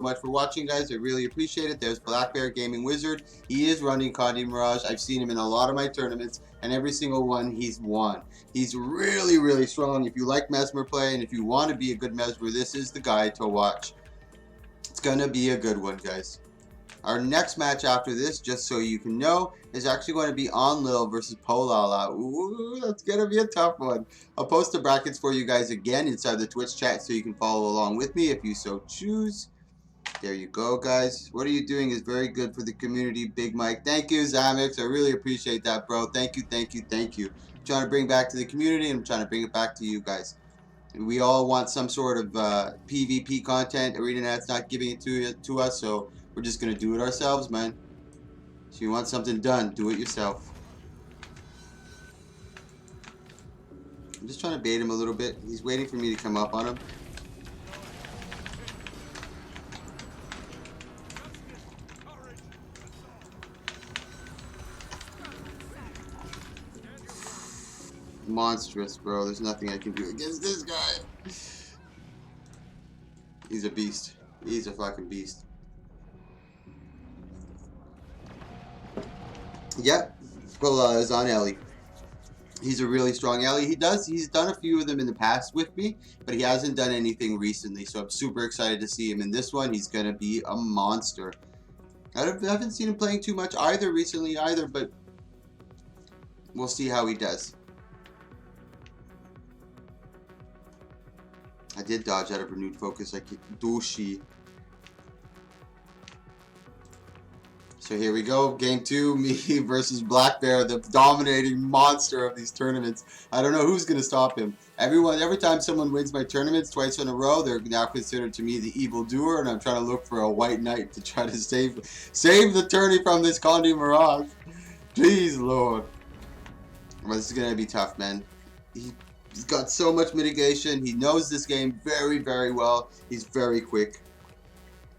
much for watching, guys. I really appreciate it. There's Black Bear Gaming Wizard. He is running Condi Mirage. I've seen him in a lot of my tournaments, and every single one he's won. He's really, really strong. If you like Mesmer play, and if you want to be a good Mesmer, this is the guy to watch. It's going to be a good one, guys. Our next match after this, just so you can know, is actually going to be Enlil versus Polala. Ooh, that's going to be a tough one. I'll post the brackets for you guys again inside the Twitch chat so you can follow along with me if you so choose. There you go, guys. What are you doing is very good for the community, Big Mike. Thank you, Zamix. I really appreciate that, bro. Thank you, thank you, thank you. I'm trying to bring back to the community, and I'm trying to bring it back to you guys. We all want some sort of PvP content. ArenaNet's not giving it to us, so we're just going to do it ourselves, man. So you want something done, do it yourself. I'm just trying to bait him a little bit. He's waiting for me to come up on him. Monstrous, bro. There's nothing I can do against this guy. He's a beast. He's a fucking beast. Yep. Polala is on Ellie. He's a really strong Ellie. He's done a few of them in the past with me, but he hasn't done anything recently, so I'm super excited to see him in this one. He's gonna be a monster. I haven't seen him playing too much either recently either, but we'll see how he does. I did dodge out of renewed focus like douchey. So here we go, game 2, me versus Black Bear, the dominating monster of these tournaments. I don't know who's gonna stop him. Every time someone wins my tournaments twice in a row, they're now considered to me the evil doer, and I'm trying to look for a white knight to try to save the tourney from this Condi Mirage. Please, Lord. Well, this is gonna be tough, man. He's got so much mitigation. He knows this game very, very well. He's very quick.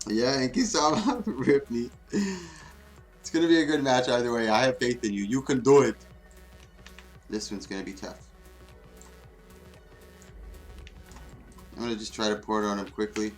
Yeah, and Kisama rip me. It's going to be a good match either way. I have faith in you. You can do it. This one's going to be tough. I'm going to just try to pour it on him quickly.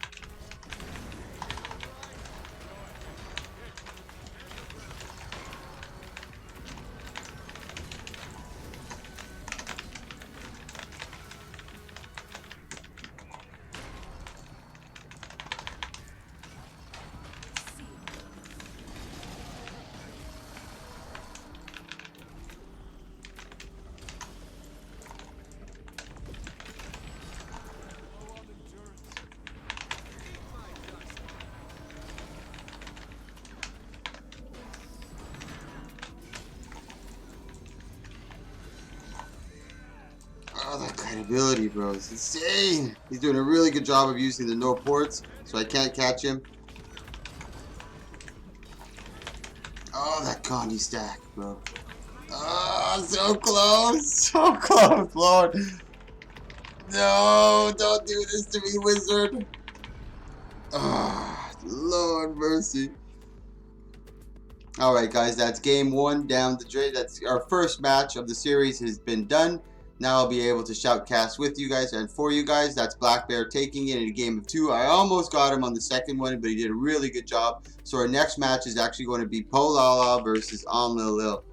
Oh, that credibility, bro, is insane. He's doing a really good job of using the no ports, so I can't catch him. Oh, that Condi stack, bro. Oh, so close. So close, Lord. No, don't do this to me, wizard. Oh, Lord mercy. Alright, guys, that's game 1 down the drain. That's our first match of the series has been done. Now I'll be able to shoutcast with you guys and for you guys. That's Black Bear taking it in a game of 2. I almost got him on the second one, but he did a really good job. So our next match is actually going to be Polala versus Enlil.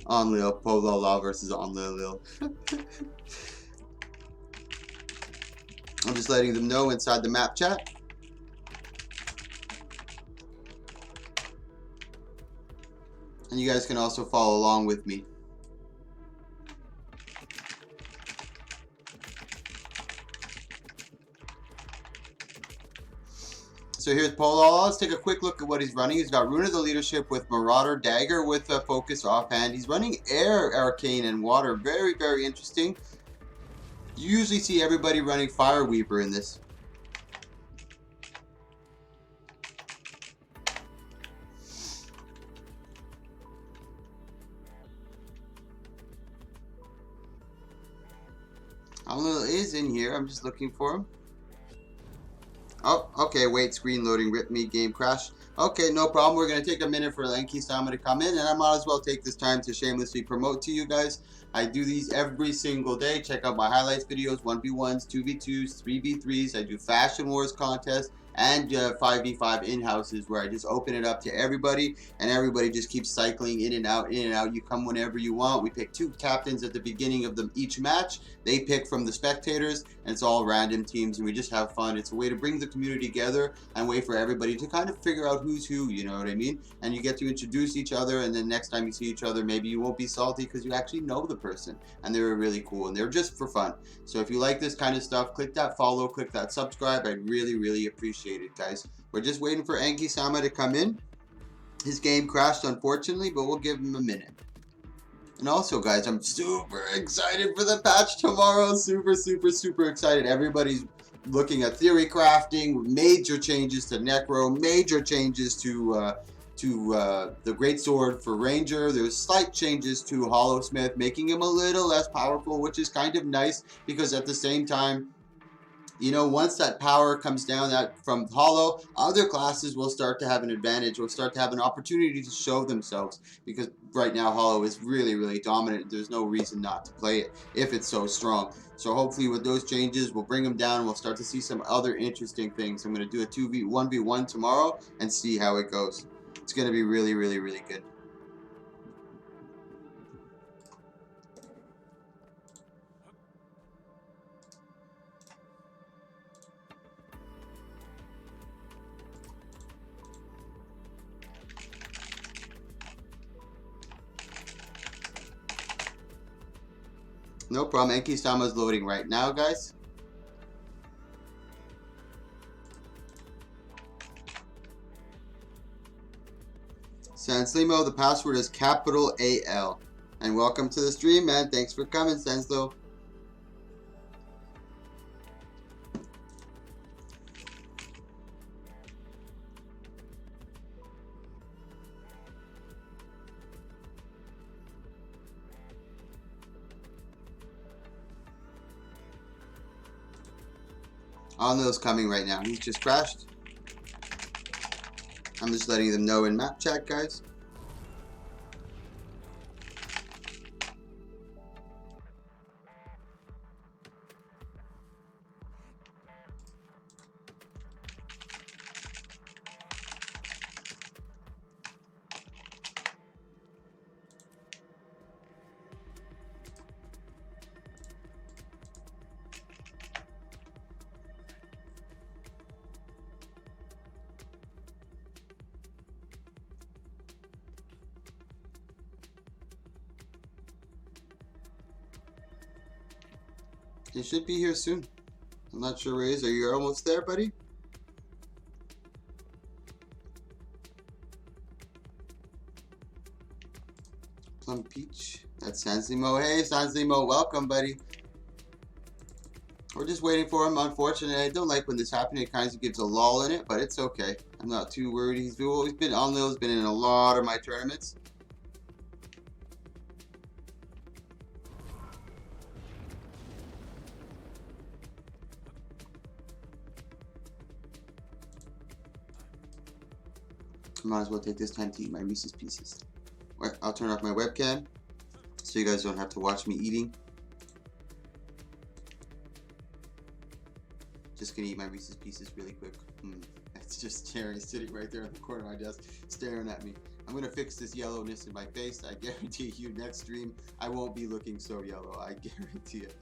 Polala versus Enlil. I'm just letting them know inside the map chat. And you guys can also follow along with me. So here's Polala. Let's take a quick look at what he's running. He's got Rune of the Leadership with Marauder, Dagger with Focus offhand. He's running Air, Arcane, and Water. Very, very interesting. You usually see everybody running Fire Weaver in this. Enlil is in here. I'm just looking for him. Oh, okay, wait, screen loading, rip me, game crash. Okay, no problem. We're going to take a minute for Lanky-sama to come in, and I might as well take this time to shamelessly promote to you guys. I do these every single day. Check out my highlights videos, 1v1s, 2v2s, 3v3s. I do Fashion Wars contests, and 5v5 in-houses where I just open it up to everybody, and everybody just keeps cycling in and out, in and out. You come whenever you want. We pick 2 captains at the beginning of each match. They pick from the spectators, and it's all random teams, and we just have fun. It's a way to bring the community together and wait for everybody to kind of figure out who's who, you know what I mean? And you get to introduce each other, and then next time you see each other, maybe you won't be salty because you actually know the person, and they were really cool, and they're just for fun. So if you like this kind of stuff, click that follow, click that subscribe. I'd really appreciate it, guys. We're just waiting for Enki-sama to come in. His game crashed, unfortunately, but we'll give him a minute. And also, guys, I'm super excited for the patch tomorrow. Super excited. Everybody's looking at theory crafting, major changes to Necro, major changes to the Great Sword for Ranger. There's slight changes to Hollowsmith, making him a little less powerful, which is kind of nice because at the same time, you know, once that power comes down from Hollow, other classes will start to have an advantage, will start to have an opportunity to show themselves, because right now Hollow is really dominant. There's no reason not to play it if it's so strong. So hopefully with those changes, we'll bring them down and we'll start to see some other interesting things. I'm going to do a 1v1 tomorrow and see how it goes. It's going to be really good. No problem. Enki-sama's loading right now, guys. Sanslimo, the password is capital AL. And welcome to the stream, man. Thanks for coming, Sanslo. Alno's coming right now. He's just crashed. I'm just letting them know in map chat, guys. He should be here soon. I'm not sure where he is. Are you almost there, buddy? Plum Peach. That's Sanslimo. Hey, Sanslimo. Welcome, buddy. We're just waiting for him. Unfortunately, I don't like when this happens. It kind of gives a lull in it, but it's okay. I'm not too worried. He's been on those. Been in a lot of my tournaments. Might as well take this time to eat my Reese's Pieces. I'll turn off my webcam so you guys don't have to watch me eating. Just gonna eat my Reese's Pieces really quick. It's just Terry sitting right there in the corner of my desk staring at me. I'm gonna fix this yellowness in my face. I guarantee you next stream I won't be looking so yellow. I guarantee it.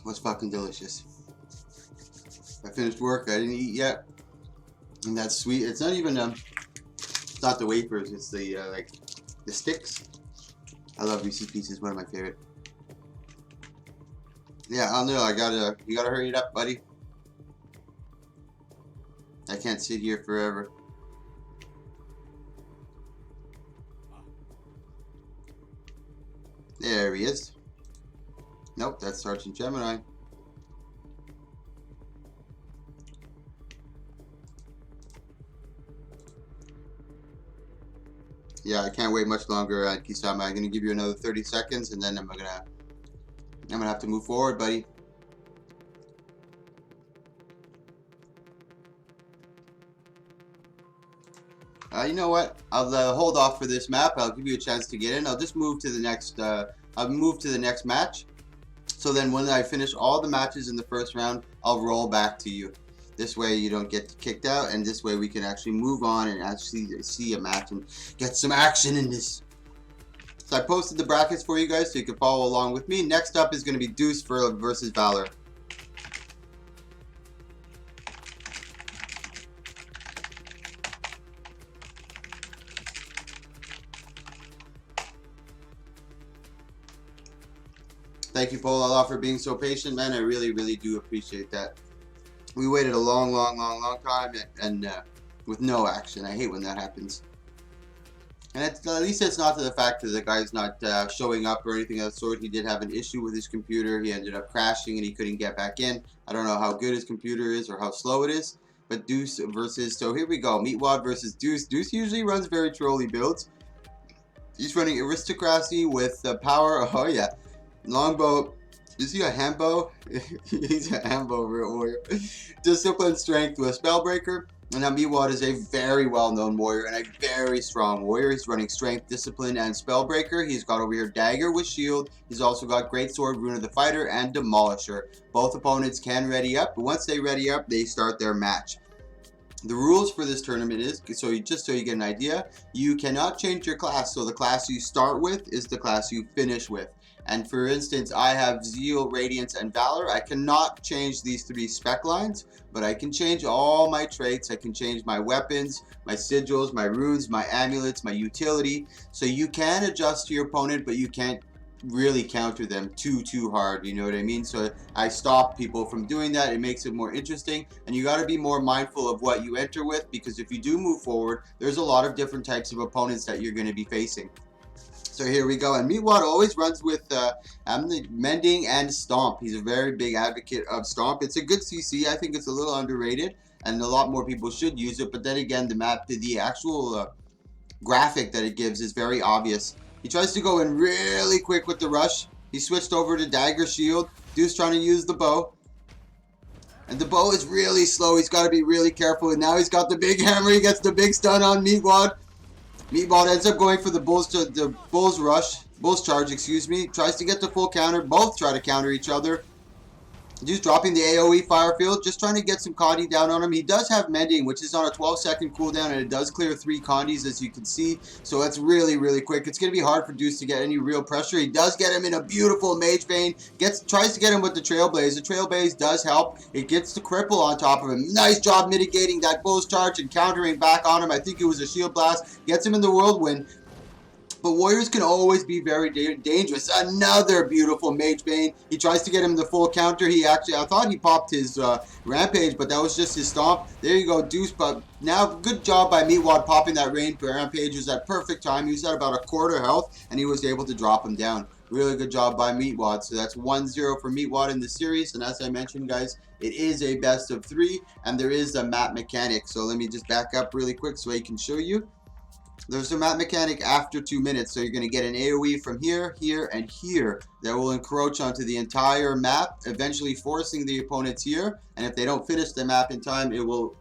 was fucking delicious. I finished work. I didn't eat yet, and that's sweet. It's not even it's not the wafers. It's the like the sticks. I love Reese's Pieces. One of my favorite. Yeah, I don't know. You gotta hurry it up, buddy. I can't sit here forever. There he is. Nope, that's Sergeant Gemini. Yeah, I can't wait much longer, Kisama. I'm gonna give you another 30 seconds, and then I'm gonna have to move forward, buddy. You know what? I'll hold off for this map. I'll give you a chance to get in. I'll just move to the next. I'll move to the next match. So then, when I finish all the matches in the first round, I'll roll back to you. This way, you don't get kicked out, and this way we can actually move on and actually see a match and get some action in this. So I posted the brackets for you guys, so you can follow along with me. Next up is going to be Deuce versus Valor. Thank you, Paul, for being so patient, man. I really, really do appreciate that. We waited a long time, and with no action. I hate when that happens. And at least it's not to the fact that the guy's not showing up or anything of that sort. He did have an issue with his computer. He ended up crashing and he couldn't get back in. I don't know how good his computer is or how slow it is. But Deuce versus, so here we go. Meatwad versus Deuce. Deuce usually runs very trolly builds. He's running Aristocracy with power. Oh yeah. Longbow. Is he a handbow? He's a handbow warrior. Discipline, strength with Spellbreaker. And now Meatwad is a very well-known warrior and a very strong warrior. He's running strength, discipline, and Spellbreaker. He's got over here Dagger with shield. He's also got Greatsword, Rune of the Fighter, and Demolisher. Both opponents can ready up, but once they ready up, they start their match. The rules for this tournament is, just so you get an idea, you cannot change your class. So the class you start with is the class you finish with. And for instance, I have Zeal, Radiance, and Valor. I cannot change these 3 spec lines, but I can change all my traits. I can change my weapons, my sigils, my runes, my amulets, my utility. So you can adjust to your opponent, but you can't really counter them too hard, you know what I mean? So I stop people from doing that. It makes it more interesting, and you got to be more mindful of what you enter with, because if you do move forward, there's a lot of different types of opponents that you're going to be facing. So here we go, and Meatwad always runs with Mending and Stomp. He's a very big advocate of Stomp. It's a good CC. I think it's a little underrated, and a lot more people should use it. But then again, the actual graphic that it gives is very obvious. He tries to go in really quick with the rush. He switched over to Dagger Shield. Dude's trying to use the bow. And the bow is really slow. He's got to be really careful. And now he's got the big hammer. He gets the big stun on Meatwad. Meatwad ends up going for the Bull's charge, excuse me. Tries to get the full counter. Both try to counter each other. Dude's dropping the AoE fire field, just trying to get some Condi down on him. He does have Mending, which is on a 12-second cooldown, and it does clear 3 Condis, as you can see. So that's really quick. It's going to be hard for Deuce to get any real pressure. He does get him in a beautiful Mage Bane. Tries to get him with the Trailblaze. The Trailblaze does help. It gets the cripple on top of him. Nice job mitigating that Bull's charge and countering back on him. I think it was a Shield Blast. Gets him in the Whirlwind. But warriors can always be very dangerous. Another beautiful Mage Bane. He tries to get him the full counter. I thought he popped his Rampage, but that was just his Stomp. There you go, Deuce. But now, good job by Meatwad popping that Rampage. It was at perfect time. He was at about a quarter health, and he was able to drop him down. Really good job by Meatwad. So that's 1-0 for Meatwad in the series. And as I mentioned, guys, it is a best of 3, and there is a map mechanic. So let me just back up really quick so I can show you. There's a map mechanic after 2 minutes, so you're going to get an AoE from here, here, and here that will encroach onto the entire map, eventually forcing the opponents here, and if they don't finish the map in time, it will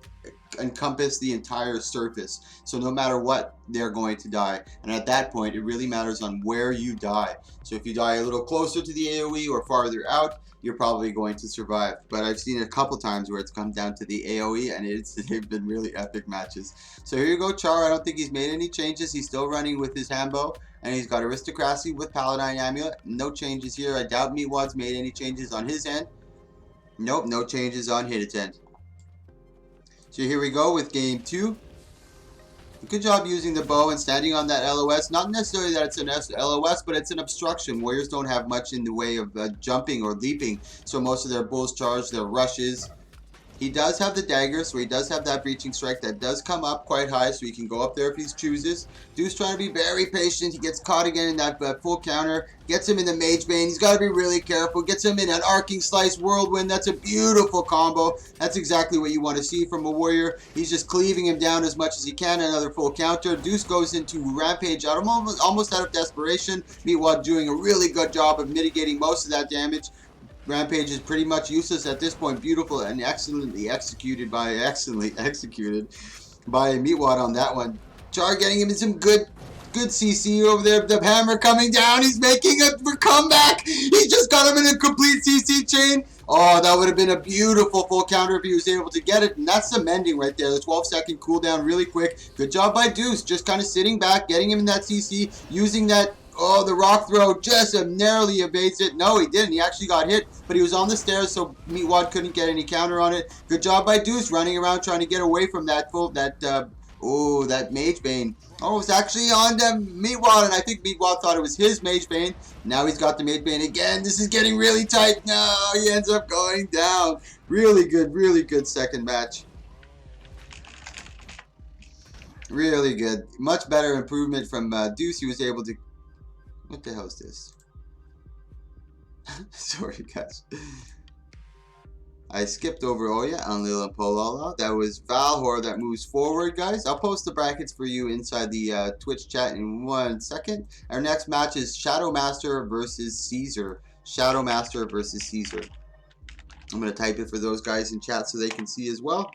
encompass the entire surface. So no matter what, they're going to die, and at that point, it really matters on where you die. So if you die a little closer to the AoE or farther out, you're probably going to survive. But I've seen a couple times where it's come down to the AoE, and they've been really epic matches. So here you go, Char. I don't think he's made any changes. He's still running with his Hambo, and he's got Aristocracy with Paladin Amulet. No changes here. I doubt Meatwad's made any changes on his end. Nope, no changes on his end. So here we go with game 2. Good job using the bow and standing on that LOS. Not necessarily that it's an LOS, but it's an obstruction. Warriors don't have much in the way of jumping or leaping, so most of their bulls charge, their rushes. He does have the dagger, so he does have that breaching strike that does come up quite high, so he can go up there if he chooses. Deuce trying to be very patient. He gets caught again in that full counter. Gets him in the Mage Bane. He's got to be really careful. Gets him in an Arcing Slice Whirlwind. That's a beautiful combo. That's exactly what you want to see from a warrior. He's just cleaving him down as much as he can. Another full counter. Deuce goes into Rampage out of almost out of desperation. Meatwad doing a really good job of mitigating most of that damage. Rampage is pretty much useless at this point. Beautiful and excellently executed by Meatwad on that one. Char getting him in some good CC over there. The hammer coming down. He's making a comeback. He just got him in a complete CC chain. Oh, that would have been a beautiful full counter if he was able to get it. And that's the mending right there. The 12-second cooldown really quick. Good job by Deuce. Just kind of sitting back, getting him in that CC, using that. Oh, the rock throw just narrowly evades it. No, he didn't. He actually got hit, but he was on the stairs, so Meatwad couldn't get any counter on it. Good job by Deuce running around trying to get away from that that Mage Bane. Oh, it's actually on Meatwad, and I think Meatwad thought it was his Mage Bane. Now he's got the Mage Bane again. This is getting really tight. No, he ends up going down. Really good second match. Really good. Much better improvement from Deuce. He was able to... What the hell is this? Sorry, guys. I skipped over Oya on Lil and Polala. That was Valhor that moves forward, guys. I'll post the brackets for you inside the Twitch chat in 1 second. Our next match is Shadow Master versus Caesar. Shadow Master versus Caesar. I'm going to type it for those guys in chat so they can see as well.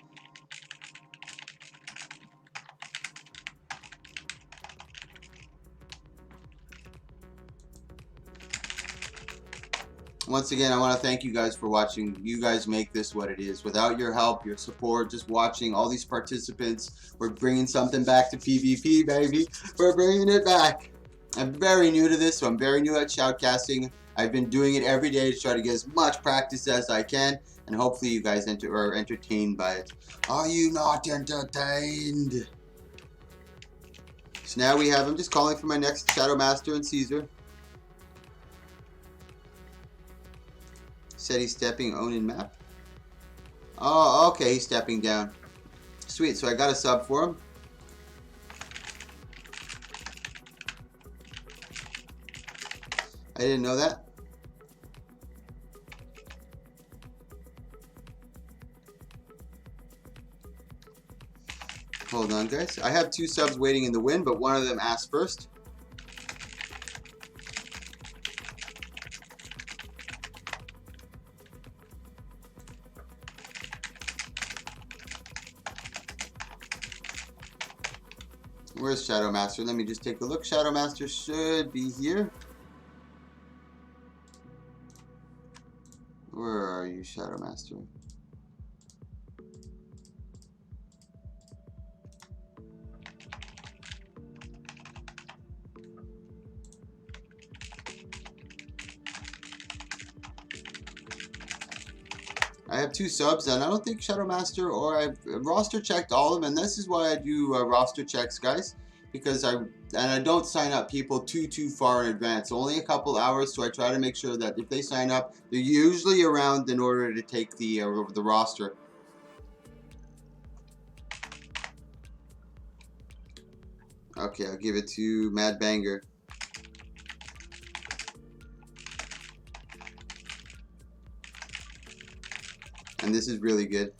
Once again, I want to thank you guys for watching. You guys make this what it is. Without your help, your support, just watching all these participants, we're bringing something back to PvP, baby. We're bringing it back. I'm very new to this, so I'm very new at shoutcasting. I've been doing it every day to try to get as much practice as I can, and hopefully you guys are entertained by it. Are you not entertained? So now we have, I'm just calling for my next Shadow Master and Caesar. Said he's stepping on in map. Oh, okay, he's stepping down. Sweet, so I got a sub for him. I didn't know that. Hold on, guys. I have 2 subs waiting in the win, but one of them asked first. Where's Shadow Master? Let me just take a look. Shadow Master should be here. Where are you, Shadow Master? I have 2 subs, and I don't think Shadow Master, or I've roster checked all of them, and this is why I do roster checks, guys, because I don't sign up people too far in advance, only a couple hours, so I try to make sure that if they sign up, they're usually around in order to take the roster. Okay, I'll give it to Mad Banger. And this is really good.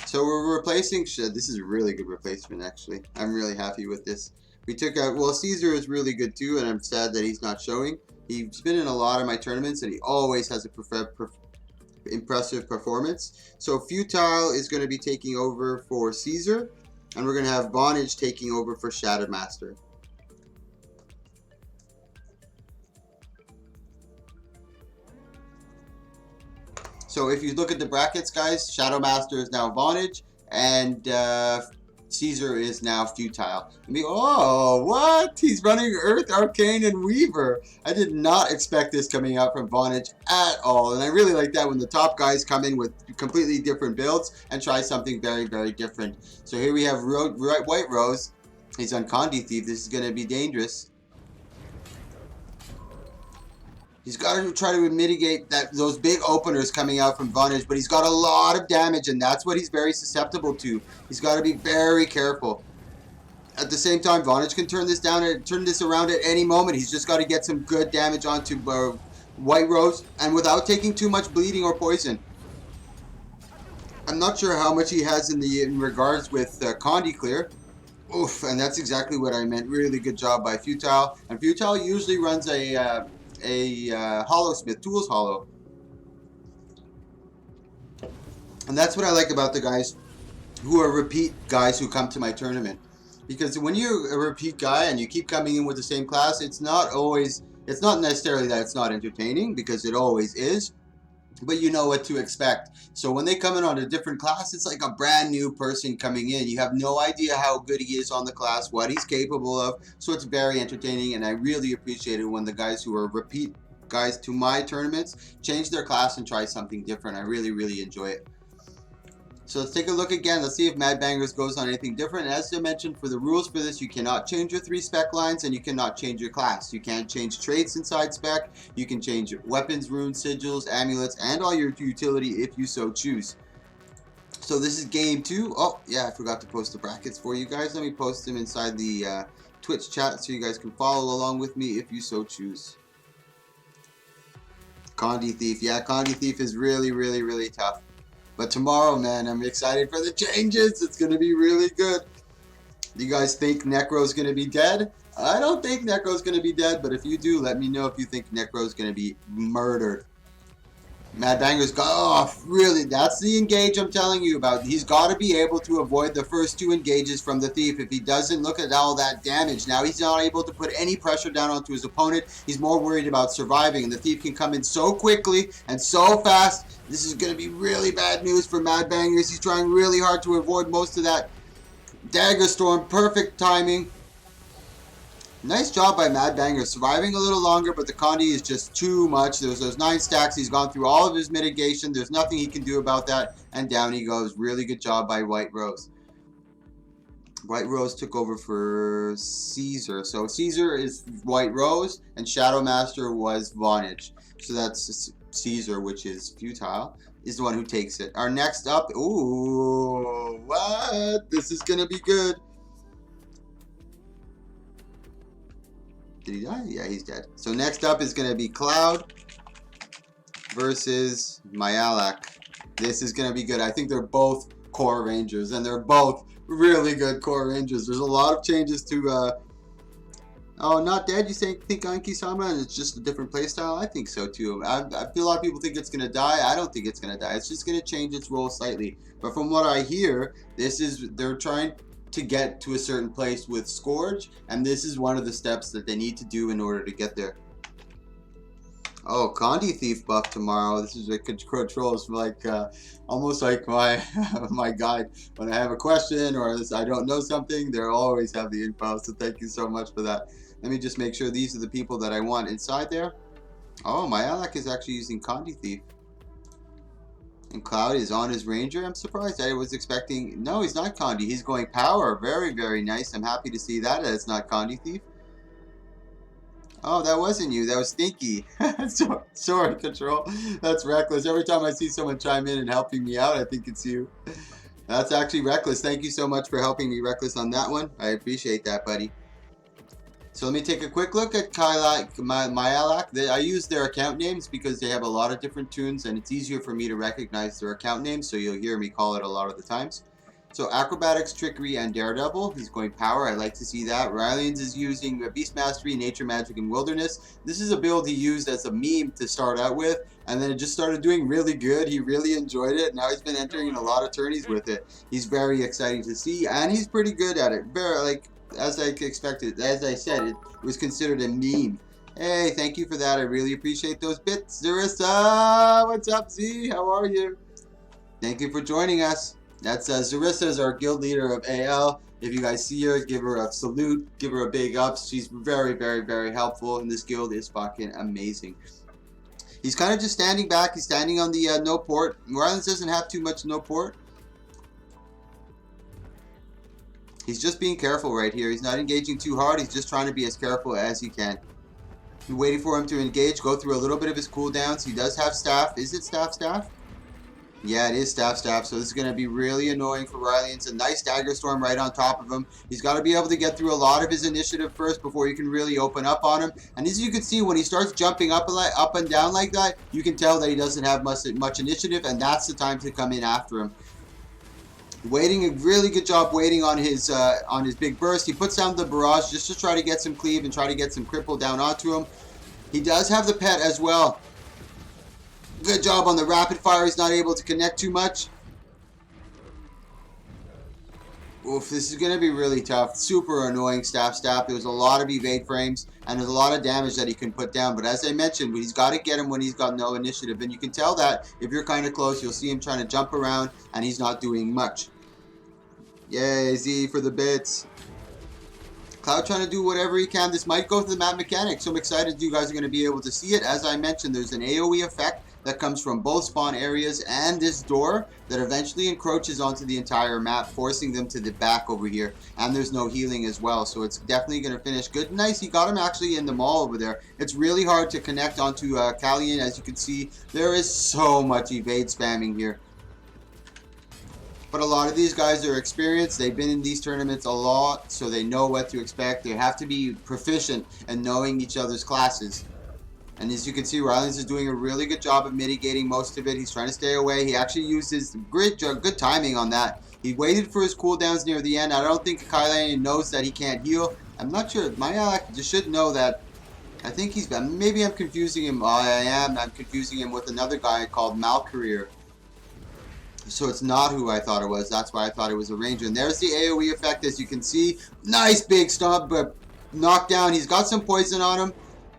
So we're replacing, this is a really good replacement actually. I'm really happy with this. We took out, well, Caesar is really good too, and I'm sad that he's not showing. He's been in a lot of my tournaments and he always has a impressive performance. So Futile is going to be taking over for Caesar, and we're going to have Vonage taking over for Shadow Master. So if you look at the brackets, guys, Shadow Master is now Vonage, and Caesar is now Futile. Oh, what? He's running Earth, Arcane, and Weaver. I did not expect this coming out from Vonage at all, and I really like that when the top guys come in with completely different builds and try something very, very different. So here we have White Rose. He's on Condi Thief. This is going to be dangerous. He's got to try to mitigate those big openers coming out from Vonage, but he's got a lot of damage, and that's what he's very susceptible to. He's got to be very careful. At the same time, Vonage can turn this around at any moment. He's just got to get some good damage onto White Rose, and without taking too much bleeding or poison. I'm not sure how much he has in regards with Condi Clear. Oof, and that's exactly what I meant. Really good job by Futile. And Futile usually runs a Hollow Smith, Tools Hollow. And that's what I like about the guys who are repeat guys who come to my tournament. Because when you're a repeat guy and you keep coming in with the same class, it's not necessarily that it's not entertaining, because it always is. But you know what to expect. So when they come in on a different class, it's like a brand new person coming in. You have no idea how good he is on the class, what he's capable of. So it's very entertaining, and I really appreciate it when the guys who are repeat guys to my tournaments change their class and try something different. I really, really enjoy it. So let's take a look again. Let's see if Mad Bangers goes on anything different. As I mentioned, for the rules for this, you cannot change your 3 spec lines, and you cannot change your class. You can't change traits inside spec. You can change weapons, runes, sigils, amulets, and all your utility if you so choose. So this is game 2. Oh, yeah, I forgot to post the brackets for you guys. Let me post them inside the Twitch chat so you guys can follow along with me if you so choose. Condi Thief. Yeah, Condi Thief is really, really, really tough. But tomorrow, man, I'm excited for the changes. It's going to be really good. Do you guys think Necro's going to be dead? I don't think Necro's going to be dead, but if you do, let me know if you think Necro's going to be murdered. Mad Banger's got, oh, really, that's the engage I'm telling you about. He's got to be able to avoid the first 2 engages from the Thief. If he doesn't, look at all that damage. Now he's not able to put any pressure down onto his opponent. He's more worried about surviving, and the Thief can come in so quickly and so fast. This is going to be really bad news for Mad Bangers. He's trying really hard to avoid most of that Dagger Storm. Perfect timing. Nice job by Mad Banger, surviving a little longer, but the Condi is just too much. There's those 9 stacks. He's gone through all of his mitigation. There's nothing he can do about that, and down he goes. Really good job by White Rose. White Rose took over for Caesar. So Caesar is White Rose, and Shadow Master was Vonage. So that's Caesar, which is Futile, is the one who takes it. Our next up, ooh, what? This is going to be good. Did he die? Yeah, he's dead. So next up is going to be Cloud versus Myalak. This is going to be good. I think they're both core rangers, and they're both really good core rangers. There's a lot of changes to... Oh, not dead? You think Anki-sama and it's just a different playstyle? I think so too. I feel a lot of people think it's going to die. I don't think it's going to die. It's just going to change its role slightly. But from what I hear, they're trying to get to a certain place with Scourge, and this is one of the steps that they need to do in order to get there. Oh, Condi Thief buff tomorrow. This is like controls like almost like my my guide. When I have a question or I don't know something, they always have the info. So thank you so much for that. Let me just make sure these are the people that I want inside there. Oh, Myalak is actually using Condi Thief. And Cloud is on his Ranger. I'm surprised. I was expecting... No, he's not Condi. He's going Power. Very, very nice. I'm happy to see that. It's not Condi Thief. Oh, that wasn't you. That was Stinky. Sorry, Control. That's Reckless. Every time I see someone chime in and helping me out, I think it's you. That's actually Reckless. Thank you so much for helping me, Reckless, on that one. I appreciate that, buddy. So let me take a quick look at Myalak. I use their account names because they have a lot of different tunes, and it's easier for me to recognize their account names, so you'll hear me call it a lot of the times. So Acrobatics, Trickery, and Daredevil. He's going Power. I like to see that. Rylands is using Beast Mastery, Nature, Magic, and Wilderness. This is a build he used as a meme to start out with, and then it just started doing really good. He really enjoyed it. Now he's been entering in a lot of tourneys with it. He's very exciting to see, and he's pretty good at it. Very, like, as I expected. As I said, it was considered a meme. Hey, thank you for that. I really appreciate those bits. Zarissa, what's up, Z? How are you? Thank you for joining us. That's Zarissa is our guild leader of AL. If you guys see her, give her a salute, give her a big ups. She's very, very, very helpful, and this guild is fucking amazing. He's kind of just standing back. He's standing on the no port. Marlins doesn't have too much no port. He's just being careful right here. He's not engaging too hard. He's just trying to be as careful as he can. We're waiting for him to engage, go through a little bit of his cooldowns. He does have staff. Is it staff? Yeah, it is staff. So this is going to be really annoying for Riley. It's a nice dagger storm right on top of him. He's got to be able to get through a lot of his initiative first before you can really open up on him. And as you can see, when he starts jumping up and down like that, you can tell that he doesn't have much initiative, and that's the time to come in after him. Waiting, a really good job waiting on his big burst. He puts down the barrage just to try to get some cleave and try to get some cripple down onto him. He does have the pet as well. Good job on the rapid fire. He's not able to connect too much. Oof, this is going to be really tough. Super annoying staff. There's a lot of evade frames, and there's a lot of damage that he can put down. But as I mentioned, he's got to get him when he's got no initiative. And you can tell that if you're kind of close, you'll see him trying to jump around, and he's not doing much. Yay, Z for the bits. Cloud trying to do whatever he can. This might go to the map mechanics, so I'm excited you guys are going to be able to see it. As I mentioned, there's an AoE effect that comes from both spawn areas and this door that eventually encroaches onto the entire map, forcing them to the back over here. And there's no healing as well, so it's definitely going to finish good. Nice, he got him actually in the mall over there. It's really hard to connect onto Callian. As you can see, there is so much evade spamming here. But a lot of these guys are experienced. They've been in these tournaments a lot, so they know what to expect. They have to be proficient in knowing each other's classes. And as you can see, Rylands is doing a really good job of mitigating most of it. He's trying to stay away. He actually used his good timing on that. He waited for his cooldowns near the end. I don't think Kylian knows that he can't heal. I'm not sure. My just should know that. I think he's... Maybe I'm confusing him. I'm confusing him with another guy called Malcareer. So it's not who I thought it was. That's why I thought it was a ranger. And there's the AoE effect, as you can see. Nice big stomp, but knocked down. He's got some poison on him.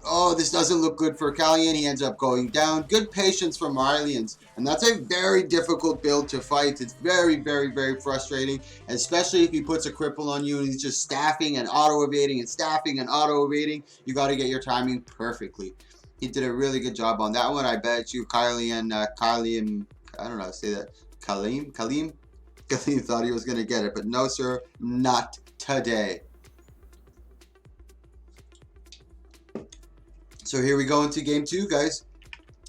Oh, this doesn't look good for Callian. He ends up going down. Good patience from Marlians. And that's a very difficult build to fight. It's very, very, very frustrating. Especially if he puts a cripple on you and he's just staffing and auto-evading and staffing and auto-evading. You got to get your timing perfectly. He did a really good job on that one. I bet you Kylian, I don't know how to say that. Kaleem thought he was going to get it, but no, sir, not today. So here we go into game 2, guys.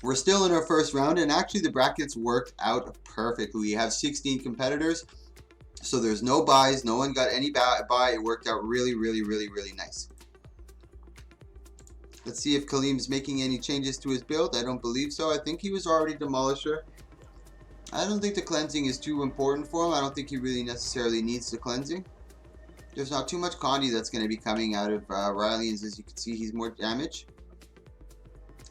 We're still in our first round, and actually the brackets worked out perfectly. We have 16 competitors, so there's no buys. No one got any buy. It worked out really, really, really, really nice. Let's see if Kaleem's making any changes to his build. I don't believe so. I think he was already Demolisher. I don't think the cleansing is too important for him. I don't think he really necessarily needs the cleansing. There's not too much Condi that's going to be coming out of Riley's. As you can see, he's more damage.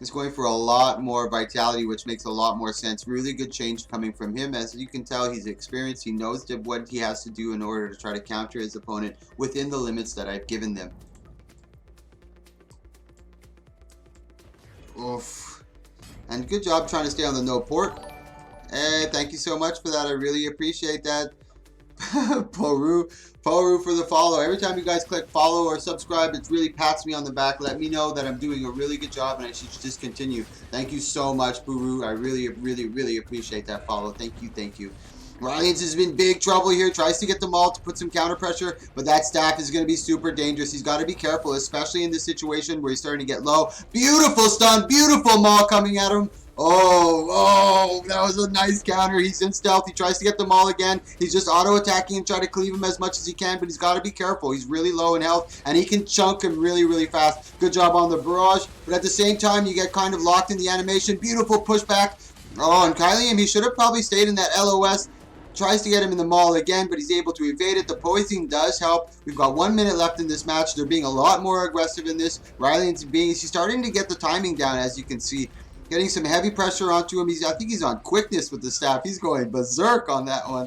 He's going for a lot more vitality, which makes a lot more sense. Really good change coming from him. As you can tell, he's experienced. He knows what he has to do in order to try to counter his opponent within the limits that I've given them. Oof. And good job trying to stay on the no port. Hey, thank you so much for that. I really appreciate that. Poru for the follow. Every time you guys click follow or subscribe, it really pats me on the back. Let me know that I'm doing a really good job and I should just continue. Thank you so much, Poru. I really, really, really appreciate that follow. Thank you. Ryans is in big trouble here. Tries to get the maul to put some counter pressure, but that staff is going to be super dangerous. He's got to be careful, especially in this situation where he's starting to get low. Beautiful stun. Beautiful maul coming at him. Oh, that was a nice counter. He's in stealth. He tries to get the maul again. He's just auto-attacking and trying to cleave him as much as he can, but he's got to be careful. He's really low in health, and he can chunk him really, really fast. Good job on the barrage, but at the same time, you get kind of locked in the animation. Beautiful pushback. Oh, and Kylian, he should have probably stayed in that LOS. Tries to get him in the maul again, but he's able to evade it. The poison does help. We've got 1 minute left in this match. They're being a lot more aggressive in this. He's starting to get the timing down, as you can see. Getting some heavy pressure onto him. I think he's on quickness with the staff. He's going berserk on that one.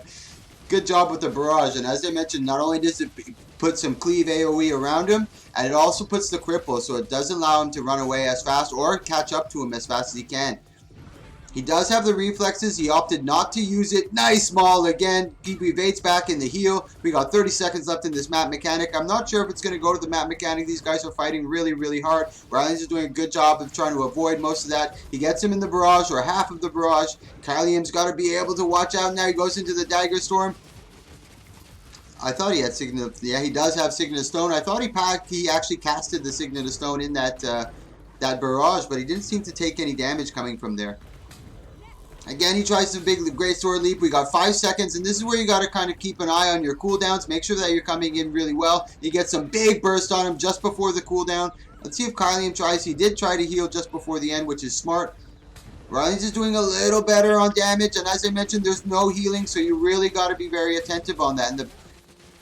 Good job with the barrage. And as I mentioned, not only does it put some cleave AoE around him, and it also puts the cripple, so it doesn't allow him to run away as fast or catch up to him as fast as he can. He does have the reflexes. He opted not to use it. Nice Maul again. He evades back in the heal. We got 30 seconds left in this map mechanic. I'm not sure if it's going to go to the map mechanic. These guys are fighting really, really hard. Riley's is doing a good job of trying to avoid most of that. He gets him in the barrage, or half of the barrage. Kylium's got to be able to watch out now. He goes into the Dagger Storm. I thought he had Signet. Yeah, he does have Signet Stone. I thought he actually casted the Signet Stone in that that barrage, but he didn't seem to take any damage coming from there. Again, he tries the big Great Sword Leap. We got 5 seconds, and this is where you got to kind of keep an eye on your cooldowns. Make sure that you're coming in really well. You get some big burst on him just before the cooldown. Let's see if Kylium tries. He did try to heal just before the end, which is smart. Riley's is doing a little better on damage, and as I mentioned, there's no healing, so you really got to be very attentive on that. And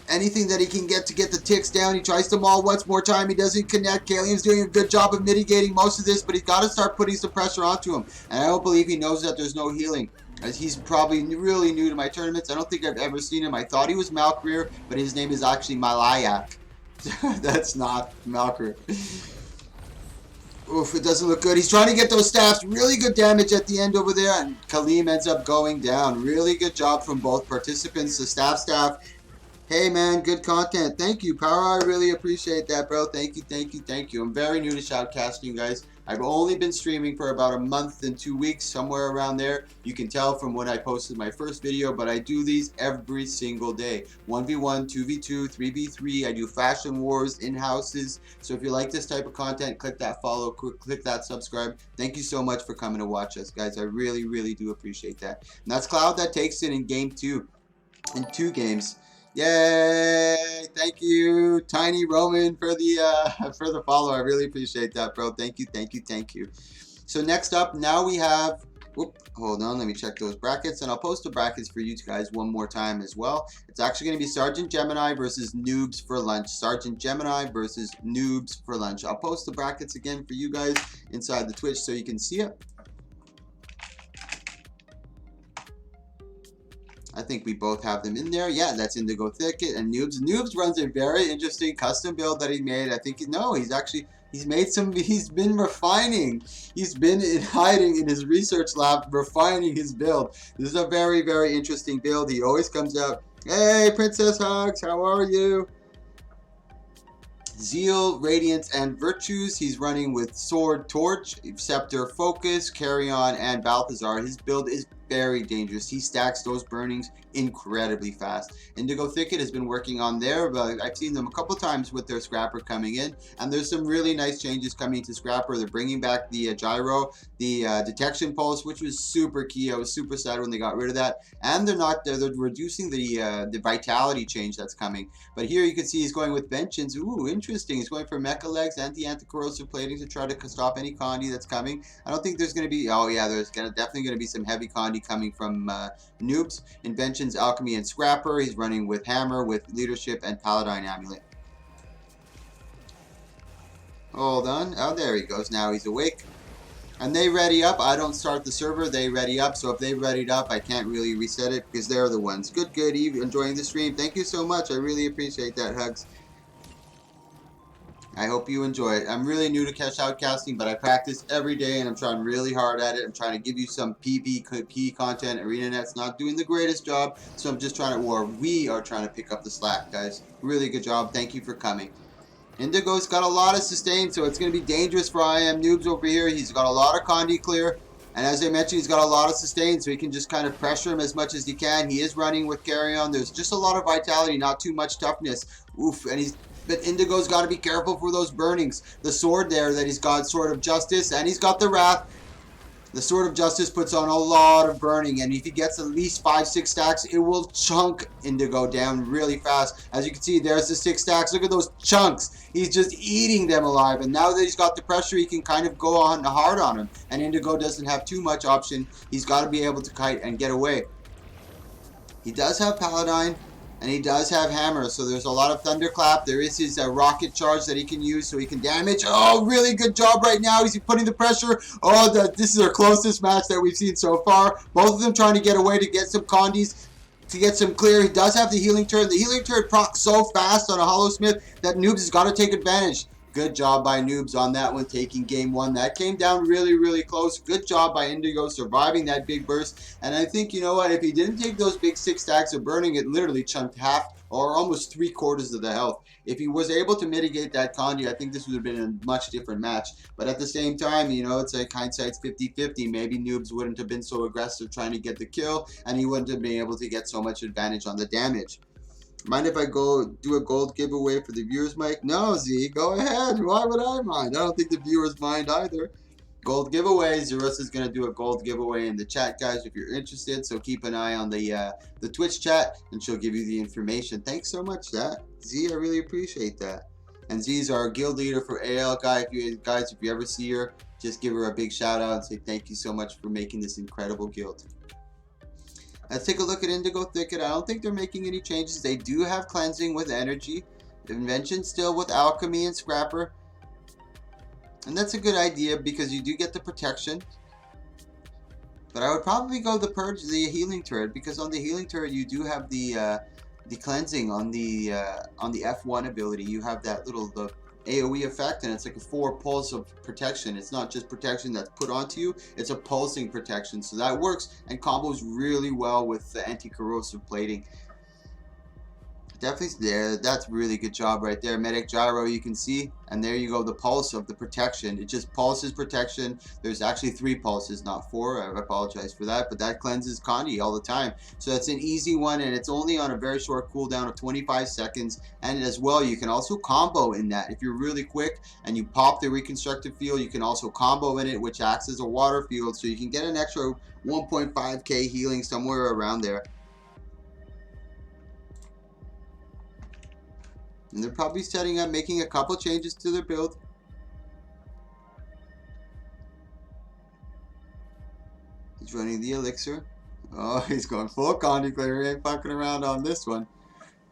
anything that he can get to get the ticks down. He tries to maul once more time. He doesn't connect. Kalium's doing a good job of mitigating most of this, but he's got to start putting some pressure onto him. And I don't believe he knows that there's no healing, as he's probably really new to my tournaments. I don't think I've ever seen him. I thought he was Malcareer, but his name is actually Malayak. That's not Malcareer. Oof, it doesn't look good. He's trying to get those staffs. Really good damage at the end over there, and Kalim ends up going down. Really good job from both participants. The staff. Hey man, good content. Thank you, Power. I really appreciate that, bro. Thank you. I'm very new to shoutcasting, guys. I've only been streaming for about a month and 2 weeks, somewhere around there. You can tell from when I posted my first video, but I do these every single day. 1v1, 2v2, 3v3. I do fashion wars, in-houses. So if you like this type of content, click that follow, click that subscribe. Thank you so much for coming to watch us, guys. I really, really do appreciate that. And that's Cloud that takes it in game 2. In 2 games. Yay! Thank you, Tiny Roman, for the follow. I really appreciate that, bro. Thank you. So next up, now we have. Whoop, hold on, let me check those brackets, and I'll post the brackets for you guys one more time as well. It's actually going to be Sergeant Gemini versus Noobs for Lunch. Sergeant Gemini versus Noobs for Lunch. I'll post the brackets again for you guys inside the Twitch so you can see it. I think we both have them in there. Yeah, that's Indigo Thicket and Noobs. Noobs runs a very interesting custom build that he made. I think, no, he's been refining. He's been hiding in his research lab, refining his build. This is a very, very interesting build. He always comes out, hey, Princess Hugs, how are you? Zeal, Radiance, and Virtues. He's running with Sword, Torch, Scepter, Focus, Carrion, and Balthazar. His build is very dangerous. He stacks those burnings incredibly fast. Indigo Thicket has been working on there, but I've seen them a couple times with their Scrapper coming in, and there's some really nice changes coming to Scrapper. They're bringing back the gyro, the detection pulse, which was super key. I was super sad when they got rid of that, and they're reducing the vitality change that's coming. But here you can see he's going with Vengeance. Ooh, interesting. He's going for Mecha Legs, anti-corrosive plating to try to stop any Condi that's coming. I don't think there's going to be, oh yeah, there's definitely going to be some heavy Condi coming from Noobs. Inventions, Alchemy, and Scrapper. He's running with Hammer, with Leadership, and Paladine Amulet. Hold on. Oh, there he goes. Now he's awake. And they ready up. I don't start the server. They ready up. So if they readied up, I can't really reset it because they're the ones. Good, Eve. Enjoying the stream. Thank you so much. I really appreciate that, Hugs. I hope you enjoy it. I'm really new to shoutcasting, but I practice every day, and I'm trying really hard at it. I'm trying to give you some PvP content. ArenaNet's not doing the greatest job, so I'm just trying to, or we are trying to pick up the slack, guys. Really good job. Thank you for coming. Indigo's got a lot of sustain, so it's going to be dangerous for IM Noobs over here. He's got a lot of Condi clear, and as I mentioned, he's got a lot of sustain, so he can just kind of pressure him as much as he can. He is running with carry-on. There's just a lot of vitality, not too much toughness. Oof, and but Indigo's got to be careful for those burnings. The sword there that he's got, Sword of Justice, and he's got the Wrath. The Sword of Justice puts on a lot of burning, and if he gets at least 5-6 stacks, it will chunk Indigo down really fast. As you can see, there's the 6 stacks. Look at those chunks. He's just eating them alive, and now that he's got the pressure, he can kind of go on hard on him, and Indigo doesn't have too much option. He's got to be able to kite and get away. He does have Paladine, and he does have Hammer, so there's a lot of Thunderclap. There is his rocket charge that he can use so he can damage. Oh, really good job right now. He's putting the pressure. Oh, this is our closest match that we've seen so far. Both of them trying to get away to get some Condis. to get some clear. He does have the healing turret. The healing turret procs so fast on a Hollow Smith that Noobs has got to take advantage. Good job by Noobs on that one, taking game one. That came down really, really close. Good job by Indigo surviving that big burst. And I think, you know what, if he didn't take those big 6 stacks of burning, it literally chunked half or almost 3/4 of the health. If he was able to mitigate that Condi, I think this would have been a much different match. But at the same time, you know, it's like hindsight's 50-50. Maybe Noobs wouldn't have been so aggressive trying to get the kill, and he wouldn't have been able to get so much advantage on the damage. Mind if I go do a gold giveaway for the viewers, Mike? No, Z, go ahead. Why would I mind? I don't think the viewers mind either. Gold giveaway. Zarissa's going to do a gold giveaway in the chat, guys, if you're interested. So keep an eye on the Twitch chat, and she'll give you the information. Thanks so much, Z. I really appreciate that. And Z's our guild leader for AL, if you ever see her, just give her a big shout out and say thank you so much for making this incredible guild. Let's take a look at Indigo Thicket. I don't think they're making any changes. They do have cleansing with energy, invention still with alchemy and scrapper, and that's a good idea because you do get the protection. But I would probably go the purge, the healing turret, because on the healing turret you do have the cleansing on the F1 ability. You have that little the AoE effect, and it's like a 4 pulse of protection. It's not just protection that's put onto you, it's a pulsing protection. So that works and combos really well with the anti-corrosive plating. Definitely there. That's really good job right there. Medic gyro, you can see, and there you go, the pulse of the protection. It just pulses protection. There's actually 3 pulses, not 4. I apologize for that, but that cleanses Condi all the time. So that's an easy one, and it's only on a very short cooldown of 25 seconds. And as well, you can also combo in that. If you're really quick and you pop the reconstructive field, you can also combo in it, which acts as a water field, so you can get an extra 1.5k healing somewhere around there. And they're probably setting up, making a couple changes to their build. He's running the elixir. Oh, he's going full Condi Clear. He ain't fucking around on this one.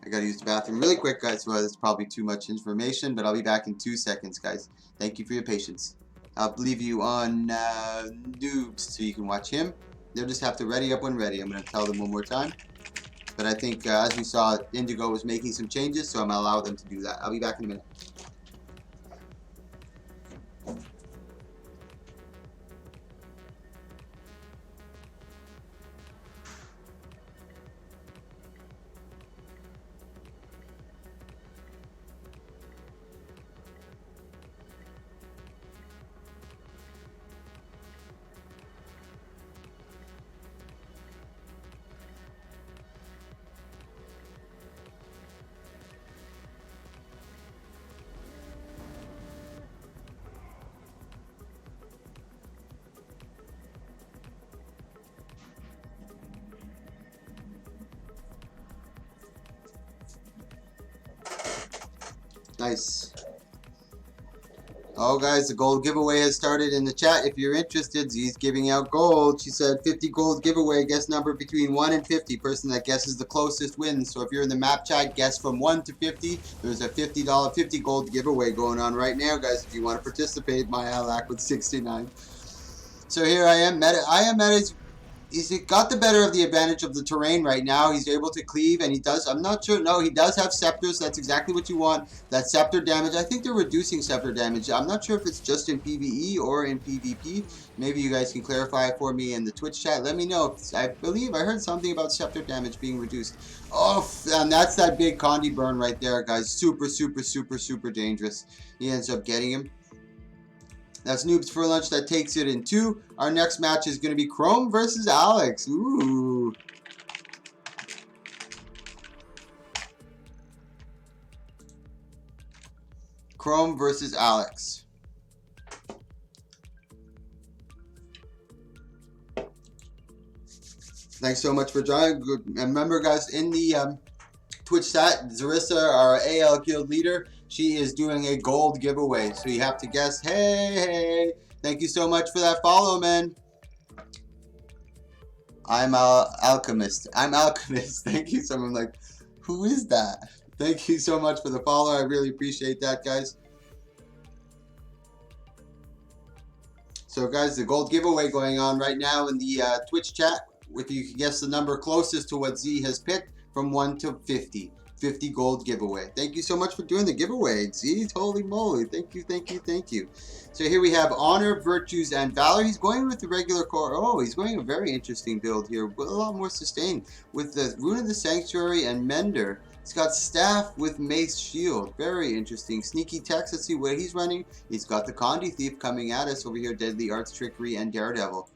I gotta use the bathroom really quick, guys. So that's probably too much information, but I'll be back in 2 seconds, guys. Thank you for your patience. I'll leave you on Noobs so you can watch him. They'll just have to ready up when ready. I'm gonna tell them one more time. But I think, as we saw, Indigo was making some changes, so I'm going to allow them to do that. I'll be back in a minute. Nice. Oh, guys, the gold giveaway has started in the chat. If you're interested, Z's giving out gold. She said 50 gold giveaway. Guess number between 1 and 50. Person that guesses the closest wins. So if you're in the map chat, guess from 1 to 50. There's a $50, 50 gold giveaway going on right now, guys. If you want to participate, my Alak with 69. So here I am. He's got the better of the advantage of the terrain right now. He's able to cleave, and he does, I'm not sure, no, he does have scepters. That's exactly what you want. That scepter damage, I think they're reducing scepter damage. I'm not sure if it's just in PvE or in PvP. Maybe you guys can clarify it for me in the Twitch chat. Let me know. I believe I heard something about scepter damage being reduced. Oh, and that's that big Condi burn right there, guys. Super, super, super, super dangerous. He ends up getting him. That's Noobs for Lunch. That takes it in 2. Our next match is going to be Chrome versus Alex. Ooh. Chrome versus Alex. Thanks so much for joining. And remember, guys, in the Twitch chat, Zarissa, our AL guild leader, she is doing a gold giveaway. So you have to guess. Hey, thank you so much for that follow, man. I'm Alchemist. I'm Alchemist. Thank you. Someone like, who is that? Thank you so much for the follow. I really appreciate that, guys. So, guys, the gold giveaway going on right now in the Twitch chat. if you can guess the number closest to what Z has picked from 1 to 50. 50 gold giveaway. Thank you so much for doing the giveaway, Z. Holy moly. Thank you, thank you, thank you. So here we have Honor, Virtues, and Valor. He's going with the regular core. Oh, he's going a very interesting build here. With a lot more sustain. With the Rune of the Sanctuary and Mender. He's got Staff with Mace Shield. Very interesting. Sneaky Text. Let's see what he's running. He's got the Condi Thief coming at us over here. Deadly Arts, Trickery, and Daredevil.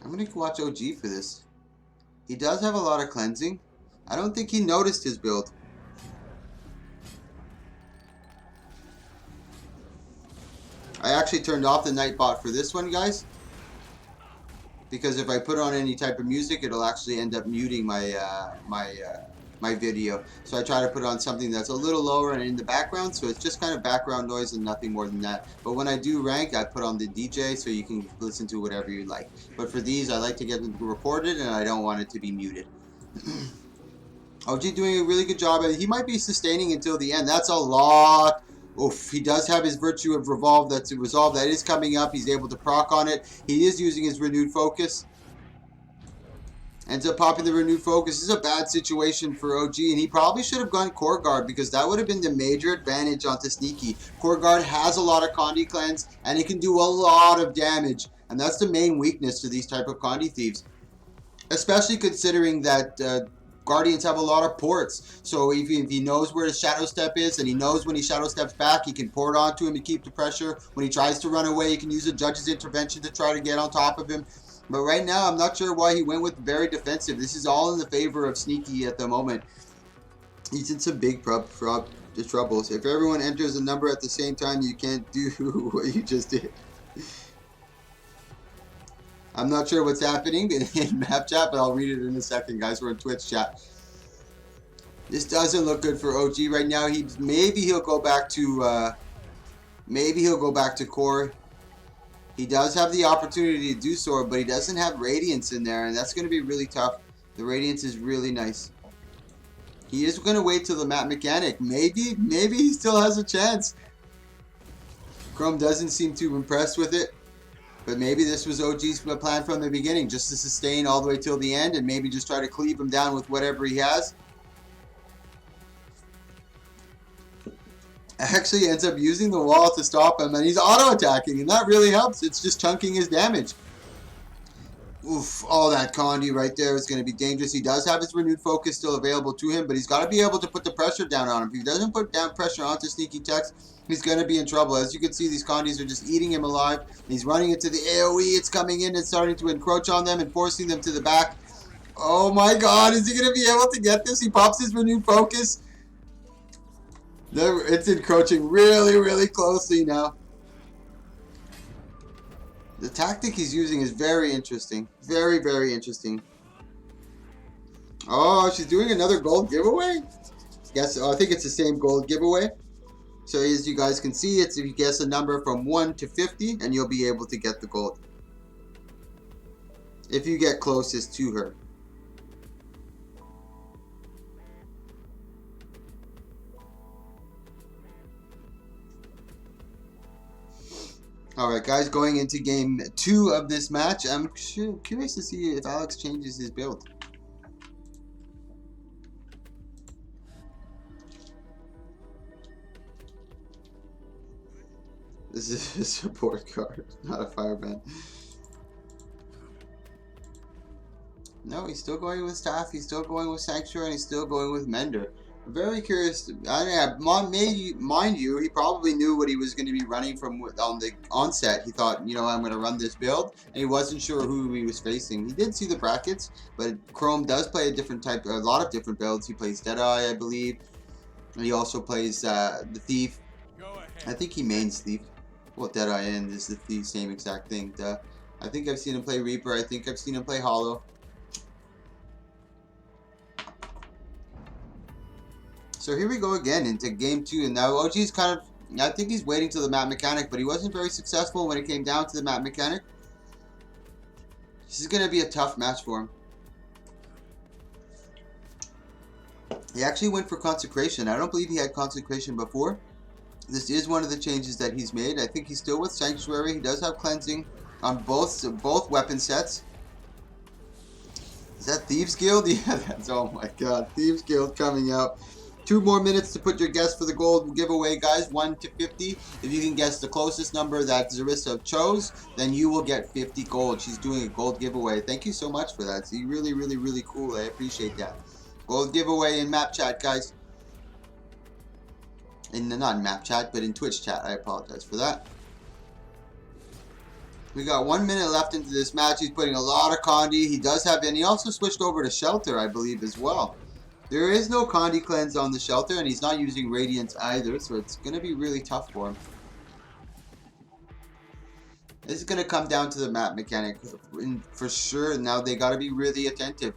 I'm going to watch OG for this. He does have a lot of cleansing. I don't think he noticed his build. I actually turned off the Nightbot for this one, guys. Because if I put on any type of music, it'll actually end up muting my my video. So I try to put on something that's a little lower and in the background, so it's just kind of background noise and nothing more than that. But when I do rank, I put on the DJ so you can listen to whatever you like. But for these, I like to get them recorded and I don't want it to be muted. OG doing a really good job. He might be sustaining until the end. That's a lot. Oof, he does have his Virtue of Revolve. That's a resolve that is coming up. He's able to proc on it. He is using his Renewed Focus. Ends up popping the Renewed Focus. This is a bad situation for OG, and he probably should have gone Core Guard because that would have been the major advantage onto Sneaky. Core Guard has a lot of Condi cleanse, and it can do a lot of damage, and that's the main weakness to these type of Condi Thieves. Especially considering that Guardians have a lot of ports, so if he knows where his Shadow Step is, and he knows when he Shadow Steps back, he can port onto him and keep the pressure. When he tries to run away, he can use a Judge's Intervention to try to get on top of him. But right now, I'm not sure why he went with very defensive. This is all in the favor of Sneaky at the moment. He's in some big troubles. If everyone enters a number at the same time, you can't do what you just did. I'm not sure what's happening in map chat, but I'll read it in a second, guys. We're in Twitch chat. This doesn't look good for OG right now. Maybe he'll go back to core. He does have the opportunity to do so, but he doesn't have Radiance in there, and that's going to be really tough. The Radiance is really nice. He is going to wait till the map mechanic. Maybe he still has a chance. Chrome doesn't seem too impressed with it. But maybe this was OG's plan from the beginning, just to sustain all the way till the end and maybe just try to cleave him down with whatever he has. Actually ends up using the wall to stop him, and he's auto-attacking, and that really helps. It's just chunking his damage. Oof, all that Condi right there is going to be dangerous. He does have his Renewed Focus still available to him, but he's got to be able to put the pressure down on him. If he doesn't put down pressure onto Sneaky Text, he's going to be in trouble. As you can see, these Condis are just eating him alive. He's running into the AoE. It's coming in and starting to encroach on them and forcing them to the back. Oh my god, is he going to be able to get this? He pops his Renewed Focus. It's encroaching really, really closely now. The tactic he's using is very interesting. Very, very interesting. Oh, she's doing another gold giveaway? Yes, I think it's the same gold giveaway. So as you guys can see, it's if you guess a number from 1 to 50, and you'll be able to get the gold. If you get closest to her. Alright guys, going into game 2 of this match, I'm curious to see if Alex changes his build. This is a support card, not a fireman. No, he's still going with Staff, he's still going with Sanctuary, and he's still going with Mender. I'm very curious. Mind you, he probably knew what he was going to be running from on the onset. He thought, you know, I'm going to run this build, and he wasn't sure who he was facing. He did see the brackets, but Chrome does play a lot of different builds. He plays Deadeye, I believe. And he also plays the Thief. I think he mains Thief. Well, Deadeye and is the Thief, same exact thing. I think I've seen him play Reaper. I think I've seen him play Hollow. So here we go again into game 2, and now OG's kind of, I think he's waiting till the map mechanic, but he wasn't very successful when it came down to the map mechanic. This is going to be a tough match for him. He actually went for Consecration. I don't believe he had Consecration before. This is one of the changes that he's made. I think he's still with Sanctuary. He does have cleansing on both weapon sets. Is that Thieves Guild? Yeah, that's, oh my god. Thieves Guild coming out. 2 more minutes to put your guess for the gold giveaway, guys. 1 to 50. If you can guess the closest number that Zarissa chose, then you will get 50 gold. She's doing a gold giveaway. Thank you so much for that. See, really, really, really cool. I appreciate that. Gold giveaway in map chat, guys. Not in map chat, but in Twitch chat. I apologize for that. We got 1 minute left into this match. He's putting a lot of Condi. He does have, and he also switched over to Shelter, I believe, as well. There is no Condi cleanse on the Shelter, and he's not using Radiance either, so it's going to be really tough for him. This is going to come down to the map mechanic for sure. Now they got to be really attentive.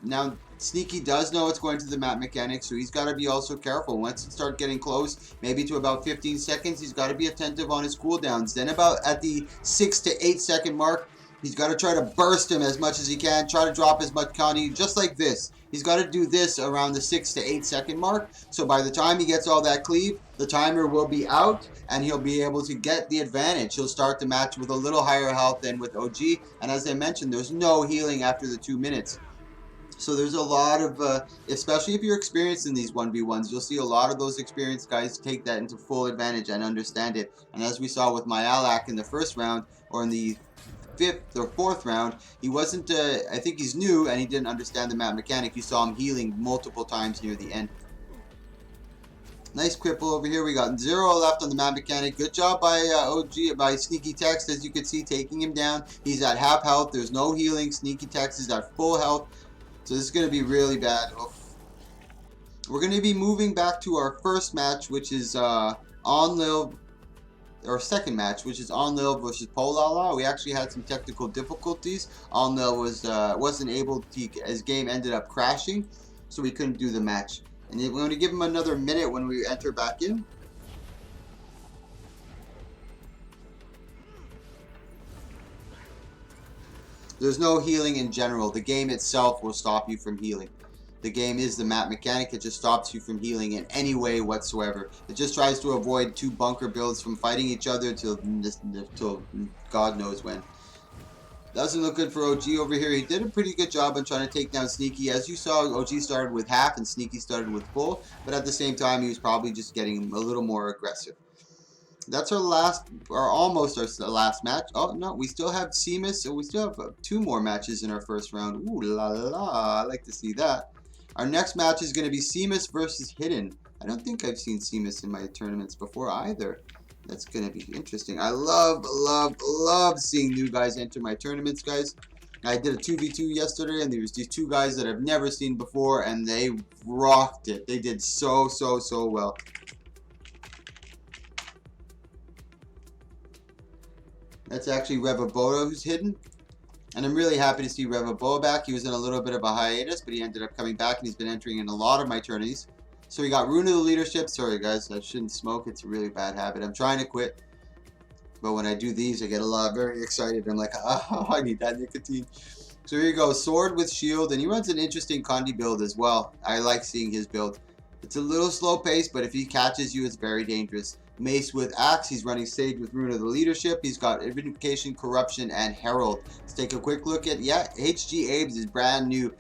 Now Sneaky does know it's going to the map mechanic, so he's got to be also careful. Once it starts getting close, maybe to about 15 seconds, he's got to be attentive on his cooldowns. Then about at the 6 to 8 second mark, he's got to try to burst him as much as he can. Try to drop as much Condi, just like this. He's got to do this around the 6 to 8 second mark. So by the time he gets all that cleave, the timer will be out and he'll be able to get the advantage. He'll start the match with a little higher health than with OG. And as I mentioned, there's no healing after the 2 minutes. So there's a lot of, especially if you're experienced in these 1v1s, you'll see a lot of those experienced guys take that into full advantage and understand it. And as we saw with my Alak in the first round, or in the 5th or 4th round, he wasn't, I think he's new and he didn't understand the map mechanic. You saw him healing multiple times near the end. Nice cripple over here. We got 0 left on the map mechanic. Good job by by Sneaky Text, as you can see, taking him down. He's at half health. There's no healing. Sneaky Text is at full health. So this is going to be really bad. We're going to be moving back to our first match, which is Enlil, or second match, which is Enlil versus Polala. We actually had some technical difficulties. Enlil wasn't able to, his game ended up crashing, so we couldn't do the match. And we're going to give him another minute when we enter back in. There's no healing in general. The game itself will stop you from healing. The game is the map mechanic. It just stops you from healing in any way whatsoever. It just tries to avoid 2 bunker builds from fighting each other till God knows when. Doesn't look good for OG over here. He did a pretty good job on trying to take down Sneaky. As you saw, OG started with half and Sneaky started with full. But at the same time, he was probably just getting a little more aggressive. That's our last, or almost our last match. Oh, no, we still have Seamus, so we still have 2 more matches in our first round. Ooh la la, I like to see that. Our next match is going to be Seamus versus Hidden. I don't think I've seen Seamus in my tournaments before either. That's going to be interesting. I love seeing new guys enter my tournaments, guys. I did a 2v2 yesterday, and there was these 2 guys that I've never seen before, and they rocked it. They did so well. That's actually Revaboa who's hidden. And I'm really happy to see Revaboa back. He was in a little bit of a hiatus, but he ended up coming back, and he's been entering in a lot of my tourneys. So we got Rune of the Leadership. Sorry guys, I shouldn't smoke. It's a really bad habit. I'm trying to quit. But when I do these, I get very excited. I'm like, oh, I need that nicotine. So here you go. Sword with shield. And he runs an interesting Condi build as well. I like seeing his build. It's a little slow paced, but if he catches you, it's very dangerous. Mace with Axe. He's running Sage with Rune of the Leadership. He's got Vindication, Corruption, and Herald. Let's take a quick look at, yeah, HG Abe's is brand new.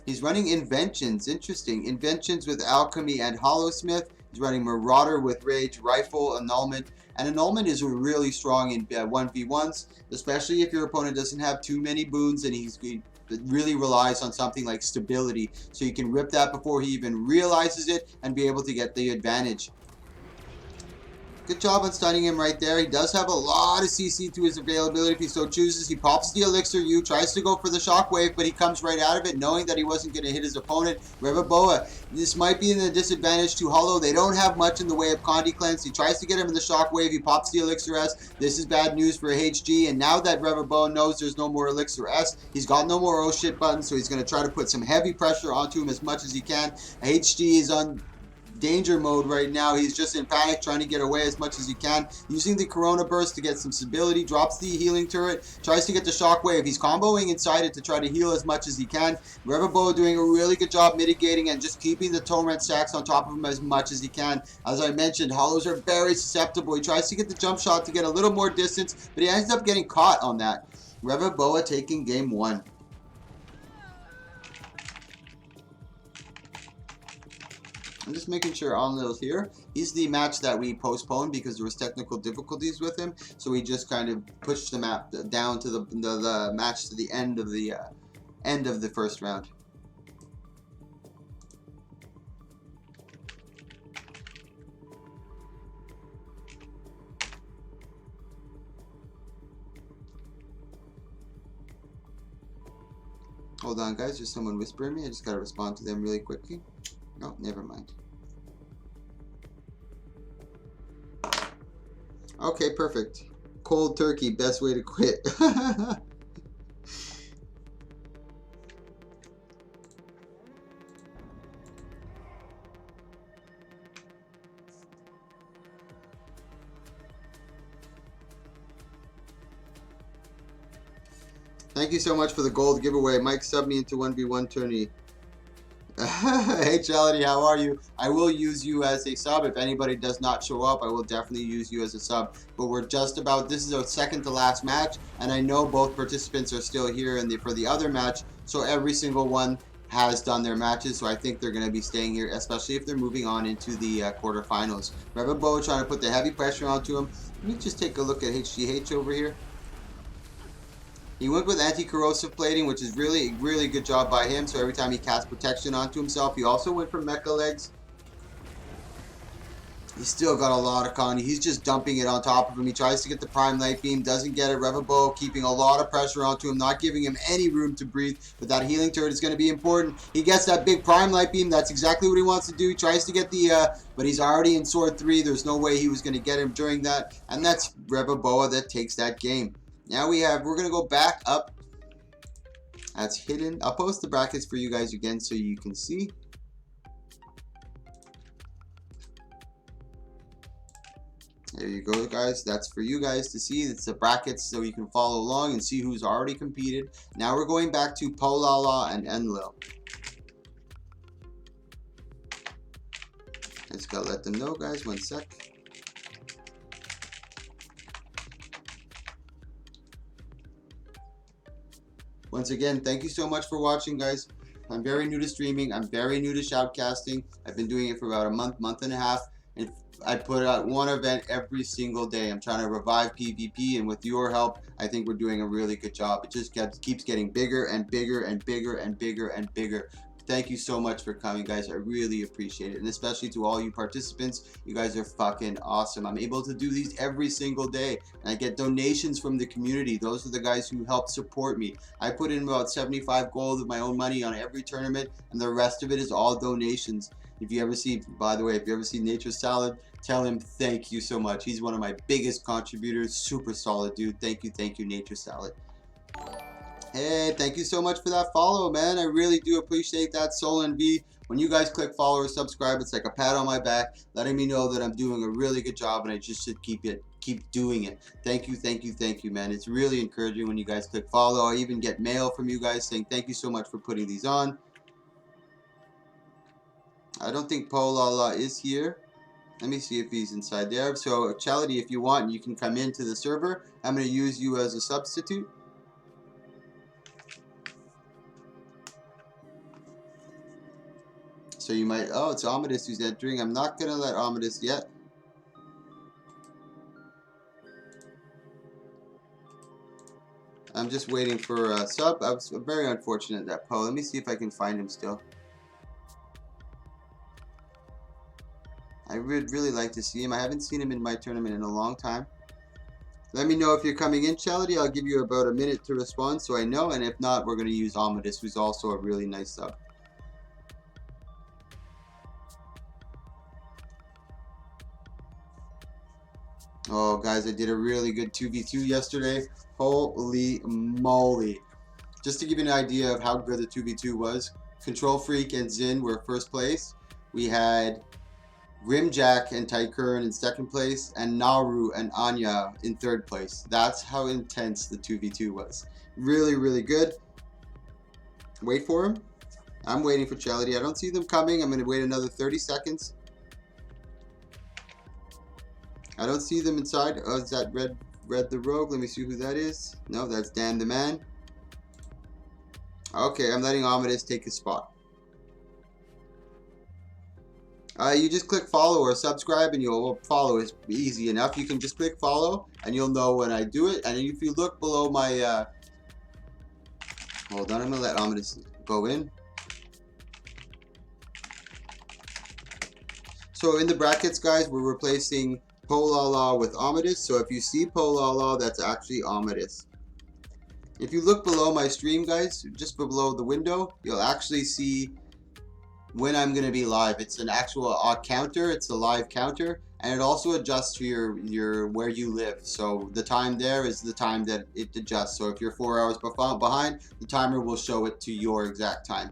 He's running Inventions. Interesting. Inventions with Alchemy and Hollowsmith. He's running Marauder with Rage, Rifle, Annulment. And Annulment is really strong in 1v1s, especially if your opponent doesn't have too many boons and he really relies on something like Stability. So you can rip that before he even realizes it and be able to get the advantage. Good job on stunning him right there. He does have a lot of CC to his availability if he so chooses. He pops the Elixir U, tries to go for the Shockwave, but he comes right out of it knowing that he wasn't going to hit his opponent. Revaboa, this might be in a disadvantage to Hollow. They don't have much in the way of Condi Cleanse. He tries to get him in the Shockwave. He pops the Elixir S. This is bad news for HG, and now that Revaboa knows there's no more Elixir S, he's got no more oh shit buttons, so he's going to try to put some heavy pressure onto him as much as he can. HG is on danger mode right now. He's just in panic, trying to get away as much as he can. Using the Corona Burst to get some stability. Drops the healing turret. Tries to get the Shockwave. He's comboing inside it to try to heal as much as he can. Revaboa doing a really good job mitigating and just keeping the torment stacks on top of him as much as he can. As I mentioned, hollows are very susceptible. He tries to get the jump shot to get a little more distance, but he ends up getting caught on that. Revaboa taking game 1. I'm just making sure Onlil's here. He's the match that we postponed because there was technical difficulties with him. So we just kind of pushed the map down to the match to the end of the first round. Hold on, guys. There's someone whispering me. I just gotta respond to them really quickly. No, never mind. Okay, perfect. Cold turkey, best way to quit. Thank you so much for the gold giveaway. Mike subbed me into 1v1 tourney. Hey Charity, how are you? I will use you as a sub. If anybody does not show up, I will definitely use you as a sub. But we're just about, this is our second to last match, and I know both participants are still here for the other match, so every single one has done their matches, so I think they're going to be staying here, especially if they're moving on into the quarterfinals. Revaboa trying to put the heavy pressure onto him. Let me just take a look at HGH over here. He went with anti-corrosive plating, which is really, really good job by him. So every time he casts protection onto himself, he also went for mecha legs. He's still got a lot of Connie. He's just dumping it on top of him. He tries to get the Prime Light Beam, doesn't get it. Revaboa keeping a lot of pressure onto him, not giving him any room to breathe. But that healing turret is going to be important. He gets that big Prime Light Beam. That's exactly what he wants to do. He tries to get the, but he's already in Sword 3. There's no way he was going to get him during that. And that's Revaboa that takes that game. Now we're going to go back up. That's hidden. I'll post the brackets for you guys again so you can see. There you go, guys. That's for you guys to see. It's the brackets so you can follow along and see who's already competed. Now we're going back to Polala and Enlil. I just gotta let them know, guys. 1 sec. Once again, thank you so much for watching, guys. I'm very new to streaming. I'm very new to shoutcasting. I've been doing it for about a month and a half. And I put out one event every single day. I'm trying to revive PvP, and with your help, I think we're doing a really good job. It just keeps getting bigger and bigger and bigger and bigger and bigger. Thank you so much for coming, guys. I really appreciate it. And especially to all you participants, you guys are fucking awesome. I'm able to do these every single day. And I get donations from the community. Those are the guys who help support me. I put in about 75 gold of my own money on every tournament, and the rest of it is all donations. If you ever see, by the way, if you ever see Nature Salad, tell him thank you so much. He's one of my biggest contributors. Super solid dude. Thank you, Nature Salad. Hey, thank you so much for that follow, man. I really do appreciate that, Soul and V. When you guys click follow or subscribe, it's like a pat on my back, letting me know that I'm doing a really good job, and I just should keep doing it. Thank you, man. It's really encouraging when you guys click follow. I even get mail from you guys saying thank you so much for putting these on. I don't think Polala is here. Let me see if he's inside there. So, Charity, if you want, you can come into the server. I'm going to use you as a substitute. So you might, oh, it's Amadis who's entering. I'm not going to let Amadis yet. I'm just waiting for a sub. I was very unfortunate that Poe. Let me see if I can find him still. I would really like to see him. I haven't seen him in my tournament in a long time. Let me know if you're coming in, Charity. I'll give you about a minute to respond so I know. And if not, we're going to use Amadis, who's also a really nice sub. Oh, guys, I did a really good 2v2 yesterday. Holy moly. Just to give you an idea of how good the 2v2 was, Control Freak and Zin were first place. We had Grimjack and Tycoon in second place, and Naru and Anya in third place. That's how intense the 2v2 was. Really, really good. Wait for him. I'm waiting for Charity. I don't see them coming. I'm going to wait another 30 seconds. I don't see them inside. Oh, is that Red the Rogue? Let me see who that is. No, that's Dan the Man. Okay, I'm letting Amadeus take his spot. You just click follow or subscribe and you'll follow. It's easy enough. You can just click follow and you'll know when I do it. And if you look below my... hold on, I'm going to let Amadeus go in. So in the brackets, guys, we're replacing Polala with Amadeus. So if you see Polala, that's actually Amadeus. If you look below my stream, guys, just below the window, you'll actually see when I'm going to be live. It's an actual counter. It's a live counter, and it also adjusts to your where you live. So the time there is the time that it adjusts. So if you're 4 hours behind, the timer will show it to your exact time.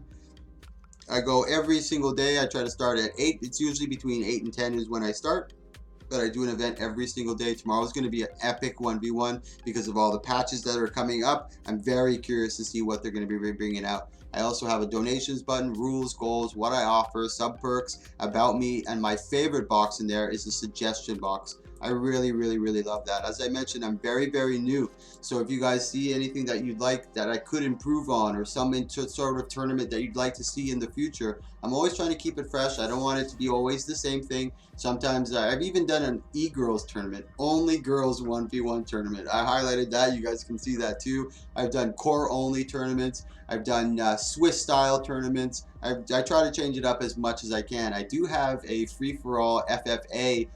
I go every single day. I try to start at 8. It's usually between 8 and 10 is when I start. But I do an event every single day. Tomorrow is going to be an epic 1v1 because of all the patches that are coming up. I'm very curious to see what they're going to be bringing out. I also have a donations button, rules, goals, what I offer, sub perks, about me, and my favorite box in there is the suggestion box. I really, really, really love that. As I mentioned, I'm very, very new. So if you guys see anything that you'd like that I could improve on, or some sort of tournament that you'd like to see in the future, I'm always trying to keep it fresh. I don't want it to be always the same thing. Sometimes I've even done an e-girls tournament, only girls 1v1 tournament. I highlighted that. You guys can see that too. I've done core only tournaments. I've done Swiss style tournaments. I try to change it up as much as I can. I do have a free-for-all FFA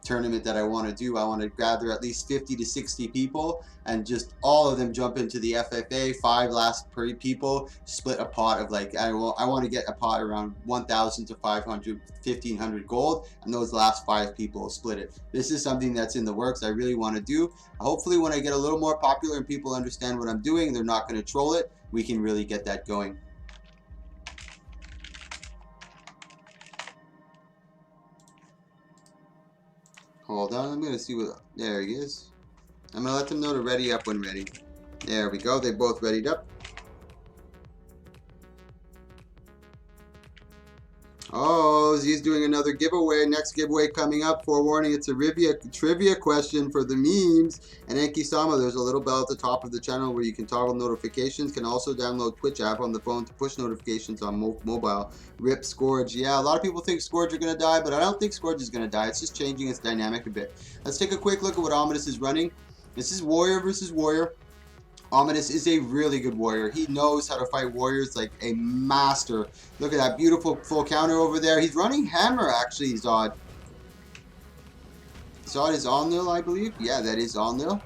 tournament that I want to do. I want to gather at least 50 to 60 people and just all of them jump into the FFA. 5 last people split a pot of like I want to get a pot around 1,000 to 500 1,500 gold, and those last 5 people split it. This is something that's in the works. I really want to do. Hopefully when I get a little more popular and people understand what I'm doing, they're not going to troll it, we can really get that going. Hold on, I'm going to see what... There he is. I'm going to let them know to ready up when ready. There we go. They both readied up. Oh, he's doing another giveaway. Next giveaway coming up. Forewarning, it's a trivia question for the memes. And Enki-sama, there's a little bell at the top of the channel where you can toggle notifications. Can also download Twitch app on the phone to push notifications on mobile. Rip Scourge. Yeah, a lot of people think Scourge are going to die, but I don't think Scourge is going to die. It's just changing its dynamic a bit. Let's take a quick look at what Amadeus is running. This is Warrior versus Warrior. Amadeus is a really good warrior. He knows how to fight warriors like a master. Look at that beautiful full counter over there. He's running hammer, actually, Zod. Zod is on nil, I believe. Yeah, that is on nil.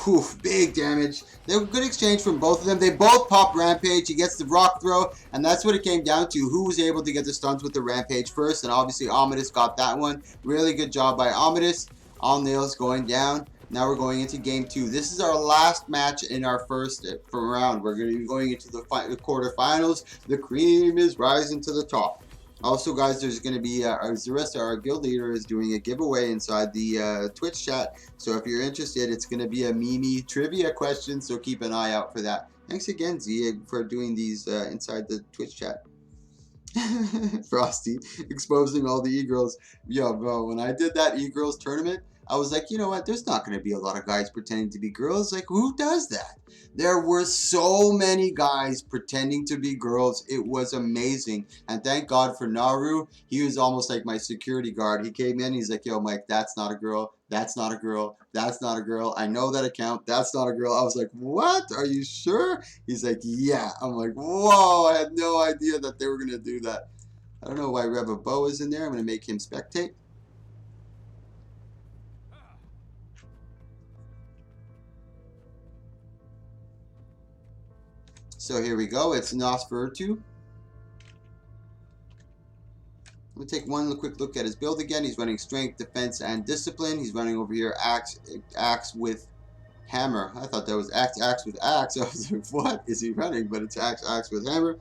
Oof, big damage. They have a good exchange from both of them. They both pop Rampage. He gets the rock throw, and that's what it came down to. Who was able to get the stuns with the Rampage first, and obviously Amadeus got that one. Really good job by Amadeus. On nil's going down. Now we're going into game 2. This is our last match in our first round. We're going to be going into the quarterfinals. The cream is rising to the top. Also, guys, there's going to be Zaressa, our guild leader, is doing a giveaway inside the Twitch chat. So if you're interested, it's going to be a Mimi trivia question. So keep an eye out for that. Thanks again, Zia, for doing these inside the Twitch chat. Frosty exposing all the e-girls. Yo, bro, when I did that e-girls tournament, I was like, you know what? There's not going to be a lot of guys pretending to be girls. Like, who does that? There were so many guys pretending to be girls. It was amazing. And thank God for Naru. He was almost like my security guard. He came in. He's like, yo, Mike, that's not a girl. That's not a girl. That's not a girl. I know that account. That's not a girl. I was like, what? Are you sure? He's like, yeah. I'm like, whoa. I had no idea that they were going to do that. I don't know why Reva Bo is in there. I'm going to make him spectate. So here we go. It's Nosferatu. We'll take one quick look at his build again. He's running strength, defense, and discipline. He's running over here axe with hammer. I thought that was axe with axe. I was like, what is he running? But it's axe with hammer.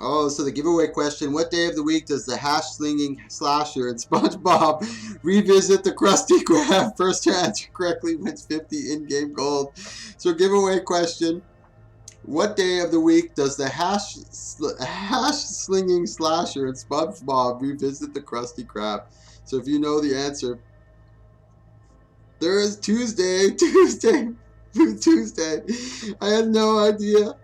Oh, so the giveaway question: what day of the week does the hash slinging slasher and SpongeBob revisit the Krusty Krab? First to answer correctly wins 50 in-game gold. So giveaway question: what day of the week does the hash slinging slasher and SpongeBob revisit the Krusty Krab? So if you know the answer, there is Tuesday. Tuesday. I had no idea.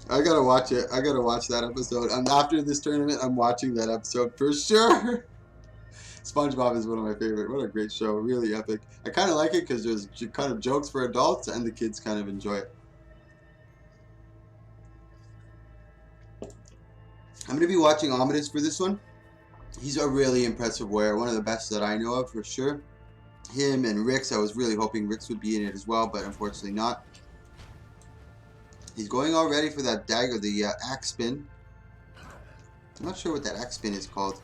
I gotta watch it. I gotta watch that episode. And after this tournament, I'm watching that episode for sure. SpongeBob is one of my favorite. What a great show. Really epic. I kind of like it because there's kind of jokes for adults and the kids kind of enjoy it. I'm going to be watching Ominous for this one. He's a really impressive warrior. One of the best that I know of for sure. Him and Rix. I was really hoping Rix would be in it as well, but unfortunately not. He's going already for that dagger, the axe spin. I'm not sure what that axe spin is called.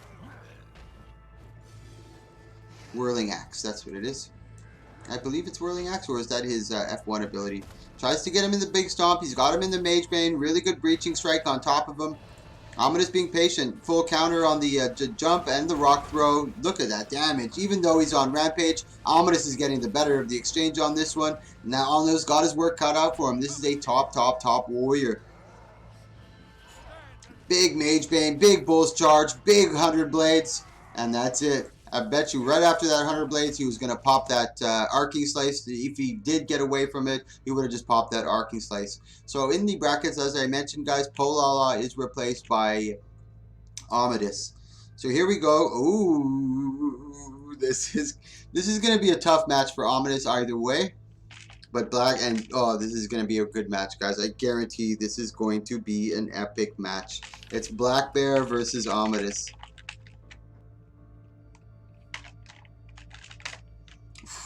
Whirling axe, that's what it is. I believe it's whirling axe, or is that his F1 ability? Tries to get him in the big stomp. He's got him in the mage bane. Really good breaching strike on top of him. Ominous being patient. Full counter on the jump and the rock throw. Look at that damage. Even though he's on Rampage, Ominous is getting the better of the exchange on this one. Now Ominous got his work cut out for him. This is a top warrior. Big mage bane, big bull's charge, big 100 blades, and that's it. I bet you right after that 100 blades, he was going to pop that arcing slice. If he did get away from it, he would have just popped that arcing slice. So in the brackets, as I mentioned, guys, Polala is replaced by Amadis. So here we go. Ooh, this is going to be a tough match for Amadis either way. But Black and this is going to be a good match, guys. I guarantee this is going to be an epic match. It's Black Bear versus Amadis.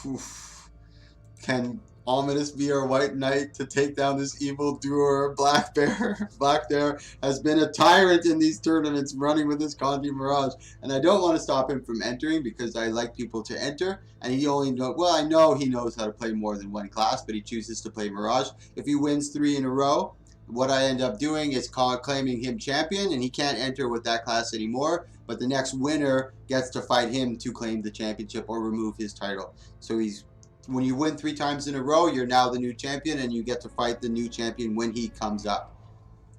Oof. Can Ominous be our white knight to take down this evil doer, Black Bear? Black Bear has been a tyrant in these tournaments, running with his Kandi Mirage, and I don't want to stop him from entering because I like people to enter, and he only I know he knows how to play more than one class, but he chooses to play Mirage. If he wins 3 in a row, what I end up doing is claiming him champion, and he can't enter with that class anymore, but the next winner gets to fight him to claim the championship or remove his title. So when you win 3 times in a row, you're now the new champion, and you get to fight the new champion when he comes up.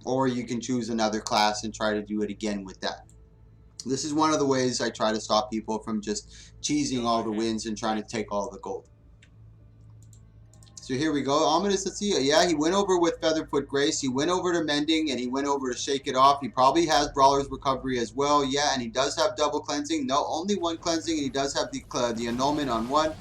Or you can choose another class and try to do it again with that. This is one of the ways I try to stop people from just cheesing all the wins and trying to take all the gold. So here we go. Ominous, let's see. Yeah, he went over with Featherfoot Grace. He went over to Mending, and he went over to Shake It Off. He probably has Brawler's Recovery as well. Yeah, and he does have double cleansing. No, only 1 cleansing, and he does have the annulment on 1.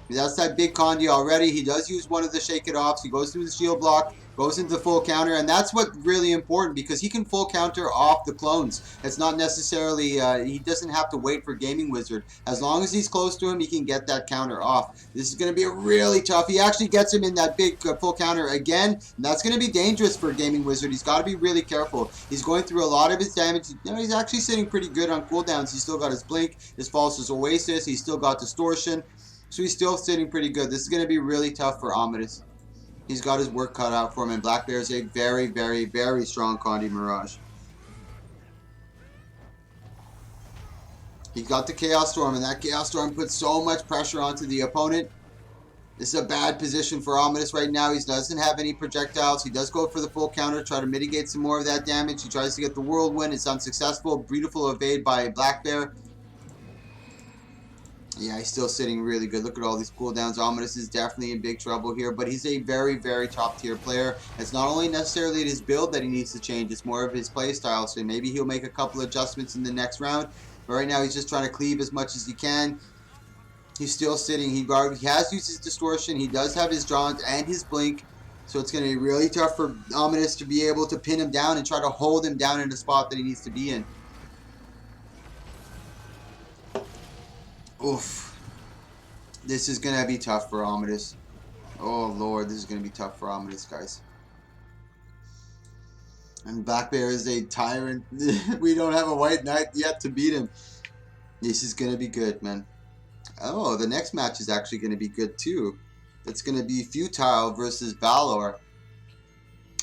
That's that big Kandi already. He does use one of the Shake It Offs. He goes through the shield block, goes into the full counter, and that's what's really important because he can full counter off the clones. It's not necessarily, he doesn't have to wait for Gaming Wizard. As long as he's close to him, he can get that counter off. This is going to be really tough. He actually gets him in that big full counter again, and that's going to be dangerous for Gaming Wizard. He's got to be really careful. He's going through a lot of his damage. You know, he's actually sitting pretty good on cooldowns. He's still got his Blink, his False Oasis. He's still got Distortion. So he's still sitting pretty good. This is going to be really tough for Amadis. He's got his work cut out for him, and Black Bear is a very, very, very strong Kandi Mirage. He got the Chaos Storm, and that Chaos Storm puts so much pressure onto the opponent. This is a bad position for Amadis right now. He doesn't have any projectiles. He does go for the full counter, try to mitigate some more of that damage. He tries to get the Whirlwind. It's unsuccessful. Beautiful evade by Black Bear. Yeah, he's still sitting really good. Look at all these cooldowns. Ominous is definitely in big trouble here, but he's a very, very top tier player. It's not only necessarily his build that he needs to change, it's more of his play style, so maybe he'll make a couple adjustments in the next round. But right now he's just trying to cleave as much as he can. He's still sitting. He has used his Distortion. He does have his Jaunt and his Blink, so it's going to be really tough for Ominous to be able to pin him down and try to hold him down in the spot that he needs to be in. Oof. This is going to be tough for Amadis. Oh, Lord. This is going to be tough for Amadis, guys. And Black Bear is a tyrant. We don't have a white knight yet to beat him. This is going to be good, man. Oh, the next match is actually going to be good, too. It's going to be Futile versus Valor.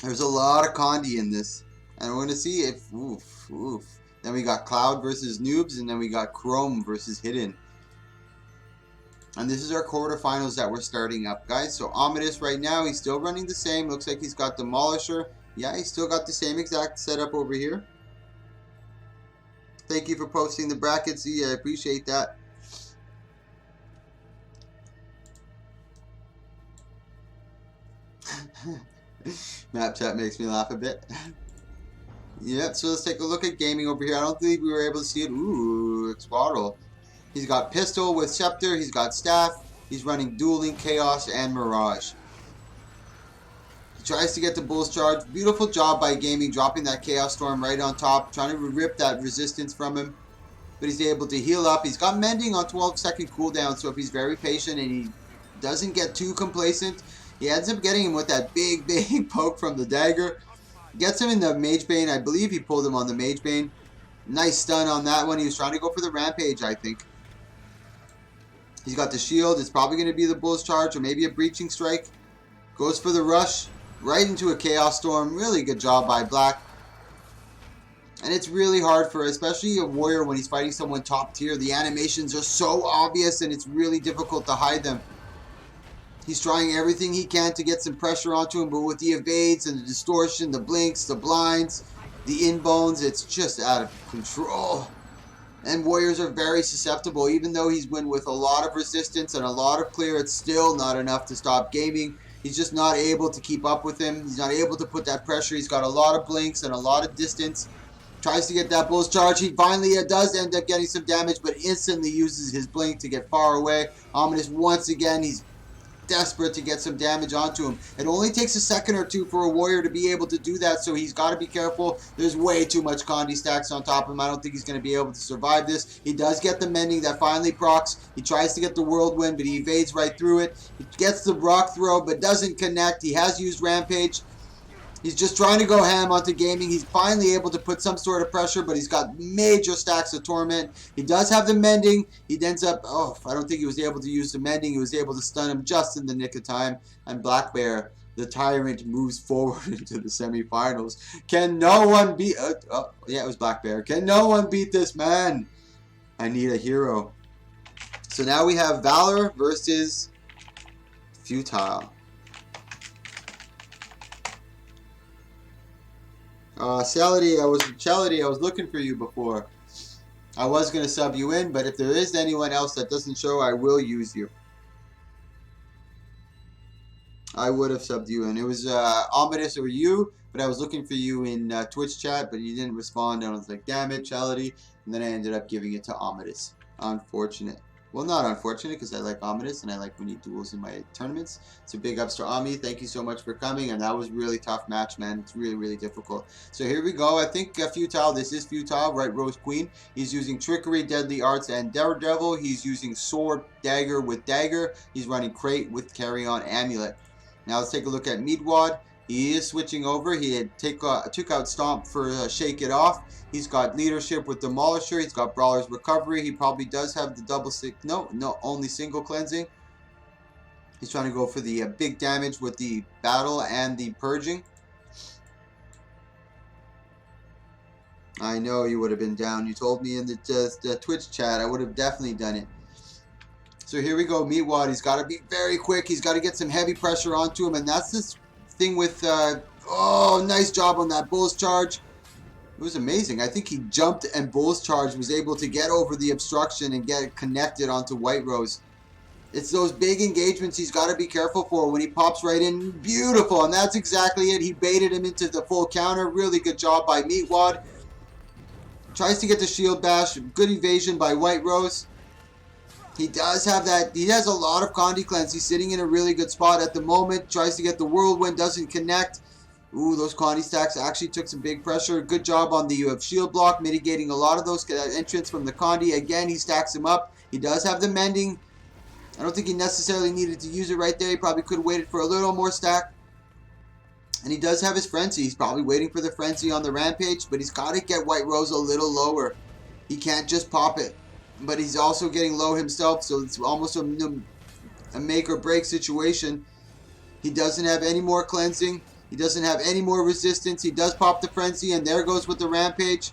There's a lot of Kandi in this. And we're going to see if... Oof, oof. Then we got Cloud versus Noobs, and then we got Chrome versus Hidden. And this is our quarterfinals that we're starting up, guys. So Amadeus right now, he's still running the same. Looks like he's got Demolisher. Yeah, he's still got the same exact setup over here. Thank you for posting the brackets. Yeah, I appreciate that. Map chat makes me laugh a bit. Yep, so let's take a look at gaming over here. I don't think we were able to see it. Ooh, Swaddle. He's got Pistol with Scepter. He's got Staff. He's running Dueling, Chaos, and Mirage. He tries to get the Bull's Charge. Beautiful job by Gaming, dropping that Chaos Storm right on top, trying to rip that resistance from him. But he's able to heal up. He's got Mending on 12-second cooldown, so if he's very patient and he doesn't get too complacent, he ends up getting him with that big poke from the dagger. Gets him in the Mage Bane. I believe he pulled him on the Mage Bane. Nice stun on that one. He was trying to go for the Rampage, I think. He's got the shield. It's probably going to be the Bull's Charge or maybe a Breaching Strike. Goes for the rush. Right into a Chaos Storm. Really good job by Black. And it's really hard for, especially a warrior when he's fighting someone top tier. The animations are so obvious and it's really difficult to hide them. He's trying everything he can to get some pressure onto him, but with the evades and the distortion, the blinks, the blinds, the inbones, it's just out of control. And warriors are very susceptible. Even though he's win with a lot of resistance and a lot of clear, it's still not enough to stop Gaming. He's just not able to keep up with him. He's not able to put that pressure. He's got a lot of blinks and a lot of distance. Tries to get that Bull's Charge. He finally does end up getting some damage, but instantly uses his blink to get far away. Ominous once again, he's desperate to get some damage onto him. It only takes a second or two for a warrior to be able to do that, so he's got to be careful. There's way too much Condi stacks on top of him. I don't think he's going to be able to survive this. He does get the Mending that finally procs. He tries to get the Whirlwind, but he evades right through it. He gets the Rock Throw, but doesn't connect. He has used Rampage. He's just trying to go ham onto Gaming. He's finally able to put some sort of pressure, but he's got major stacks of Torment. He does have the Mending. He ends up, oh, I don't think he was able to use the Mending. He was able to stun him just in the nick of time. And Black Bear, the Tyrant, moves forward into the semifinals. Can no one beat, yeah, it was Black Bear. Can no one beat this man? I need a hero. So now we have Valor versus Futile. Chality, I was looking for you before. I was going to sub you in, but if there is anyone else that doesn't show, I will use you. I would have subbed you in. It was Amadeus or you, but I was looking for you in Twitch chat, but you didn't respond. And I was like, damn it, Chality. And then I ended up giving it to Amadeus. Unfortunate. Well, not unfortunate, because I like Amadeus and I like when he duels in my tournaments. So big ups to Ami. Thank you so much for coming. And that was a really tough match, man. It's really difficult. So here we go. I think Futile. This is Futile, right? Rose Queen. He's using Trickery, Deadly Arts, and Daredevil. He's using Sword, Dagger with Dagger. He's running Crate with Carry On Amulet. Now let's take a look at Meadwad. He is switching over. He had took out Stomp for Shake It Off. He's got Leadership with Demolisher. He's got Brawler's Recovery. He probably does have the double six. No, only single cleansing. He's trying to go for the big damage with the Battle and the Purging. I know you would have been down. You told me in the Twitch chat. I would have definitely done it. So here we go. Meatwad. He's got to be very quick. He's got to get some heavy pressure onto him. And that's this thing with... oh, nice job on that Bull's Charge. It was amazing. I think he jumped and Bull's Charge was able to get over the obstruction and get connected onto White Rose. It's those big engagements he's got to be careful for when he pops right in. Beautiful. And that's exactly it. He baited him into the full counter. Really good job by Meatwad. Tries to get the Shield Bash. Good evasion by White Rose. He does have that. He has a lot of Condi Cleanse. He's sitting in a really good spot at the moment. Tries to get the Whirlwind. Doesn't connect. Ooh, those Condi stacks actually took some big pressure. Good job on the shield block, mitigating a lot of those entrants from the Condi. Again, he stacks him up. He does have the Mending. I don't think he necessarily needed to use it right there. He probably could have waited for a little more stack. And he does have his Frenzy. He's probably waiting for the Frenzy on the Rampage, but he's got to get White Rose a little lower. He can't just pop it. But he's also getting low himself, so it's almost a make or break situation. He doesn't have any more cleansing. He doesn't have any more resistance. He does pop the frenzy, and there goes with the rampage.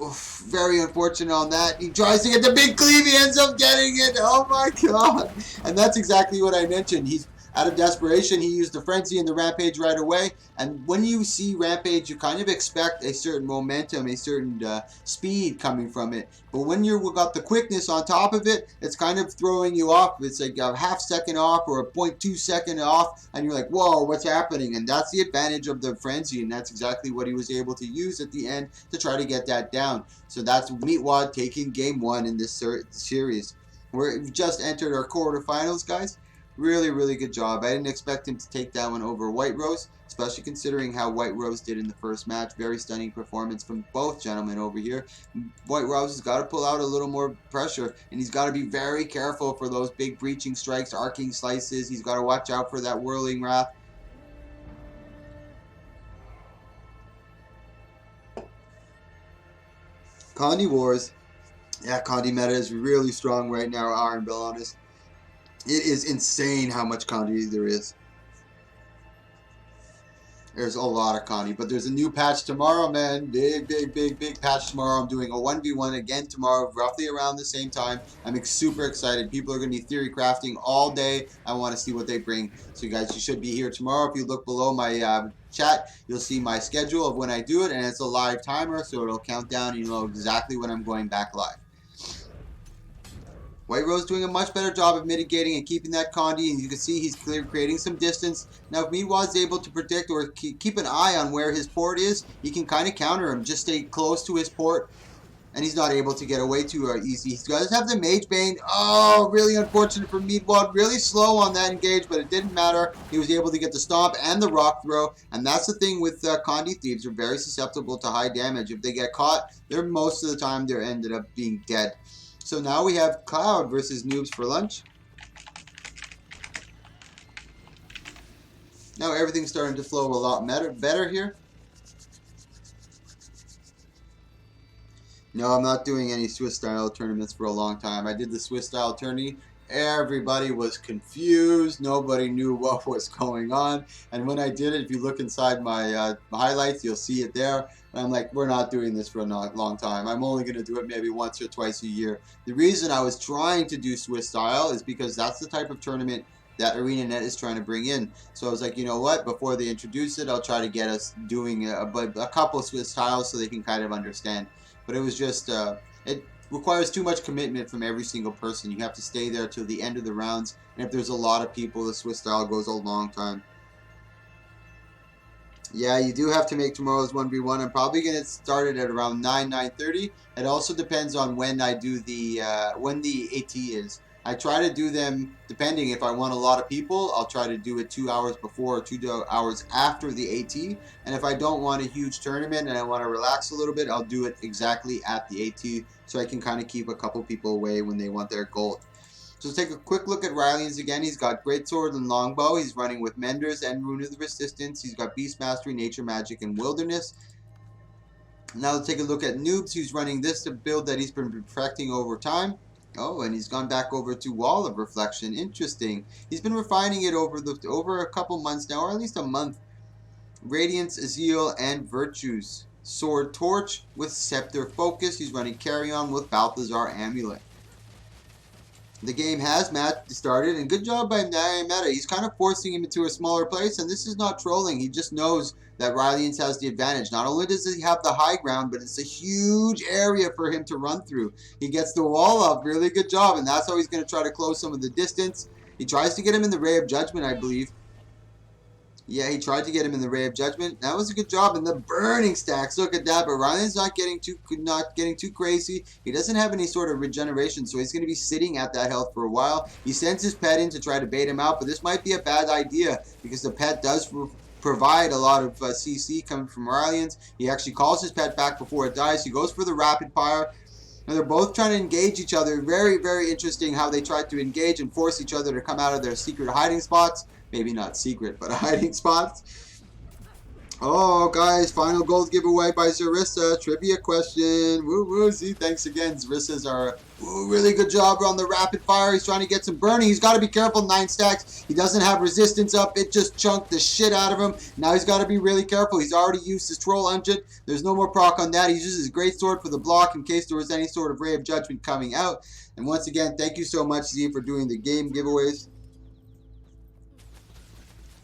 Oof, very unfortunate on that. He tries to get the big cleave. He ends up getting it. Oh my god. And that's exactly what I mentioned. He's out of desperation. He used the frenzy and the rampage right away. And when you see rampage, you kind of expect a certain momentum, a certain speed coming from it. But when you've got the quickness on top of it, it's kind of throwing you off. It's like a half second off or a 0.2 second off. And you're like, whoa, what's happening? And that's the advantage of the frenzy. And that's exactly what he was able to use at the end to try to get that down. So that's Meatwad taking game 1 in this series. We've just entered our quarterfinals, guys. Really, really good job. I didn't expect him to take that one over White Rose, especially considering how White Rose did in the first match. Very stunning performance from both gentlemen over here. White Rose has got to pull out a little more pressure, and he's got to be very careful for those big breaching strikes, arcing slices. He's got to watch out for that whirling wrath. Condi Wars. Yeah, Condi meta is really strong right now, Iron Bill, honest. It is insane how much Condi there is. There's a lot of Condi, but there's a new patch tomorrow, man. Big patch tomorrow. I'm doing a 1v1 again tomorrow, roughly around the same time. I'm super excited. People are going to be theory crafting all day. I want to see what they bring. So, you guys, you should be here tomorrow. If you look below my chat, you'll see my schedule of when I do it, and it's a live timer, so it'll count down, and you know exactly when I'm going back live. White Rose doing a much better job of mitigating and keeping that Condi, and you can see he's creating some distance. Now, if Meatwad's able to predict or keep an eye on where his port is, he can kind of counter him. Just stay close to his port, and he's not able to get away too easy. He does have the Mage Bane. Oh, really unfortunate for Meatwad. Really slow on that engage, but it didn't matter. He was able to get the Stomp and the Rock Throw, and that's the thing with Condi Thieves. They're very susceptible to high damage. If they get caught, most of the time they're ended up being dead. So now we have Cloud versus Noobs for Lunch. Now everything's starting to flow a lot better here. No, I'm not doing any Swiss style tournaments for a long time. I did the Swiss style tourney. Everybody was confused. Nobody knew what was going on. And when I did it, if you look inside my highlights, you'll see it there. And I'm like, we're not doing this for a long time. I'm only going to do it maybe once or twice a year. The reason I was trying to do Swiss style is because that's the type of tournament that ArenaNet is trying to bring in. So I was like, you know what? Before they introduce it, I'll try to get us doing a couple of Swiss styles so they can kind of understand. But it was just, it requires too much commitment from every single person. You have to stay there till the end of the rounds. And if there's a lot of people, the Swiss style goes a long time. Yeah, you do have to make tomorrow's 1v1. I'm probably going to start it at around 9:30. It also depends on when I do the when the AT is. I try to do them, depending if I want a lot of people, I'll try to do it 2 hours before or 2 hours after the AT. And if I don't want a huge tournament and I want to relax a little bit, I'll do it exactly at the AT so I can kind of keep a couple people away when they want their gold. So let's take a quick look at Riley's again. He's got Greatsword and Longbow. He's running with Menders and Rune of the Resistance. He's got Beast Mastery, Nature Magic, and Wilderness. Now let's take a look at Noobs, who's running this build that he's been perfecting over time. Oh, and he's gone back over to Wall of Reflection. Interesting. He's been refining it over a couple months now, or at least a month. Radiance, Zeal, and Virtues. Sword Torch with Scepter Focus. He's running Carry On with Balthazar Amulet. The game has started, and good job by Meta. He's kind of forcing him into a smaller place, and this is not trolling. He just knows that Rylians has the advantage. Not only does he have the high ground, but it's a huge area for him to run through. He gets the wall up. Really good job, and that's how he's going to try to close some of the distance. He tries to get him in the Ray of Judgment, I believe. Yeah, he tried to get him in the Ray of Judgment. That was a good job. And the burning stacks. Look at that. But Ryan's not getting too crazy. He doesn't have any sort of regeneration, so he's going to be sitting at that health for a while. He sends his pet in to try to bait him out, but this might be a bad idea because the pet does provide a lot of CC coming from Rylians. He actually calls his pet back before it dies. He goes for the rapid fire. And they're both trying to engage each other. Very, very interesting how they try to engage and force each other to come out of their secret hiding spots. Maybe not secret, but hiding spots. Oh, guys, final gold giveaway by Zarissa. Trivia question. Woo woo. See, thanks again. Zarissa's our really good job on the rapid fire. He's trying to get some burning. He's got to be careful. 9 stacks. He doesn't have resistance up. It just chunked the shit out of him. Now he's got to be really careful. He's already used his troll engine. There's no more proc on that. He uses his great sword for the block in case there was any sort of ray of judgment coming out. And once again, thank you so much, Z, for doing the game giveaways.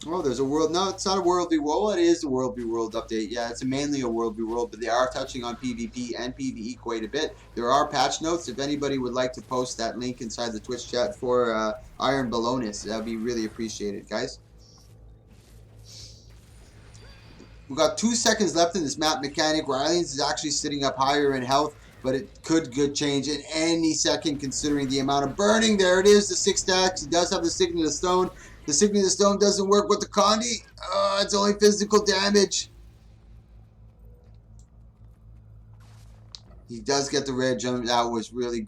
Oh, there's a world. No, it's not a World v World. It is a World v World update. Yeah, it's mainly a World v World, but they are touching on PvP and PvE quite a bit. There are patch notes. If anybody would like to post that link inside the Twitch chat for Iron Ballonis, that would be really appreciated, guys. We've got 2 seconds left in this map mechanic. Rylands is actually sitting up higher in health, but it could change in any second considering the amount of burning. There it is, the 6 stacks. He does have the Signet of Stone. The Signet of Stone doesn't work with the Condi. It's only physical damage. He does get the red jump. That was really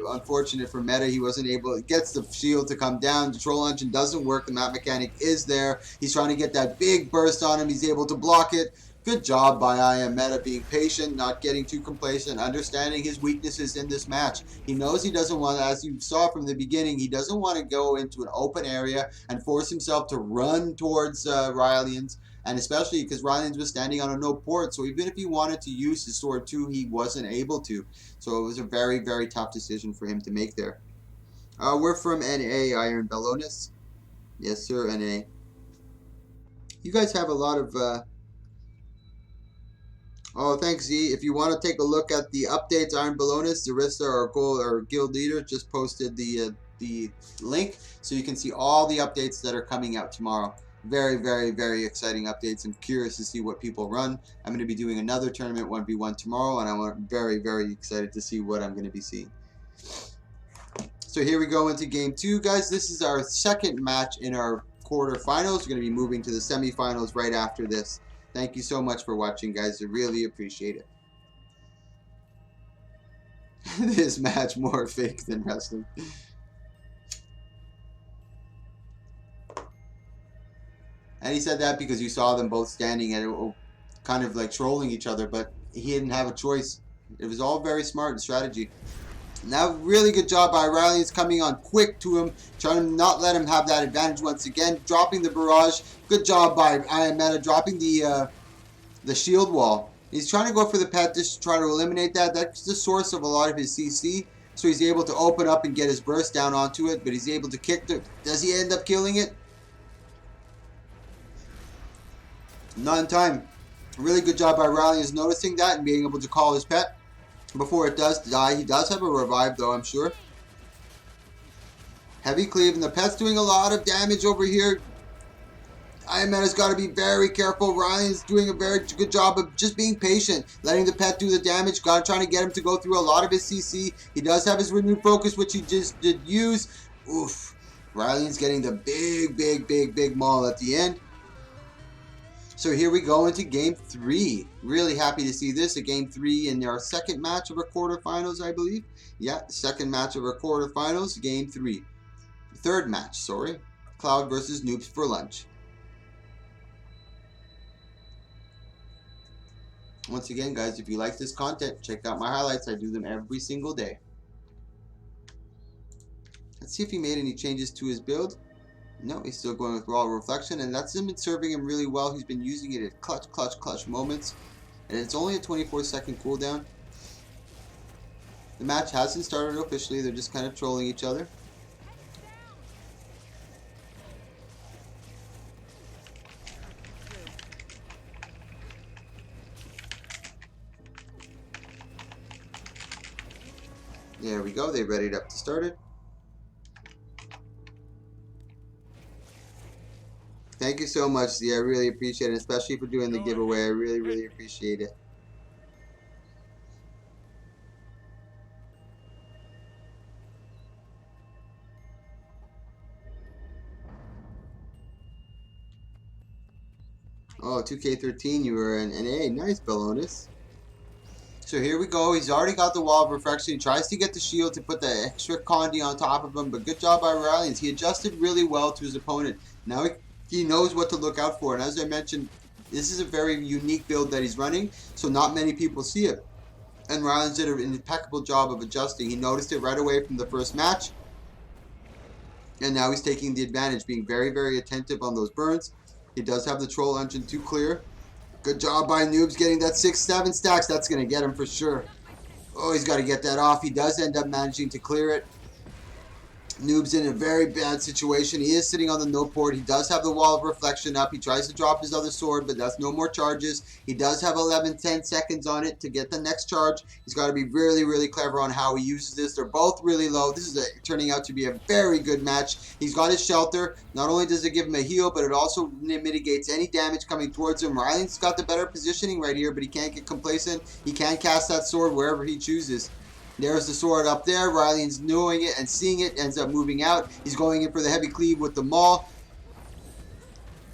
unfortunate for meta. He wasn't able. It gets the shield to come down. The troll engine doesn't work. The map mechanic is there. He's trying to get that big burst on him. He's able to block it. Good job by IM Meta being patient, not getting too complacent, understanding his weaknesses in this match. He knows he doesn't want, as you saw from the beginning, he doesn't want to go into an open area and force himself to run towards Rylians, and especially because Rylians was standing on a no port, so even if he wanted to use his sword too, he wasn't able to. So it was a very tough decision for him to make there. We're from NA, Iron Ballonis. Yes, sir, NA. You guys have a lot of... Oh, thanks, Z. If you want to take a look at the updates, Iron Ballonis, Zarissa, our guild leader, just posted the link, so you can see all the updates that are coming out tomorrow. Very exciting updates. I'm curious to see what people run. I'm going to be doing another tournament 1v1 tomorrow, and I'm very excited to see what I'm going to be seeing. So here we go into game 2, guys. This is our second match in our quarterfinals. We're going to be moving to the semifinals right after this. Thank you so much for watching, guys. I really appreciate it. This match more fake than wrestling. And he said that because you saw them both standing at it, kind of like trolling each other, but he didn't have a choice. It was all very smart strategy. Now, really good job by Riley. He's coming on quick to him, trying to not let him have that advantage once again. Dropping the barrage. Good job by IM Meta, dropping the shield wall. He's trying to go for the pet just to try to eliminate that. That's the source of a lot of his CC. So he's able to open up and get his burst down onto it, but he's able to kick the... Does he end up killing it? Not in time. Really good job by Riley is noticing that and being able to call his pet before it does die. He does have a revive though, I'm sure. Heavy cleave, and the pet's doing a lot of damage over here. IM Meta's got to be very careful. Ryan's doing a very good job of just being patient, letting the pet do the damage, trying to get him to go through a lot of his CC. He does have his renewed focus, which he just did use. Oof. Ryan's getting the big maul at the end. So here we go into game 3. Really happy to see this, a game 3 in our second match of our quarterfinals, I believe. Yeah, second match of our quarterfinals, game 3. Third match, sorry. Cloud versus Noobs for Lunch. Once again, guys, if you like this content, check out my highlights. I do them every single day. Let's see if he made any changes to his build. No, he's still going with Raw Reflection, and that's been serving him really well. He's been using it at clutch moments, and it's only a 24-second cooldown. The match hasn't started officially. They're just kind of trolling each other. There we go. They readied up to start it. Thank you so much, Z. I really appreciate it, especially for doing the giveaway. I really appreciate it. Oh, 2K13, you were an NA. Nice, Ballonis. So here we go. He's already got the wall of reflection. He tries to get the shield to put the extra Condi on top of him, but good job by Rylians. He adjusted really well to his opponent. Now he knows what to look out for, and as I mentioned This is a very unique build that he's running, so not many people see it. And Rylands did an impeccable job of adjusting. He noticed it right away from the first match, and now he's taking the advantage, being very, very attentive on those burns. He does have the Troll Engine to clear. Good job by Noobs getting that 6-7 stacks. That's going to get him for sure. Oh, he's got to get that off. He does end up managing to clear it. Noob's in a very bad situation. He is sitting on the no port. He does have the wall of reflection up. He tries to drop his other sword, but that's no more charges. He does have 10 seconds on it to get the next charge. He's got to be really, really clever on how he uses this. They're both really low. This is turning out to be a very good match. He's got his shelter. Not only does it give him a heal, but it also mitigates any damage coming towards him. Riley's got the better positioning right here, but he can't get complacent. He can cast that sword wherever he chooses. There's the sword up there. Riley's knowing it and seeing it, ends up moving out. He's going in for the heavy cleave with the maul.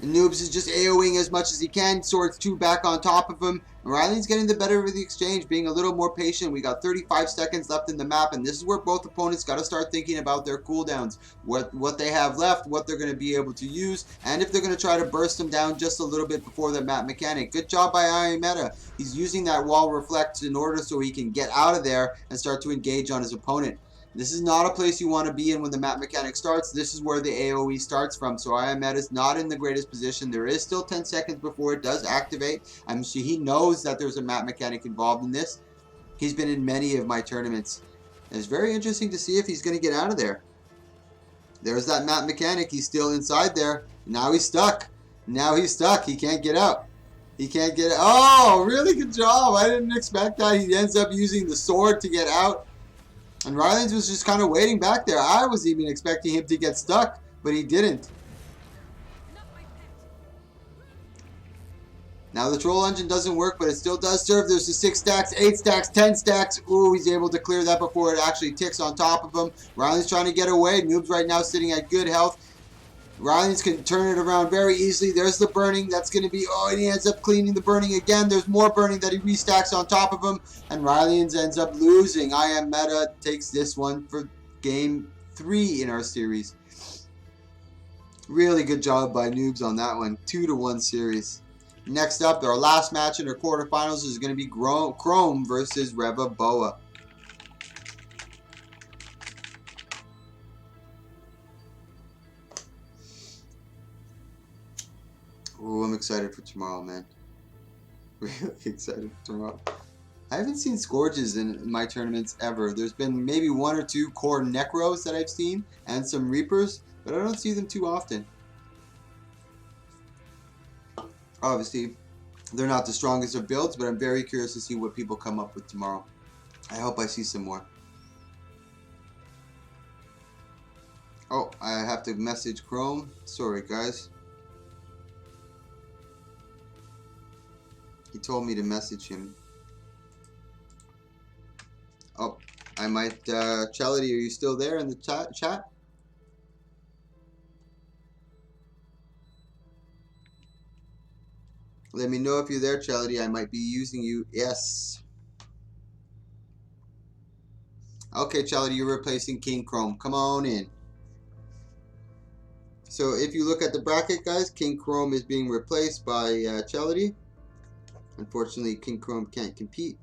And Noobs is just AoEing as much as he can. Swords 2 back on top of him. And Riley's getting the better of the exchange, being a little more patient. We got 35 seconds left in the map, and this is where both opponents got to start thinking about their cooldowns. What they have left, what they're going to be able to use, and if they're going to try to burst them down just a little bit before the map mechanic. Good job by Ayameta. He's using that wall reflect in order so he can get out of there and start to engage on his opponent. This is not a place you want to be in when the map mechanic starts. This is where the AoE starts from. So Ayameta is not in the greatest position. There is still 10 seconds before it does activate. I'm sure he knows that there's a map mechanic involved in this. He's been in many of my tournaments. And it's very interesting to see if he's going to get out of there. There's that map mechanic. He's still inside there. Now he's stuck. Now he's stuck. He can't get out. He can't get out. Oh, really good job. I didn't expect that. He ends up using the sword to get out. And Rylands was just kind of waiting back there. I was even expecting him to get stuck, but he didn't. Now the Troll Engine doesn't work, but it still does serve. There's the 6 stacks, 8 stacks, 10 stacks. Ooh, he's able to clear that before it actually ticks on top of him. Rylands trying to get away. Noob's right now sitting at good health. Rylands can turn it around very easily. There's the burning. That's going to be... Oh, and he ends up cleaning the burning again. There's more burning that he restacks on top of him. And Rylands ends up losing. Ayameta takes this one for game 3 in our series. Really good job by Noobs on that one. 2-1 series. Next up, our last match in our quarterfinals is going to be Chrome versus Reva Boa. Oh, I'm excited for tomorrow, man. Really excited for tomorrow. I haven't seen Scourges in my tournaments ever. There's been maybe 1 or 2 core Necros that I've seen, and some Reapers, but I don't see them too often. Obviously, they're not the strongest of builds, but I'm very curious to see what people come up with tomorrow. I hope I see some more. Oh, I have to message Chrome. Sorry, guys. He told me to message him. Oh, I might, Chality, are you still there in the chat? Let me know if you're there, Chality. I might be using you. Yes. Okay, Chality, you're replacing King Chrome. Come on in. So if you look at the bracket, guys, King Chrome is being replaced by Chality. Unfortunately, King Chrome can't compete,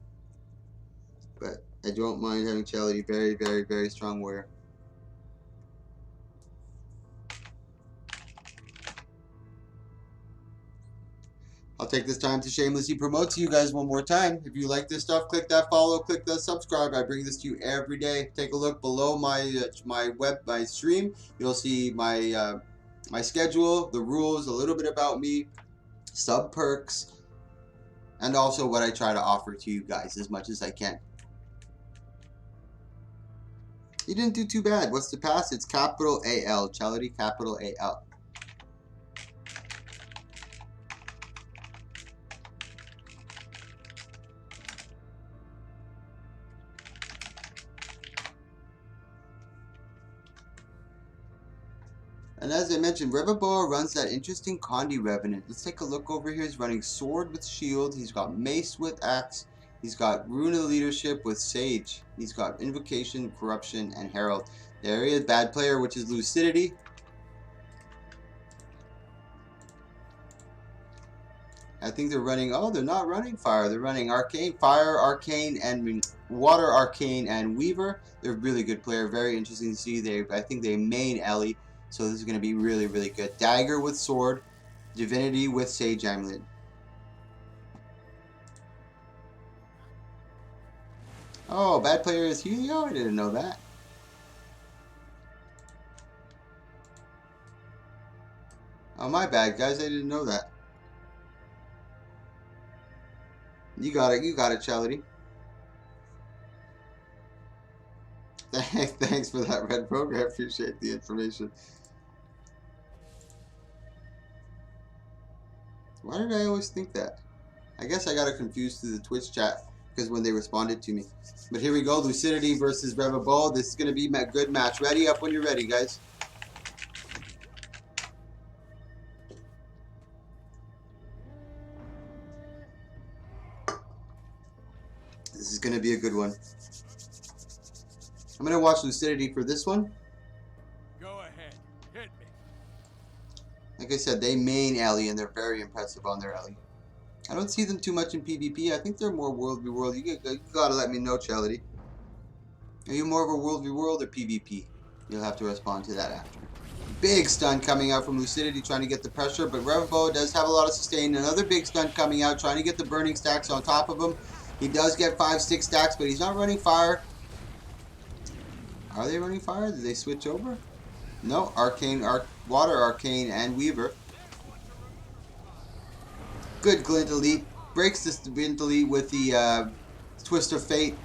but I don't mind having Chality. Very, very, very strong warrior. I'll take this time to shamelessly promote to you guys one more time. If you like this stuff, click that follow, click that subscribe. I bring this to you every day. Take a look below my my stream. You'll see my my schedule, the rules, a little bit about me, sub perks, and also what I try to offer to you guys as much as I can. You didn't do too bad. What's the pass? It's capital AL. Chality, capital AL. And as I mentioned, Reva Boa runs that interesting Condi Revenant. Let's take a look over here. He's running Sword with Shield. He's got Mace with Axe. He's got Rune of Leadership with Sage. He's got Invocation, Corruption, and Herald. There he is, bad player, which is Lucidity. I think they're running, oh, they're not running fire. They're running arcane, fire, arcane, and water, arcane, and weaver. They're a really good player. Very interesting to see. I think they main Ellie, so this is going to be really, really good. Dagger with sword, divinity with sage amulet. Oh, bad player is Helio? I didn't know that. Oh, my bad, guys. I didn't know that. You got it, Charity. Thanks for that, Red Rogue. I appreciate the information. Why did I always think that? I guess I got it confused through the Twitch chat because when they responded to me. But here we go, Lucidity versus Revabo. This is going to be a good match. Ready up when you're ready, guys. This is going to be a good one. I'm going to watch Lucidity for this one. Go ahead, hit me. Like I said, they main Ellie and they're very impressive on their Ellie. I don't see them too much in PvP. I think they're more World v World. You gotta let me know, Charity. Are you more of a World v World or PvP? You'll have to respond to that after. Big stun coming out from Lucidity trying to get the pressure, but Revabo does have a lot of sustain. Another big stun coming out trying to get the burning stacks on top of him. He does get 5-6 stacks, but he's not running fire. Are they running fire? Did they switch over? No, arcane, water, arcane, and weaver. Good glint elite. Breaks this glint elite with the twist of fate.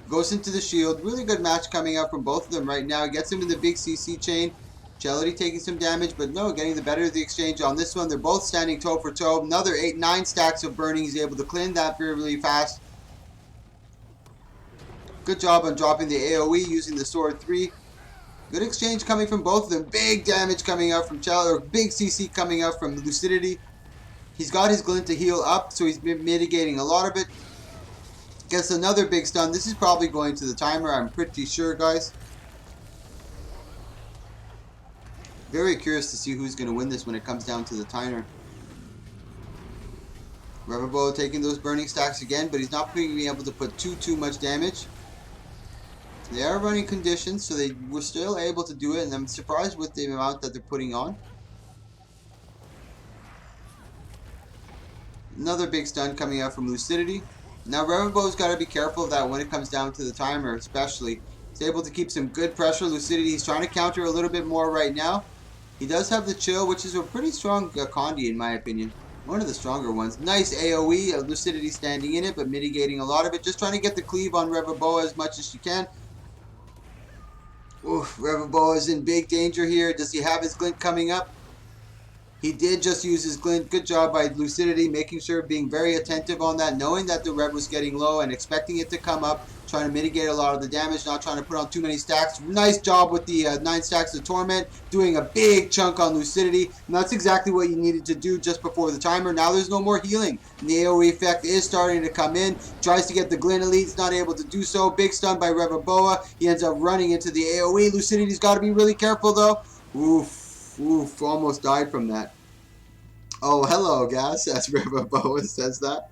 Goes into the shield. Really good match coming out from both of them right now. Gets him in the big CC chain. Gelity taking some damage, but no, getting the better of the exchange on this one. They're both standing toe for toe. Another 8-9 stacks of burning. He's able to clean that really fast. Good job on dropping the AoE using the sword 3. Good exchange coming from both of them. Big damage coming out from Gelity, or big CC coming out from Lucidity. He's got his glint to heal up, so he's been mitigating a lot of it. Gets another big stun. This is probably going to the timer, I'm pretty sure, guys. Very curious to see who's going to win this when it comes down to the timer. Revabo taking those burning stacks again, but he's not being able to put too much damage. They are running conditions, so they were still able to do it, and I'm surprised with the amount that they're putting on. Another big stun coming out from Lucidity. Now Revabo's got to be careful of that when it comes down to the timer, especially. He's able to keep some good pressure. Lucidity, he's trying to counter a little bit more right now. He does have the chill, which is a pretty strong Condi in my opinion. One of the stronger ones. Nice AoE, Lucidity standing in it, but mitigating a lot of it. Just trying to get the cleave on Revabo as much as she can. Oof, Revabo is in big danger here. Does he have his glint coming up? He did just use his glint. Good job by Lucidity, making sure, being very attentive on that, knowing that the Rev was getting low and expecting it to come up, trying to mitigate a lot of the damage, not trying to put on too many stacks. Nice job with the 9 stacks of Torment, doing a big chunk on Lucidity, and that's exactly what you needed to do just before the timer. Now there's no more healing, and the AoE effect is starting to come in. Tries to get the glint elite, he's not able to do so. Big stun by Revaboa. He ends up running into the AoE. Lucidity's got to be really careful though. Oof. Oof, almost died from that. Oh, hello, guys, as Revabo says that.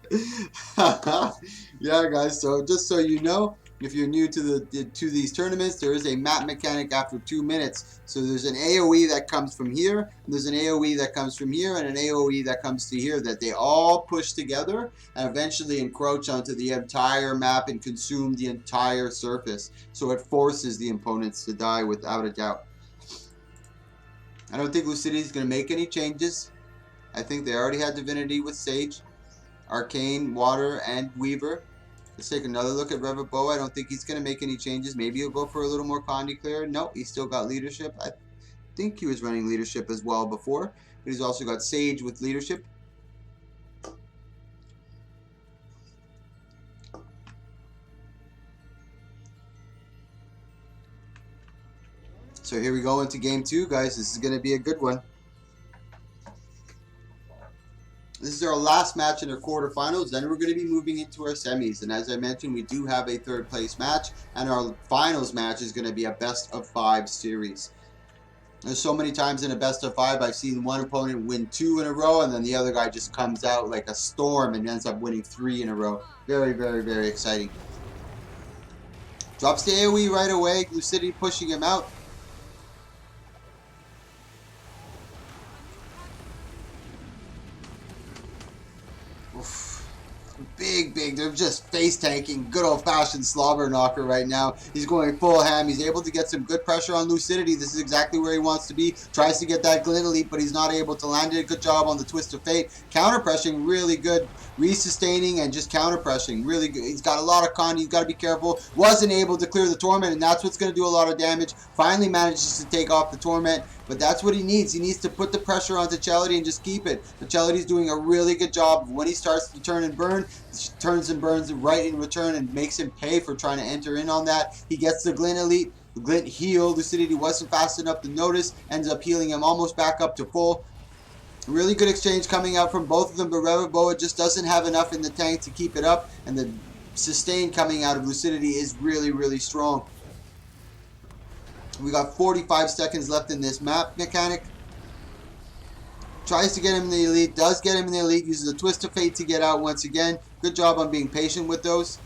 Yeah, guys, so just so you know, if you're new to these tournaments, there is a map mechanic after 2 minutes. So there's an AoE that comes from here, and there's an AoE that comes from here, and an AoE that comes to here, that they all push together and eventually encroach onto the entire map and consume the entire surface. So it forces the opponents to die without a doubt. I don't think Lucidity is going to make any changes. I think they already had Divinity with Sage, Arcane, Water, and Weaver. Let's take another look at Revabo. I don't think he's going to make any changes. Maybe he'll go for a little more Condi clear. Nope, he's still got Leadership. I think he was running Leadership as well before, but he's also got Sage with Leadership. So here we go into game 2, guys. This is going to be a good one. This is our last match in our quarterfinals. Then we're going to be moving into our semis. And as I mentioned, we do have a 3rd place match. And our finals match is going to be a best of 5 series. There's so many times in a best of 5 I've seen one opponent win 2 in a row and then the other guy just comes out like a storm and ends up winning 3 in a row. Very, very, very exciting. Drops the AoE right away. Lucidity pushing him out. Oof. Big. They're just face tanking. Good old fashioned slobber knocker right now. He's going full ham. He's able to get some good pressure on Lucidity. This is exactly where he wants to be. Tries to get that glint elite, but he's not able to land it. Good job on the twist of fate. Counter pressing really good. Resustaining and just counter pressing. Really good. He's got a lot of con. He's got to be careful. Wasn't able to clear the torment, and that's what's going to do a lot of damage. Finally manages to take off the torment. But that's what he needs. He needs to put the pressure onto Chelity and just keep it. But Chelity's doing a really good job. When he starts to turn and burn, he turns and burns right in return and makes him pay for trying to enter in on that. He gets the Glint Elite, the Glint heal. Lucidity wasn't fast enough to notice. Ends up healing him almost back up to full. Really good exchange coming out from both of them, but Revaboa just doesn't have enough in the tank to keep it up. And the sustain coming out of Lucidity is really, really strong. We got 45 seconds left in this map mechanic. Tries to get him in the elite. Does get him in the elite. Uses a twist of fate to get out once again. Good job on being patient with those.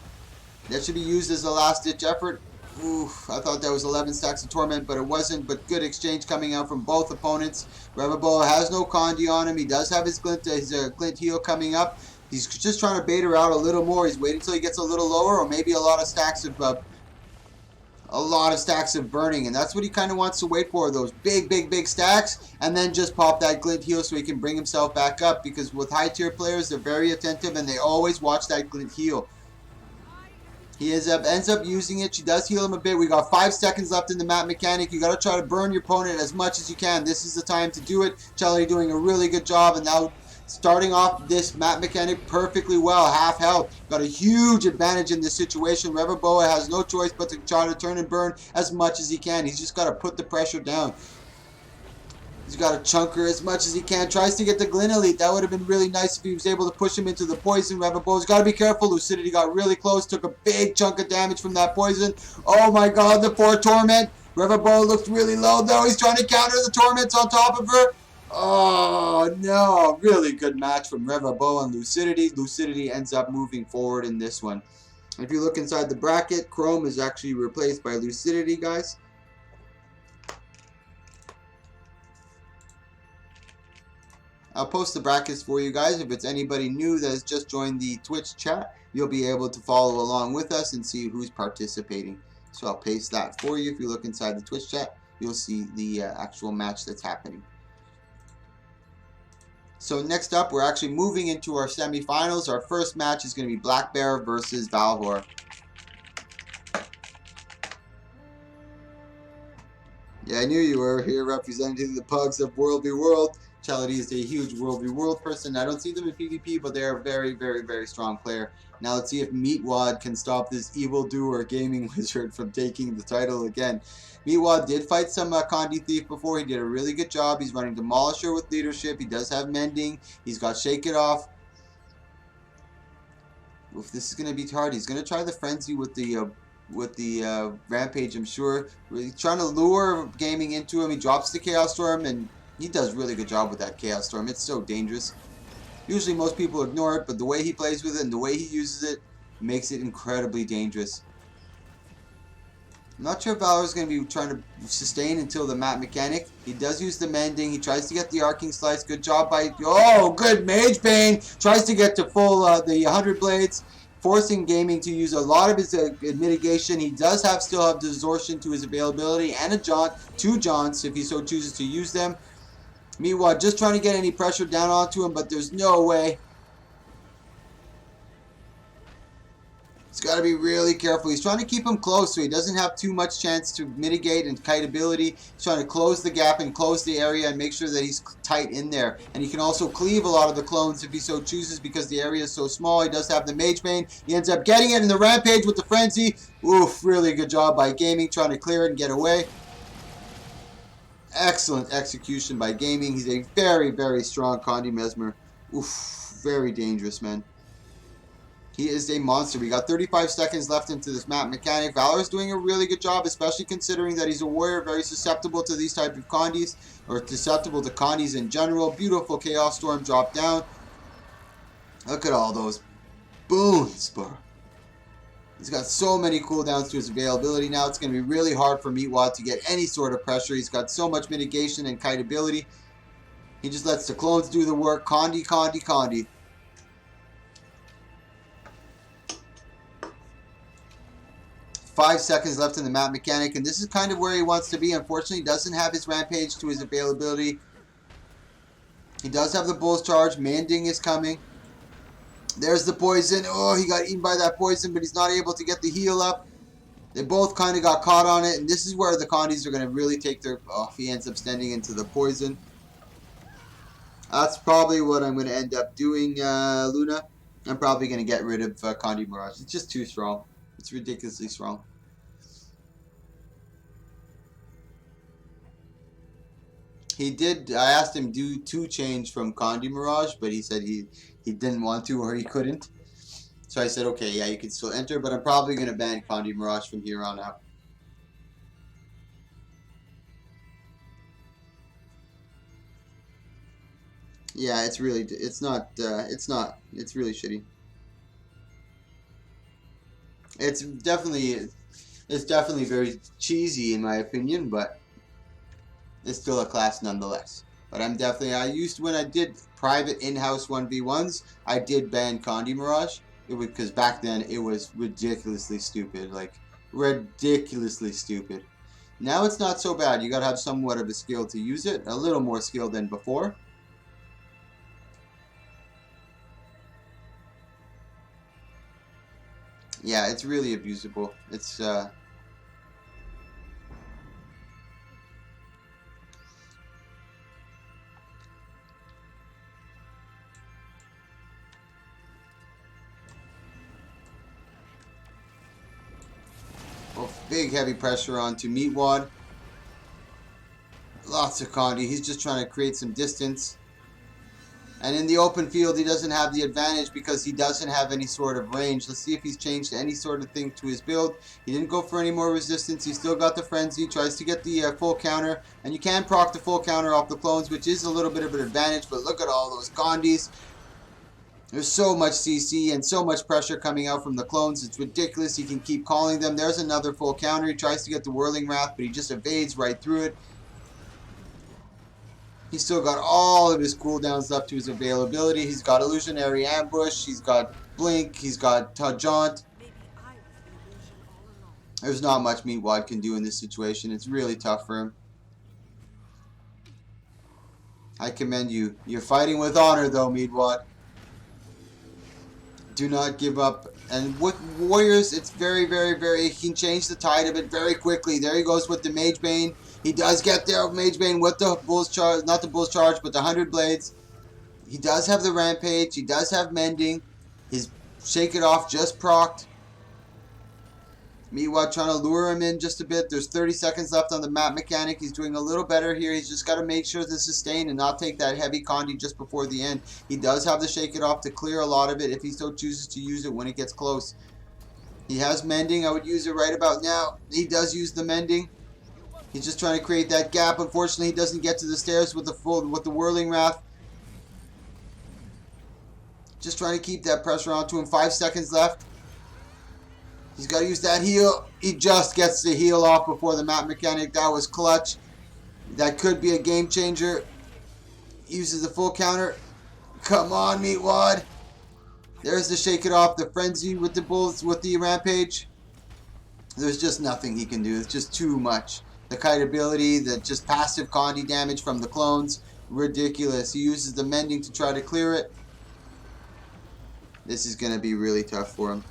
That should be used as a last ditch effort. Oof, I thought that was 11 stacks of torment, but it wasn't. But good exchange coming out from both opponents. Revaboa has no Condi on him. He does have his glint heal coming up. He's just trying to bait her out a little more. He's waiting until he gets a little lower, or maybe a lot of stacks of burning, and that's what he kind of wants to wait for, those big stacks, and then just pop that glint heal so he can bring himself back up, because with high tier players, they're very attentive and they always watch that glint heal. He ends up using it. She does heal him a bit. We got 5 seconds left in the map mechanic. You got to try to burn your opponent as much as you can. This is the time to do it. Chelity doing a really good job, and now starting off this map mechanic perfectly well. Half health. Got a huge advantage in this situation. Revaboa has no choice but to try to turn and burn as much as he can. He's just got to put the pressure down. He's got to chunk her as much as he can. Tries to get the Glint Elite. That would have been really nice if he was able to push him into the poison. Revaboa's got to be careful. Lucidity got really close. Took a big chunk of damage from that poison. Oh my god, the 4 torment. Revaboa looks really low though. He's trying to counter the torments on top of her. Oh no, really good match from Revaboa and Lucidity. Lucidity ends up moving forward in this one. If you look inside the bracket, Chrome is actually replaced by Lucidity, guys. I'll post the brackets for you guys. If it's anybody new that has just joined the Twitch chat, you'll be able to follow along with us and see who's participating. So I'll paste that for you. If you look inside the Twitch chat, you'll see the actual match that's happening. So next up, we're actually moving into our semifinals. Our first match is going to be Black Bear versus Valhor. Yeah, I knew you were here representing the Pugs of World v World. Chelity is a huge World v World person. I don't see them in PvP, but they're a very strong player. Now let's see if Meatwad can stop this evildoer gaming wizard from taking the title again. Meatwad did fight some Condi Thief before. He did a really good job. He's running Demolisher with leadership. He does have Mending. He's got Shake It Off. Oof, this is going to be hard. He's going to try the Frenzy with the Rampage, I'm sure. Really trying to lure gaming into him. He drops the Chaos Storm, and he does a really good job with that Chaos Storm. It's so dangerous. Usually most people ignore it, but the way he plays with it and the way he uses it makes it incredibly dangerous. I'm not sure if Valor's going to be trying to sustain until the map mechanic. He does use the Mending. He tries to get the Arcing Slice. Good job by... Oh, good Mage Bane! Tries to get to full the 100 Blades. Forcing gaming to use a lot of his mitigation. He does still have Distortion to his availability and a Jaunt, 2 Jaunts if he so chooses to use them. Meatwad just trying to get any pressure down onto him, but there's no way. He's got to be really careful. He's trying to keep him close so he doesn't have too much chance to mitigate and kite ability. He's trying to close the gap and close the area and make sure that he's tight in there. And he can also cleave a lot of the clones if he so chooses because the area is so small. He does have the Mage Bane. He ends up getting it in the Rampage with the Frenzy. Oof, really good job by Gaming trying to clear it and get away. Excellent execution by Gaming. He's a very strong Condi Mesmer. Oof, very dangerous, man. He is a monster. We got 35 seconds left into this map mechanic. Valor's doing a really good job, especially considering that he's a warrior, very susceptible to these type of condies, or susceptible to condies in general. Beautiful Chaos Storm drop down. Look at all those boons, bro. He's got so many cooldowns to his availability now. It's going to be really hard for Meatwad to get any sort of pressure. He's got so much mitigation and kite ability. He just lets the clones do the work. Condi, Condi, Condi. 5 seconds left in the map mechanic, and this is kind of where he wants to be. Unfortunately, he doesn't have his rampage to his availability. He does have the bull's charge. Manding is coming. There's the poison. Oh, he got eaten by that poison, but he's not able to get the heal up. They both kind of got caught on it, and this is where the Condis are going to really take their... Oh, if he ends up standing into the poison. That's probably what I'm going to end up doing, Luna. I'm probably going to get rid of Condi Mirage. It's just too strong. It's ridiculously strong. He did... I asked him to change from Condi Mirage, but he said he didn't want to or he couldn't. So I said, okay, yeah, you can still enter, but I'm probably going to ban Condi Mirage from here on out. Yeah, it's really, it's really shitty. It's definitely very cheesy in my opinion, but it's still a class nonetheless. But when I did private in-house 1v1s, I did ban Condi Mirage. Because back then it was ridiculously stupid, like ridiculously stupid. Now it's not so bad. You gotta have somewhat of a skill to use it, a little more skill than before. Yeah, it's really abusable. It's big heavy pressure onto Meatwad. Lots of Condi. He's just trying to create some distance. And in the open field, he doesn't have the advantage because he doesn't have any sort of range. Let's see if he's changed any sort of thing to his build. He didn't go for any more resistance. He still got the frenzy. Tries to get the full counter. And you can proc the full counter off the clones, which is a little bit of an advantage. But look at all those Condis. There's so much CC and so much pressure coming out from the clones. It's ridiculous. He can keep calling them. There's another full counter. He tries to get the Whirling Wrath, but he just evades right through it. He's still got all of his cooldowns left to his availability. He's got Illusionary Ambush. He's got Blink. He's got Jaunt. There's not much Meatwad can do in this situation. It's really tough for him. I commend you. You're fighting with honor, though, Meatwad. Do not give up. And with Warriors, it's very, very, very... He can change the tide of it very quickly. There he goes with the Mage Bane. He does get there with Mage Bane with the Bull's Charge. Not the Bull's Charge, but the 100 Blades. He does have the Rampage. He does have Mending. His Shake It Off just procced. Meatwad trying to lure him in just a bit. There's 30 seconds left on the map mechanic. He's doing a little better here. He's just got to make sure to sustain and not take that heavy Condi just before the end. He does have the Shake It Off to clear a lot of it if he so chooses to use it when it gets close. He has Mending. I would use it right about now. He does use the Mending. He's just trying to create that gap. Unfortunately, he doesn't get to the stairs with the Whirling Wrath. Just trying to keep that pressure onto him. 5 seconds left. He's got to use that heal. He just gets the heal off before the map mechanic. That was clutch. That could be a game changer. Uses the full counter. Come on, Meatwad. There's the Shake It Off. The Frenzy with the Bulls, with the Rampage. There's just nothing he can do. It's just too much. The kite ability, the just passive Condi damage from the clones. Ridiculous. He uses the Mending to try to clear it. This is going to be really tough for him.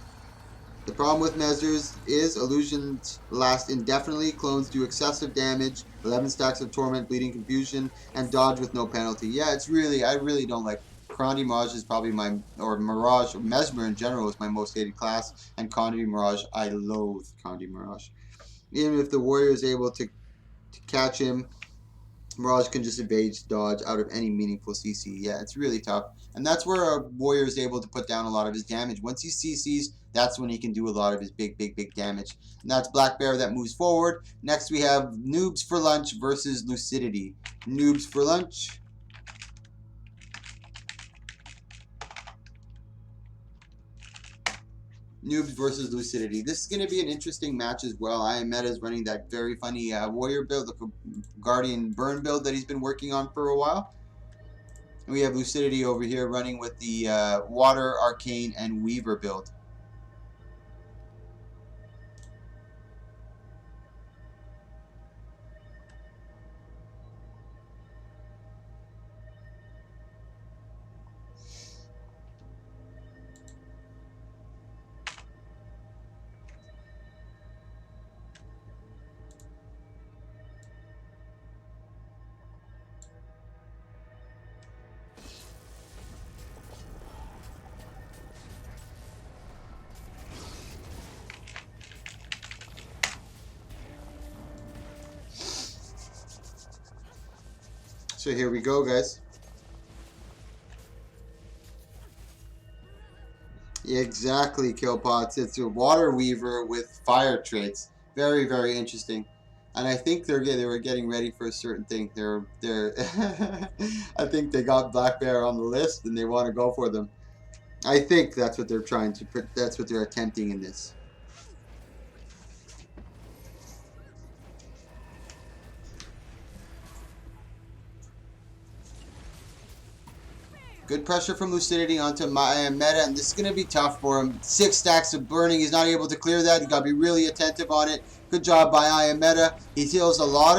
The problem with Measures is illusions last indefinitely, clones do excessive damage, 11 stacks of Torment, Bleeding Confusion, and dodge with no penalty. Yeah, it's really, I really don't like. Condi Mirage is probably my, or Mirage, or Mesmer in general is my most hated class, and Condi Mirage, I loathe Condi Mirage. Even if the warrior is able to catch him, Mirage can just evade dodge out of any meaningful CC. Yeah, it's really tough. And that's where our warrior is able to put down a lot of his damage. Once he CCs, that's when he can do a lot of his big damage. And that's Black Bear that moves forward. Next we have Noobs for Lunch versus Lucidity. Noobs for Lunch. Noobs versus Lucidity. This is going to be an interesting match as well. I Am Meta is running that very funny warrior build, the Guardian Burn build that he's been working on for a while. And we have Lucidity over here running with the Water, Arcane, and Weaver build. So here we go, guys. Exactly, Killpots. It's a Water Weaver with fire traits. Very, very interesting. And I think they were getting ready for a certain thing. They're I think they got Black Bear on the list and they want to go for them. I think that's what they're trying to put. That's what they're attempting in this. Good pressure from Lucidity onto Meta, and this is going to be tough for him. 6 stacks of burning. He's not able to clear that. He's got to be really attentive on it. Good job by I Am Meta. He still has a lot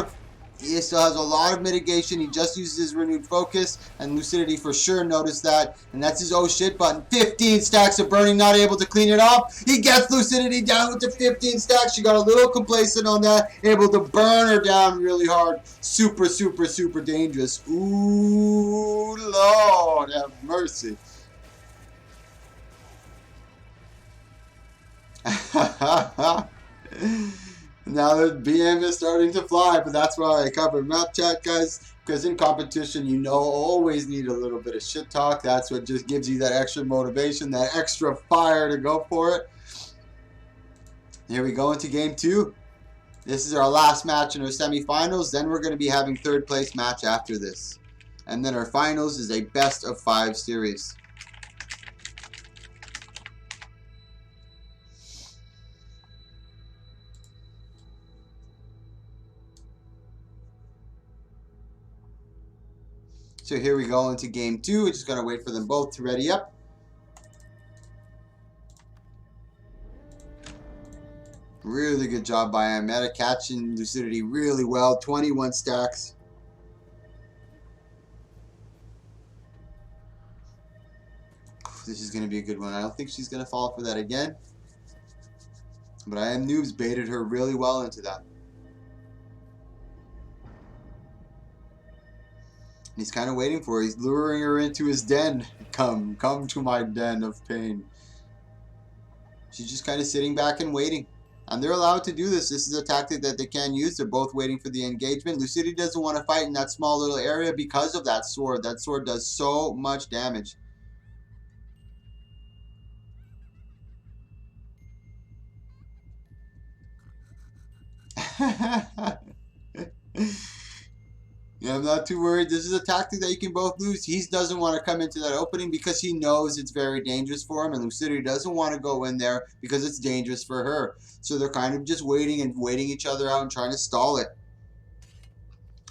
of mitigation. He just uses his renewed focus, and Lucidity for sure noticed that, and that's his oh shit button. 15 stacks of burning, not able to clean it off. He gets Lucidity down to 15 stacks. She got a little complacent on that, able to burn her down really hard. Super, super, super dangerous. Ooh, Lord have mercy. Now the BM is starting to fly, but that's why I cover map chat, guys, because in competition, you know, always need a little bit of shit talk. That's what just gives you that extra motivation, that extra fire to go for it. Here we go into game 2. This is our last match in our semifinals. Then we're going to be having third place match after this. And then our finals is a best of 5 series. So here we go into game 2. We're just going to wait for them both to ready up. Really good job by Ameta, catching Lucidity really well. 21 stacks. This is going to be a good one. I don't think she's going to fall for that again. But I Am Noobs baited her really well into that. He's kind of waiting for her. He's luring her into his den. Come to my den of pain. She's just kind of sitting back and waiting. And they're allowed to do this. This is a tactic that they can use. They're both waiting for the engagement. Lucidity doesn't want to fight in that small little area because of that sword. That sword does so much damage. Yeah, I'm not too worried. This is a tactic that you can both lose. He doesn't want to come into that opening because he knows it's very dangerous for him, and Lucidity doesn't want to go in there because it's dangerous for her. So they're kind of just waiting each other out and trying to stall it.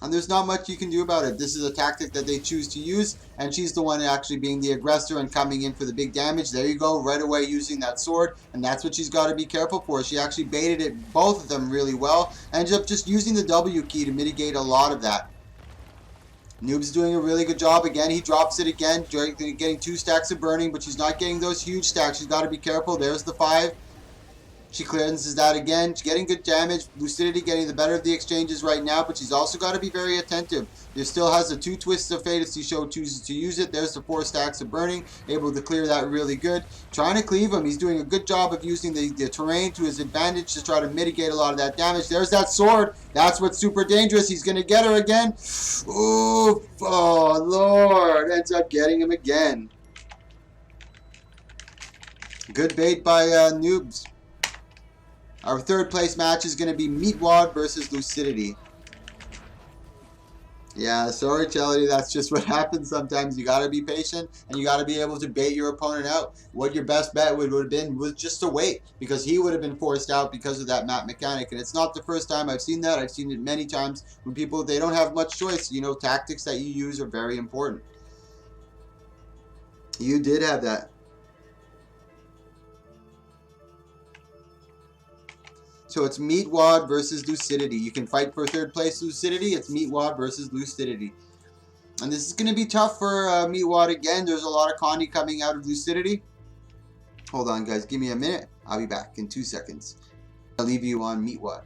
And there's not much you can do about it. This is a tactic that they choose to use, and she's the one actually being the aggressor and coming in for the big damage. There you go, right away using that sword, and that's what she's got to be careful for. She actually baited it, both of them, really well, and ended up just using the W key to mitigate a lot of that. Noob's doing a really good job. Again, he drops it again, getting 2 stacks of burning, but she's not getting those huge stacks. She's got to be careful. There's the 5. She cleanses that again. She's getting good damage. Lucidity getting the better of the exchanges right now, but she's also got to be very attentive. There still has the 2 twists of fate if Sisho chooses to use it. There's the 4 stacks of burning. Able to clear that really good. Trying to cleave him. He's doing a good job of using the terrain to his advantage to try to mitigate a lot of that damage. There's that sword. That's what's super dangerous. He's going to get her again. Ooh, oh, Lord. Ends up getting him again. Good bait by Noobs. Our third place match is going to be Meatwad versus Lucidity. Yeah, sorry, Chelly, that's just what happens sometimes. You got to be patient, and you got to be able to bait your opponent out. What your best bet would have been was just to wait, because he would have been forced out because of that map mechanic. And it's not the first time I've seen that. I've seen it many times when people, they don't have much choice. You know, tactics that you use are very important. You did have that. So it's Meatwad versus Lucidity. You can fight for third place Lucidity. It's Meatwad versus Lucidity. And this is going to be tough for Meatwad again. There's a lot of Condi coming out of Lucidity. Hold on, guys. Give me a minute. I'll be back in 2 seconds. I'll leave you on Meatwad.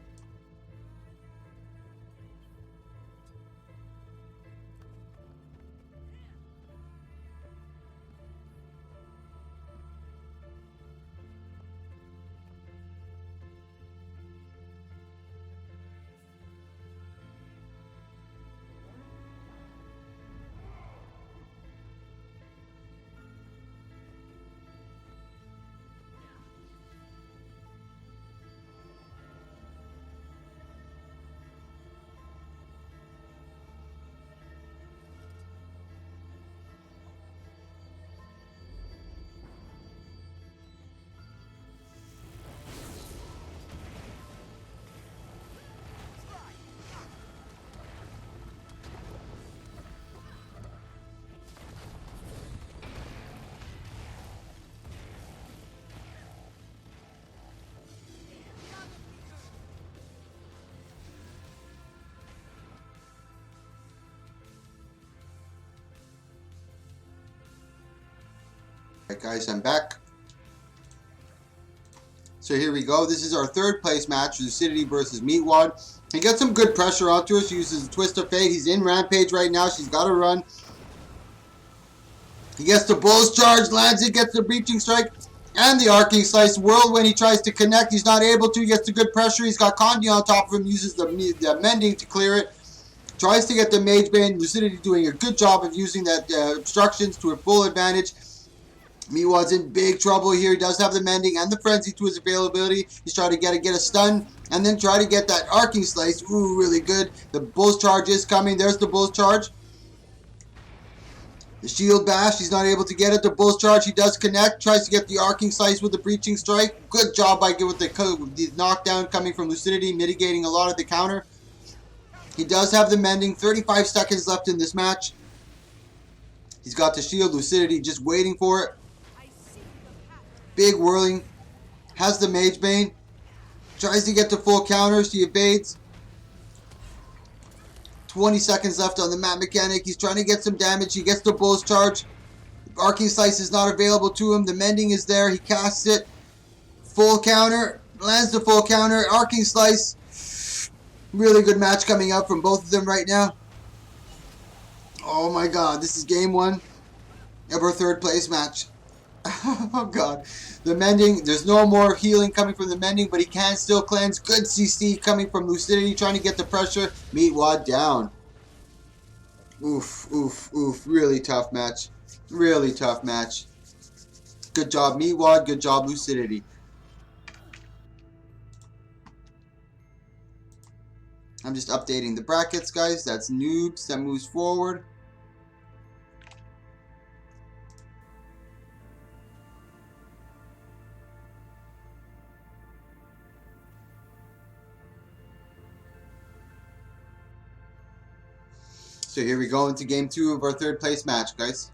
Alright guys, I'm back. So here we go. This is our third place match, Lucidity versus Meatwad. He gets some good pressure onto us, uses a twist of fate. He's in Rampage right now. She's got to run. He gets the Bull's Charge, lands it, gets the Breaching Strike, and the Arcing Slice. Whirlwind, he tries to connect. He's not able to. He gets the good pressure. He's got Condi on top of him, uses the Mending to clear it. Tries to get the Mage Bane. Lucidity doing a good job of using that obstructions to her full advantage. Meatwad's in big trouble here. He does have the Mending and the Frenzy to his availability. He's trying to get a stun and then try to get that Arcing Slice. Ooh, really good. The Bull's Charge is coming. There's the Bull's Charge. The Shield Bash, he's not able to get it. The Bull's Charge, he does connect. Tries to get the Arcing Slice with the Breaching Strike. Good job by with the knockdown coming from Lucidity, mitigating a lot of the counter. He does have the Mending. 35 seconds left in this match. He's got the Shield. Lucidity just waiting for it. Big whirling. Has the Mage Bane. Tries to get the full counter. She evades. 20 seconds left on the map mechanic. He's trying to get some damage. He gets the Bull's Charge. Arcing Slice is not available to him. The Mending is there. He casts it. Full counter. Lands the full counter. Arcing Slice. Really good match coming up from both of them right now. Oh my god. This is game 1 of our third place match. Oh god. The Mending, there's no more healing coming from the Mending, but he can still cleanse. Good CC coming from Lucidity, trying to get the pressure. Meatwad down. Oof, oof, oof. Really tough match. Really tough match. Good job, Meatwad. Good job, Lucidity. I'm just updating the brackets, guys. That's Noobs that moves forward. So here we go into game 2 of our third place match, guys.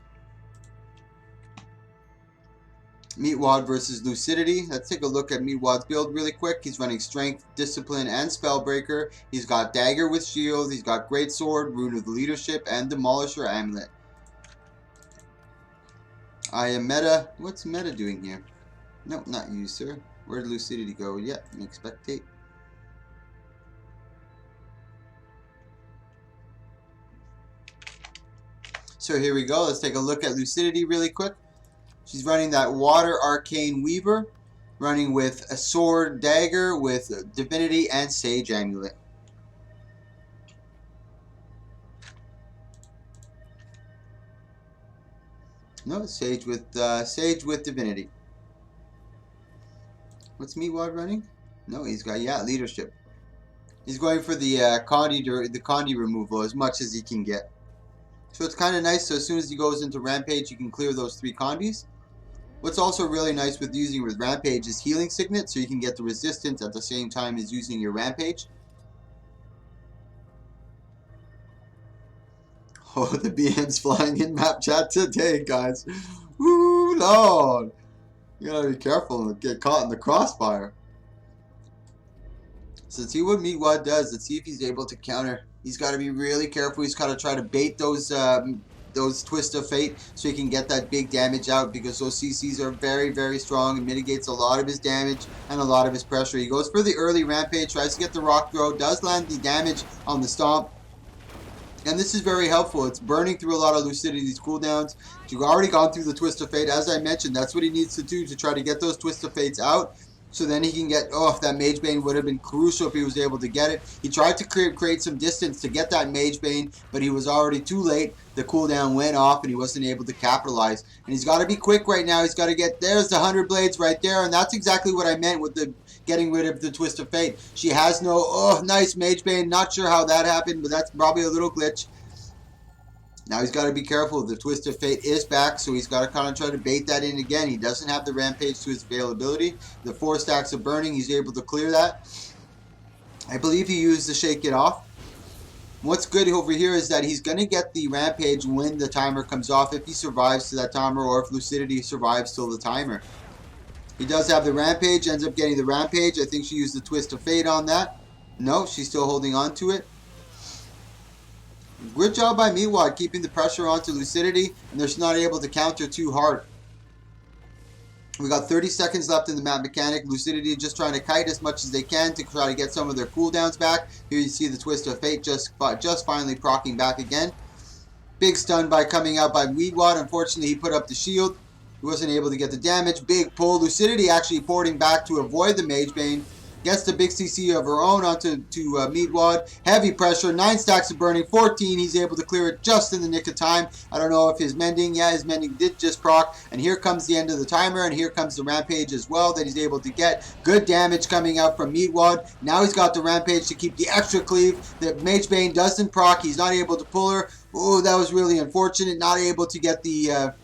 Meatwad versus Lucidity. Let's take a look at Meatwad's build really quick. He's running Strength, Discipline, and Spellbreaker. He's got Dagger with Shield. He's got Great Sword, Rune of the Leadership, and Demolisher Amulet. I am meta. What's meta doing here? No, not you, sir. Where did Lucidity go? Yeah, make spectate. So here we go. Let's take a look at Lucidity really quick. She's running that Water Arcane Weaver, running with a Sword Dagger with Divinity and Sage Amulet. No, Sage with Divinity. What's Meatwad running? No, he's got leadership. He's going for the Condi removal as much as he can get. So it's kind of nice. So as soon as he goes into Rampage, you can clear those 3 Condis. What's also really nice with using with Rampage is Healing Signet, so you can get the resistance at the same time as using your Rampage. Oh, the BM's flying in map chat today, guys. Woo, Lord. You gotta be careful and get caught in the crossfire. So let's see what Meatwad does. Let's see if he's able to counter. He's got to be really careful. He's got to try to bait those Twist of Fate so he can get that big damage out, because those CCs are very, very strong and mitigates a lot of his damage and a lot of his pressure. He goes for the early Rampage, tries to get the Rock Throw, does land the damage on the Stomp. And this is very helpful. It's burning through a lot of Lucidity's cooldowns. You've already gone through the Twist of Fate. As I mentioned, that's what he needs to do to try to get those Twist of Fates out. So then he can get, that Mage Bane would have been crucial if he was able to get it. He tried to create some distance to get that Mage Bane, but he was already too late. The cooldown went off and he wasn't able to capitalize. And he's got to be quick right now. He's got to get, there's the 100 Blades right there. And that's exactly what I meant with the getting rid of the Twist of Fate. She has no, nice Mage Bane. Not sure how that happened, but that's probably a little glitch. Now he's got to be careful. The Twist of Fate is back, so he's got to kind of try to bait that in again. He doesn't have the Rampage to his availability. The 4 stacks of Burning, he's able to clear that. I believe he used the Shake It Off. What's good over here is that he's going to get the Rampage when the timer comes off, if he survives to that timer, or if Lucidity survives till the timer. He does have the Rampage, ends up getting the Rampage. I think she used the Twist of Fate on that. No, she's still holding on to it. Good job by Meatwad keeping the pressure onto Lucidity, and they're not able to counter too hard. We got 30 seconds left in the map mechanic. Lucidity just trying to kite as much as they can to try to get some of their cooldowns back. Here you see the Twist of Fate just finally proccing back again. Big stun by coming out by Meatwad. Unfortunately, he put up the shield. He wasn't able to get the damage. Big pull. Lucidity actually porting back to avoid the Mage Bane. Gets the big CC of her own onto Meatwad. Heavy pressure. 9 stacks of Burning. 14. He's able to clear it just in the nick of time. I don't know if his Mending. Yeah, his Mending did just proc. And here comes the end of the timer. And here comes the Rampage as well that he's able to get. Good damage coming out from Meatwad. Now he's got the Rampage to keep the extra cleave. The Mage Bane doesn't proc. He's not able to pull her. Oh, that was really unfortunate. Not able to get the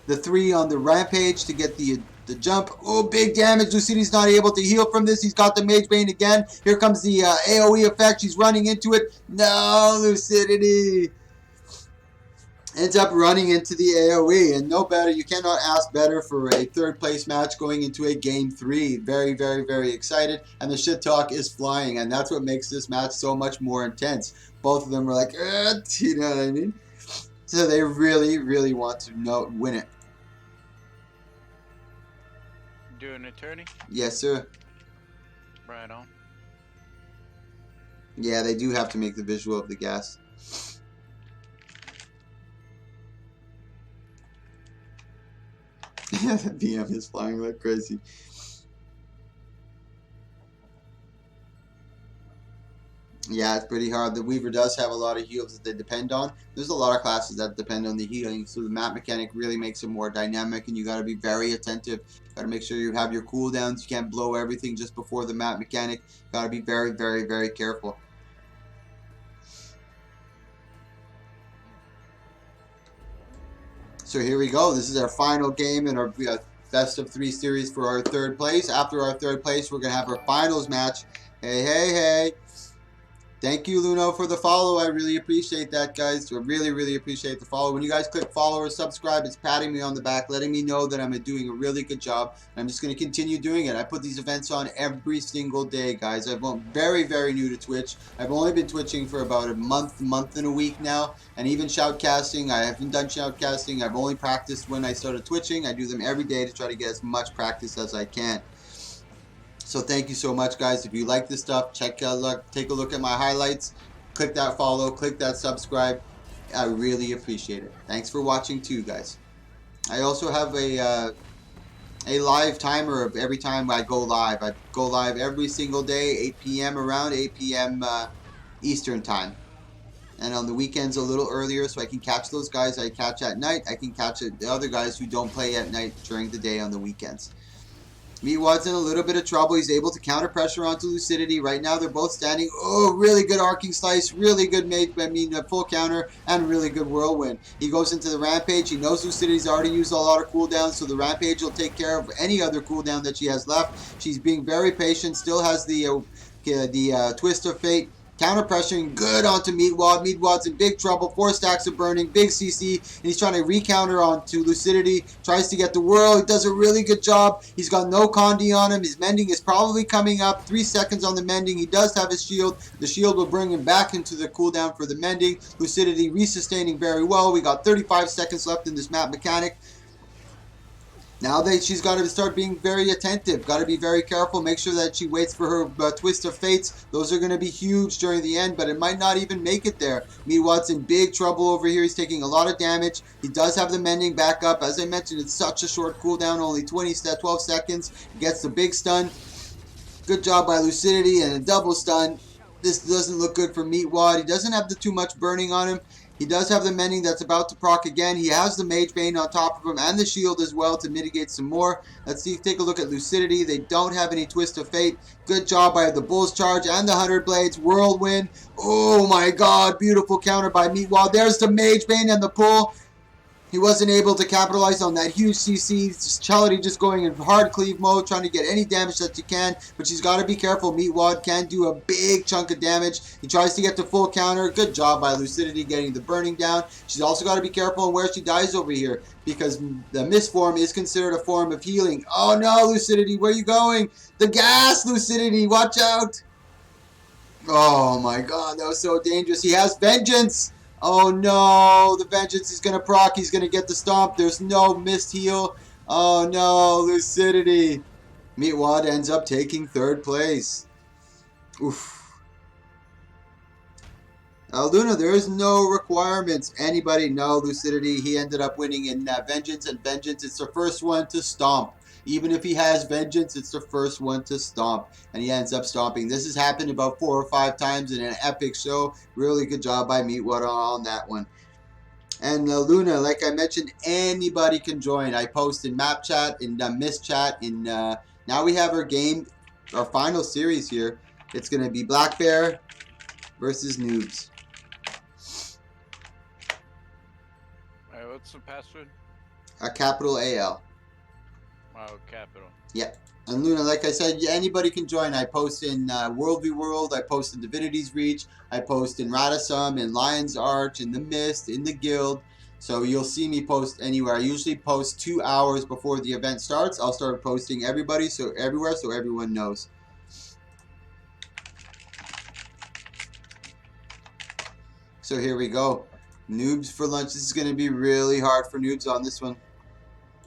3 on the Rampage to get the jump. Oh, big damage. Lucidity's not able to heal from this. He's got the Mage Bane again. Here comes the AoE effect. She's running into it. No, Lucidity ends up running into the AoE. And no better. You cannot ask better for a 3rd place match going into a game 3. Very, very, very excited. And the shit talk is flying. And that's what makes this match so much more intense. Both of them are like, you know what I mean? So they really, really want to win it. Doing a tourney? Yes, sir. Right on. Yeah, they do have to make the visual of the gas. Yeah, the BM is flying like crazy. Yeah, it's pretty hard. The Weaver does have a lot of heals that they depend on. There's a lot of classes that depend on the healing, so the map mechanic really makes it more dynamic, and you got to be very attentive. Got to make sure you have your cooldowns. You can't blow everything just before the map mechanic. Got to be very, very, very careful. So here we go. This is our final game in our best of 3 series for our 3rd place. After our 3rd place, we're going to have our finals match. Hey, hey, hey. Thank you, Luno, for the follow. I really appreciate that, guys. I really, really appreciate the follow. When you guys click follow or subscribe, it's patting me on the back, letting me know that I'm doing a really good job. I'm just going to continue doing it. I put these events on every single day, guys. I'm very, very new to Twitch. I've only been twitching for about a month and a week now. And even shoutcasting, I haven't done shoutcasting. I've only practiced when I started twitching. I do them every day to try to get as much practice as I can. So thank you so much, guys. If you like this stuff, take a look at my highlights. Click that follow, click that subscribe. I really appreciate it. Thanks for watching too, guys. I also have a live timer of every time I go live. I go live every single day, 8 p.m. around 8 p.m. Eastern time. And on the weekends a little earlier, so I can catch those guys I catch at night. I can catch the other guys who don't play at night during the day on the weekends. Meatwad's in a little bit of trouble. He's able to counter pressure onto Lucidity. Right now they're both standing. Oh, really good arcing slice. Really good full counter and really good whirlwind. He goes into the rampage. He knows Lucidity's already used a lot of cooldowns, so the rampage will take care of any other cooldown that she has left. She's being very patient. Still has the twist of fate. Counter pressuring good onto Meatwad. Meatwad's in big trouble. 4 stacks of burning. Big CC. And he's trying to recounter onto Lucidity. Tries to get the whirl. He does a really good job. He's got no Condi on him. His mending is probably coming up. 3 seconds on the mending. He does have his shield. The shield will bring him back into the cooldown for the mending. Lucidity resustaining very well. We got 35 seconds left in this map mechanic. Now that she's got to start being very attentive, got to be very careful, make sure that she waits for her twist of fates. Those are going to be huge during the end, but it might not even make it there. Meatwad's in big trouble over here. He's taking a lot of damage. He does have the mending back up. As I mentioned, it's such a short cooldown, only 12 seconds. He gets the big stun. Good job by Lucidity and a double stun. This doesn't look good for Meatwad. He doesn't have too much burning on him. He does have the mending that's about to proc again. He has the Mage Bane on top of him and the shield as well to mitigate some more. Let's see, take a look at Lucidity. They don't have any Twist of Fate. Good job by the Bull's Charge and the 100 Blades. Whirlwind. Oh my god, beautiful counter by Meatwad. There's the Mage Bane and the pull. He wasn't able to capitalize on that huge CC. Chality just going in hard cleave mode, trying to get any damage that she can. But she's got to be careful. Meatwad can do a big chunk of damage. He tries to get the full counter. Good job by Lucidity getting the burning down. She's also got to be careful on where she dies over here, because the mist form is considered a form of healing. Oh no, Lucidity, where are you going? The gas, Lucidity, watch out. Oh my god, that was so dangerous. He has Vengeance. Oh no, the Vengeance is going to proc. He's going to get the stomp. There's no mist heal. Oh no, Lucidity. Meatwad ends up taking 3rd place. Oof. Luna, there is no requirements. Anybody? No, Lucidity. He ended up winning in Vengeance, and Vengeance is the first one to stomp. Even if he has Vengeance, it's the first one to stomp. And he ends up stomping. This has happened about 4 or 5 times in an epic show. Really good job by Meatwad on that one. And Luna, like I mentioned, anybody can join. I post in map chat, in mist chat. Now we have our game, our final series here. It's going to be Black Bear versus Noobs. Alright, what's the password? Capital AL. Oh, capital. Yeah. And Luna, like I said, anybody can join. I post in World v World. I post in Divinity's Reach. I post in Radisum, in Lion's Arch, in the Mist, in the Guild. So you'll see me post anywhere. I usually post 2 hours before the event starts. I'll start posting everywhere so everyone knows. So here we go. Noobs for lunch. This is going to be really hard for Noobs on this one.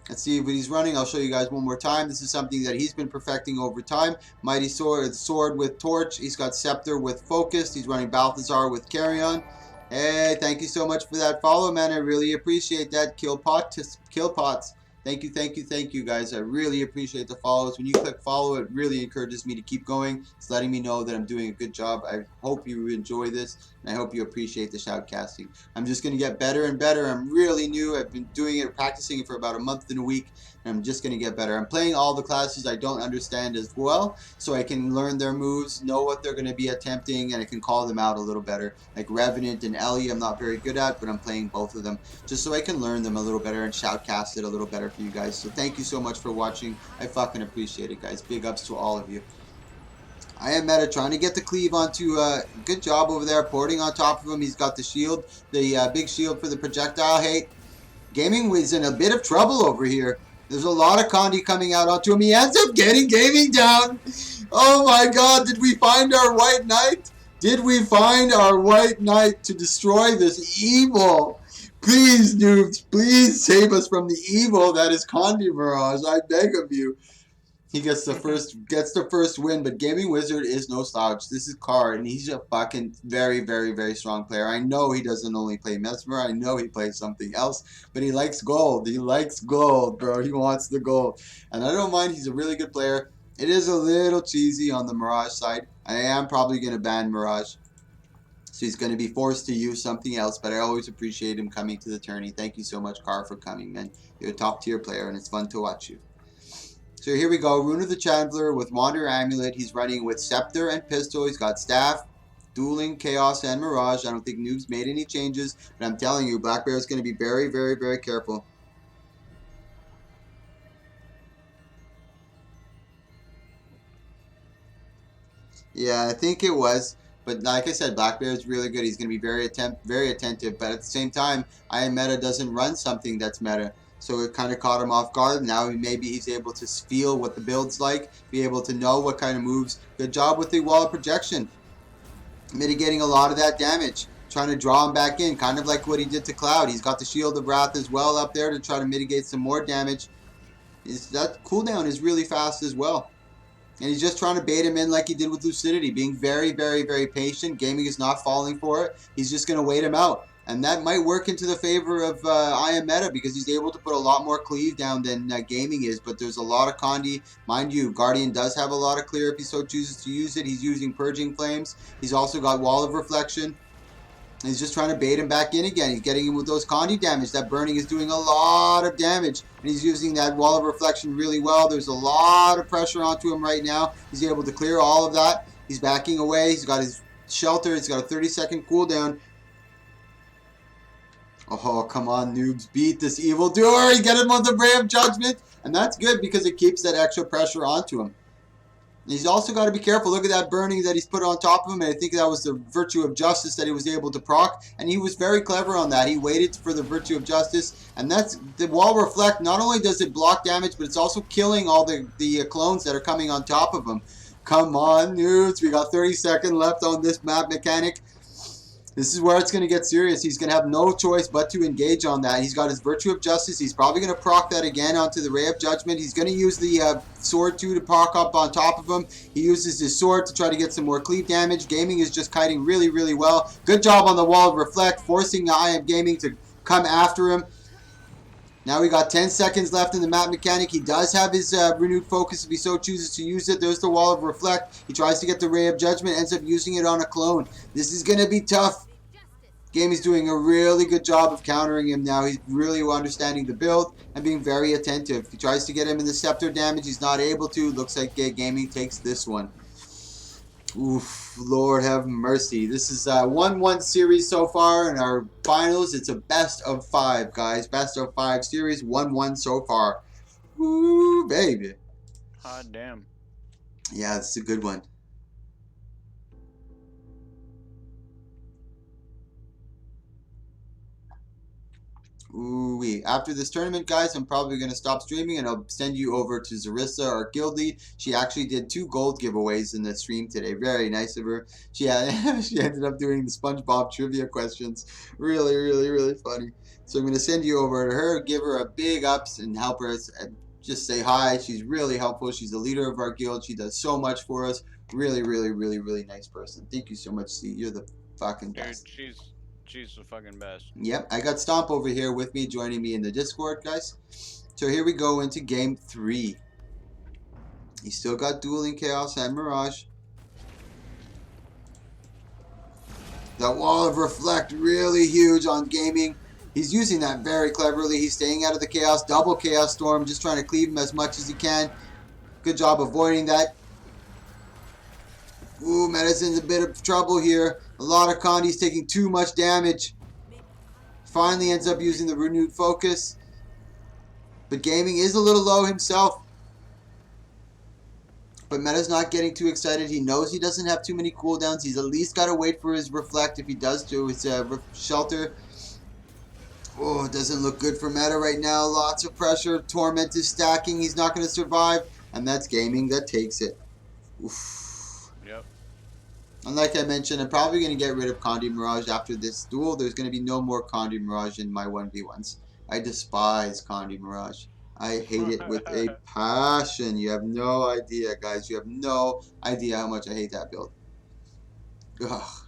Let's see what he's running. I'll show you guys one more time. This is something that he's been perfecting over time. Mighty Sword with Torch. He's got Scepter with Focus. He's running Balthazar with Carrion. Hey, thank you so much for that follow, man. I really appreciate that. Killpots. Thank you, guys. I really appreciate the follows. When you click follow, it really encourages me to keep going. It's letting me know that I'm doing a good job. I hope you enjoy this, and I hope you appreciate the shoutcasting. I'm just going to get better and better. I'm really new. I've been doing it, practicing it for about a month and a week, and I'm just going to get better. I'm playing all the classes I don't understand as well, so I can learn their moves, know what they're going to be attempting, and I can call them out a little better. Like Revenant and Ellie, I'm not very good at, but I'm playing both of them, just so I can learn them a little better and shoutcast it a little better for you guys. So thank you so much for watching. I fucking appreciate it, guys. Big ups to all of you. I am meta trying to get the cleave onto good job over there, porting on top of him. He's got the shield, the big shield for the projectile. Hey, Gaming was in a bit of trouble over here. There's a lot of Condi coming out onto him. He ends up getting Gaming down. Oh my god, did we find our White Knight? Did we find our White Knight to destroy this evil? Please, Noobs, please save us from the evil that is Condi Mirage. I beg of you. He gets the first win, but Gaming Wizard is no slouch. This is Card, and he's a fucking very, very, very strong player. I know he doesn't only play Mesmer. I know he plays something else, but he likes gold. He likes gold, bro. He wants the gold, and I don't mind. He's a really good player. It is a little cheesy on the Mirage side. I am probably gonna ban Mirage, so he's gonna be forced to use something else. But I always appreciate him coming to the tourney. Thank you so much, Car, for coming, man. You're a top tier player, and it's fun to watch you. So here we go. Rune of the Chandler with Wanderer Amulet. He's running with Scepter and Pistol. He's got Staff, Dueling, Chaos, and Mirage. I don't think Noob's made any changes, but I'm telling you, Black Bear is going to be very, very, very careful. Yeah, I think it was. But like I said, Black Bear is really good. He's going to be very attentive. But at the same time, I Am Meta doesn't run something that's meta. So it kind of caught him off guard. Now maybe he's able to feel what the build's like, be able to know what kind of moves. Good job with the wall of projection. Mitigating a lot of that damage. Trying to draw him back in, kind of like what he did to Cloud. He's got the Shield of Wrath as well up there to try to mitigate some more damage. That cooldown is really fast as well. And he's just trying to bait him in like he did with Lucidity, being very, very, very patient. Gaming is not falling for it. He's just going to wait him out. And that might work into the favor of I Am Meta because he's able to put a lot more cleave down than Gaming is. But there's a lot of Condi. Mind you, Guardian does have a lot of clear if he so chooses to use it. He's using Purging Flames. He's also got Wall of Reflection. He's just trying to bait him back in again. He's getting him with those Condi damage. That burning is doing a lot of damage. And he's using that Wall of Reflection really well. There's a lot of pressure onto him right now. He's able to clear all of that. He's backing away. He's got his shelter. He's got a 30-second cooldown. Oh, come on, Noobs. Beat this evildoer. He get him on the Ray of Judgment. And that's good because it keeps that extra pressure onto him. He's also got to be careful. Look at that burning that he's put on top of him. And I think that was the Virtue of Justice that he was able to proc. And he was very clever on that. He waited for the Virtue of Justice. And that's the Wall Reflect. Not only does it block damage, but it's also killing all the clones that are coming on top of him. Come on, Noobs. We got 30 seconds left on this map mechanic. This is where it's going to get serious. He's going to have no choice but to engage on that. He's got his Virtue of Justice. He's probably going to proc that again onto the Ray of Judgment. He's going to use the Sword too to proc up on top of him. He uses his Sword to try to get some more cleave damage. Gaming is just kiting really, really well. Good job on the Wall of Reflect, forcing I Am Gaming to come after him. Now we got 10 seconds left in the map mechanic. He does have his renewed focus if he so chooses to use it. There's the Wall of Reflect. He tries to get the Ray of Judgment, ends up using it on a clone. This is going to be tough. Gaming's doing a really good job of countering him now. He's really understanding the build and being very attentive. He tries to get him in the Scepter damage. He's not able to. Looks like Gaming takes this one. Oof, Lord have mercy. This is a 1-1 series so far. In our finals, it's a best of 5, guys. Best of 5 series, 1-1 so far. Woo, baby. Hot damn. Yeah, it's a good one. Ooh-wee. After this tournament, guys, I'm probably going to stop streaming and I'll send you over to Zarissa, our guild lead. She actually did 2 gold giveaways in the stream today. Very nice of her. She ended up doing the SpongeBob trivia questions. Really, really, really funny. So I'm going to send you over to her, give her a big ups and help her just say hi. She's really helpful. She's the leader of our guild. She does so much for us. Really, really, really, really nice person. Thank you so much, C. You're the fucking best. Dude, she's the fucking best. Yep, I got Stomp over here with me, joining me in the Discord, guys. So here we go into game 3. He's still got Dueling, Chaos, and Mirage. That Wall of Reflect, really huge on Gaming. He's using that very cleverly. He's staying out of the Chaos, double Chaos Storm, just trying to cleave him as much as he can. Good job avoiding that. Ooh, Medicine's a bit of trouble here. A lot of Condi's taking too much damage. Finally ends up using the renewed focus. But Gaming is a little low himself. But Meta's not getting too excited. He knows he doesn't have too many cooldowns. He's at least got to wait for his Reflect if he does do his Shelter. Oh, it doesn't look good for Meta right now. Lots of pressure. Torment is stacking. He's not going to survive. And that's Gaming that takes it. Oof. Yep. And like I mentioned, I'm probably going to get rid of Condi Mirage after this duel. There's going to be no more Condi Mirage in my 1v1s. I despise Condi Mirage. I hate it with a passion. You have no idea, guys. You have no idea how much I hate that build. Ugh.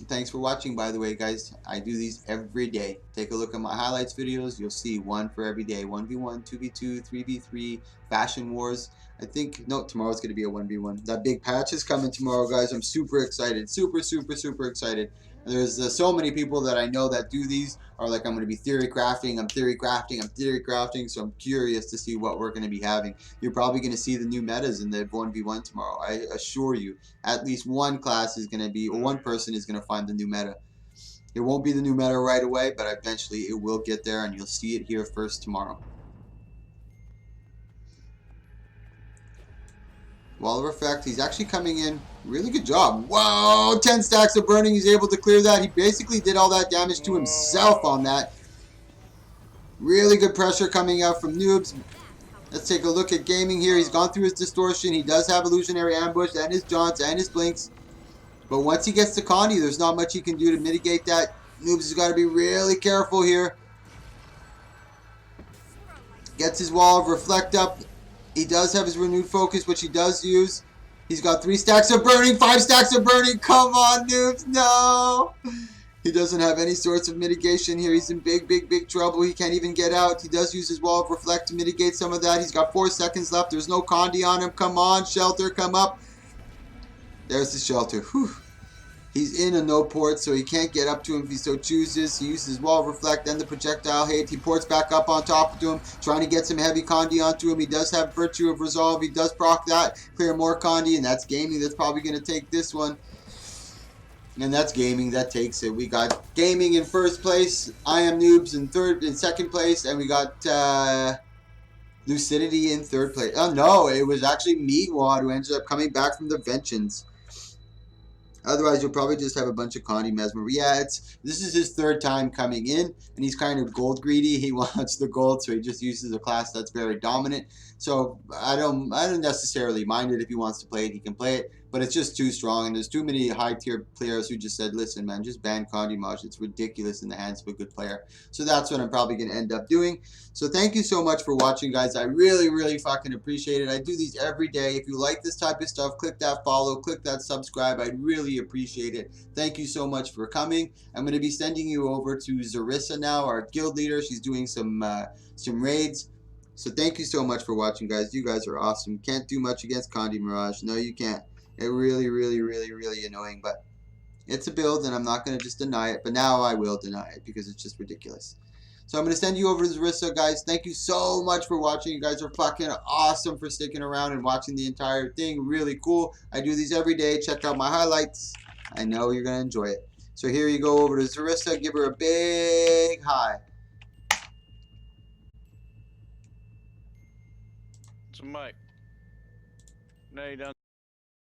Thanks for watching, by the way, guys. I do these every day. Take a look at my highlights videos. You'll see one for every day. 1v1, 2v2, 3v3, Fashion Wars. I think, no, tomorrow's going to be a 1v1. That big patch is coming tomorrow, guys. I'm super excited. Super, super, super excited. There's so many people that I know that do these are like, I'm going to be theory crafting, I'm theory crafting, I'm theory crafting. So I'm curious to see what we're going to be having. You're probably going to see the new metas in the 1v1 tomorrow. I assure you, at least one class is going to be, or one person is going to find the new meta. It won't be the new meta right away, but eventually it will get there, and you'll see it here first tomorrow. Wall of Effect, he's actually coming in. Really good job. Whoa, 10 stacks of burning. He's able to clear that. He basically did all that damage to himself on that. Really good pressure coming out from Noobs. Let's take a look at gaming here. He's gone through his distortion. He does have illusionary ambush and his jaunts and his blinks. But once he gets to Connie, there's not much he can do to mitigate that. Noobs has got to be really careful here. Gets his wall of reflect up. He does have his renewed focus, which he does use. He's got 3 stacks of burning, 5 stacks of burning. Come on, Noobs. No. He doesn't have any sorts of mitigation here. He's in big, big, big trouble. He can't even get out. He does use his wall of reflect to mitigate some of that. He's got 4 seconds left. There's no Condi on him. Come on, Shelter, come up. There's the Shelter. Whew. He's in a no port, so he can't get up to him if he so chooses. He uses his wall of reflect and the projectile hate. He ports back up on top of him, trying to get some heavy Condi onto him. He does have Virtue of Resolve. He does proc that, clear more Condi, and that's Gaming. That's probably going to take this one. And that's Gaming. That takes it. We got Gaming in first place. I Am Noobs in second place, and we got Lucidity in third place. Oh no, it was actually Meatwad who ended up coming back from the Vengeance. Otherwise, you'll probably just have a bunch of Condi Mesmer. Yeah, this is his 3rd time coming in, and he's kind of gold greedy. He wants the gold, so he just uses a class that's very dominant. So I don't necessarily mind it. If he wants to play it, he can play it. But it's just too strong, and there's too many high-tier players who just said, listen, man, just ban Condi Maj. It's ridiculous in the hands of a good player. So that's what I'm probably going to end up doing. So thank you so much for watching, guys. I really, really fucking appreciate it. I do these every day. If you like this type of stuff, click that follow, click that subscribe. I'd really appreciate it. Thank you so much for coming. I'm going to be sending you over to Zarissa now, our guild leader. She's doing some raids. So thank you so much for watching, guys. You guys are awesome. Can't do much against Condi Mirage. No, you can't. It really, really, really, really annoying, but it's a build, and I'm not going to just deny it, but now I will deny it because it's just ridiculous. So I'm going to send you over to Zarissa, guys. Thank you so much for watching. You guys are fucking awesome for sticking around and watching the entire thing. Really cool. I do these every day. Check out my highlights. I know you're going to enjoy it. So here you go over to Zarissa. Give her a big hi. It's a mic. No, you don't.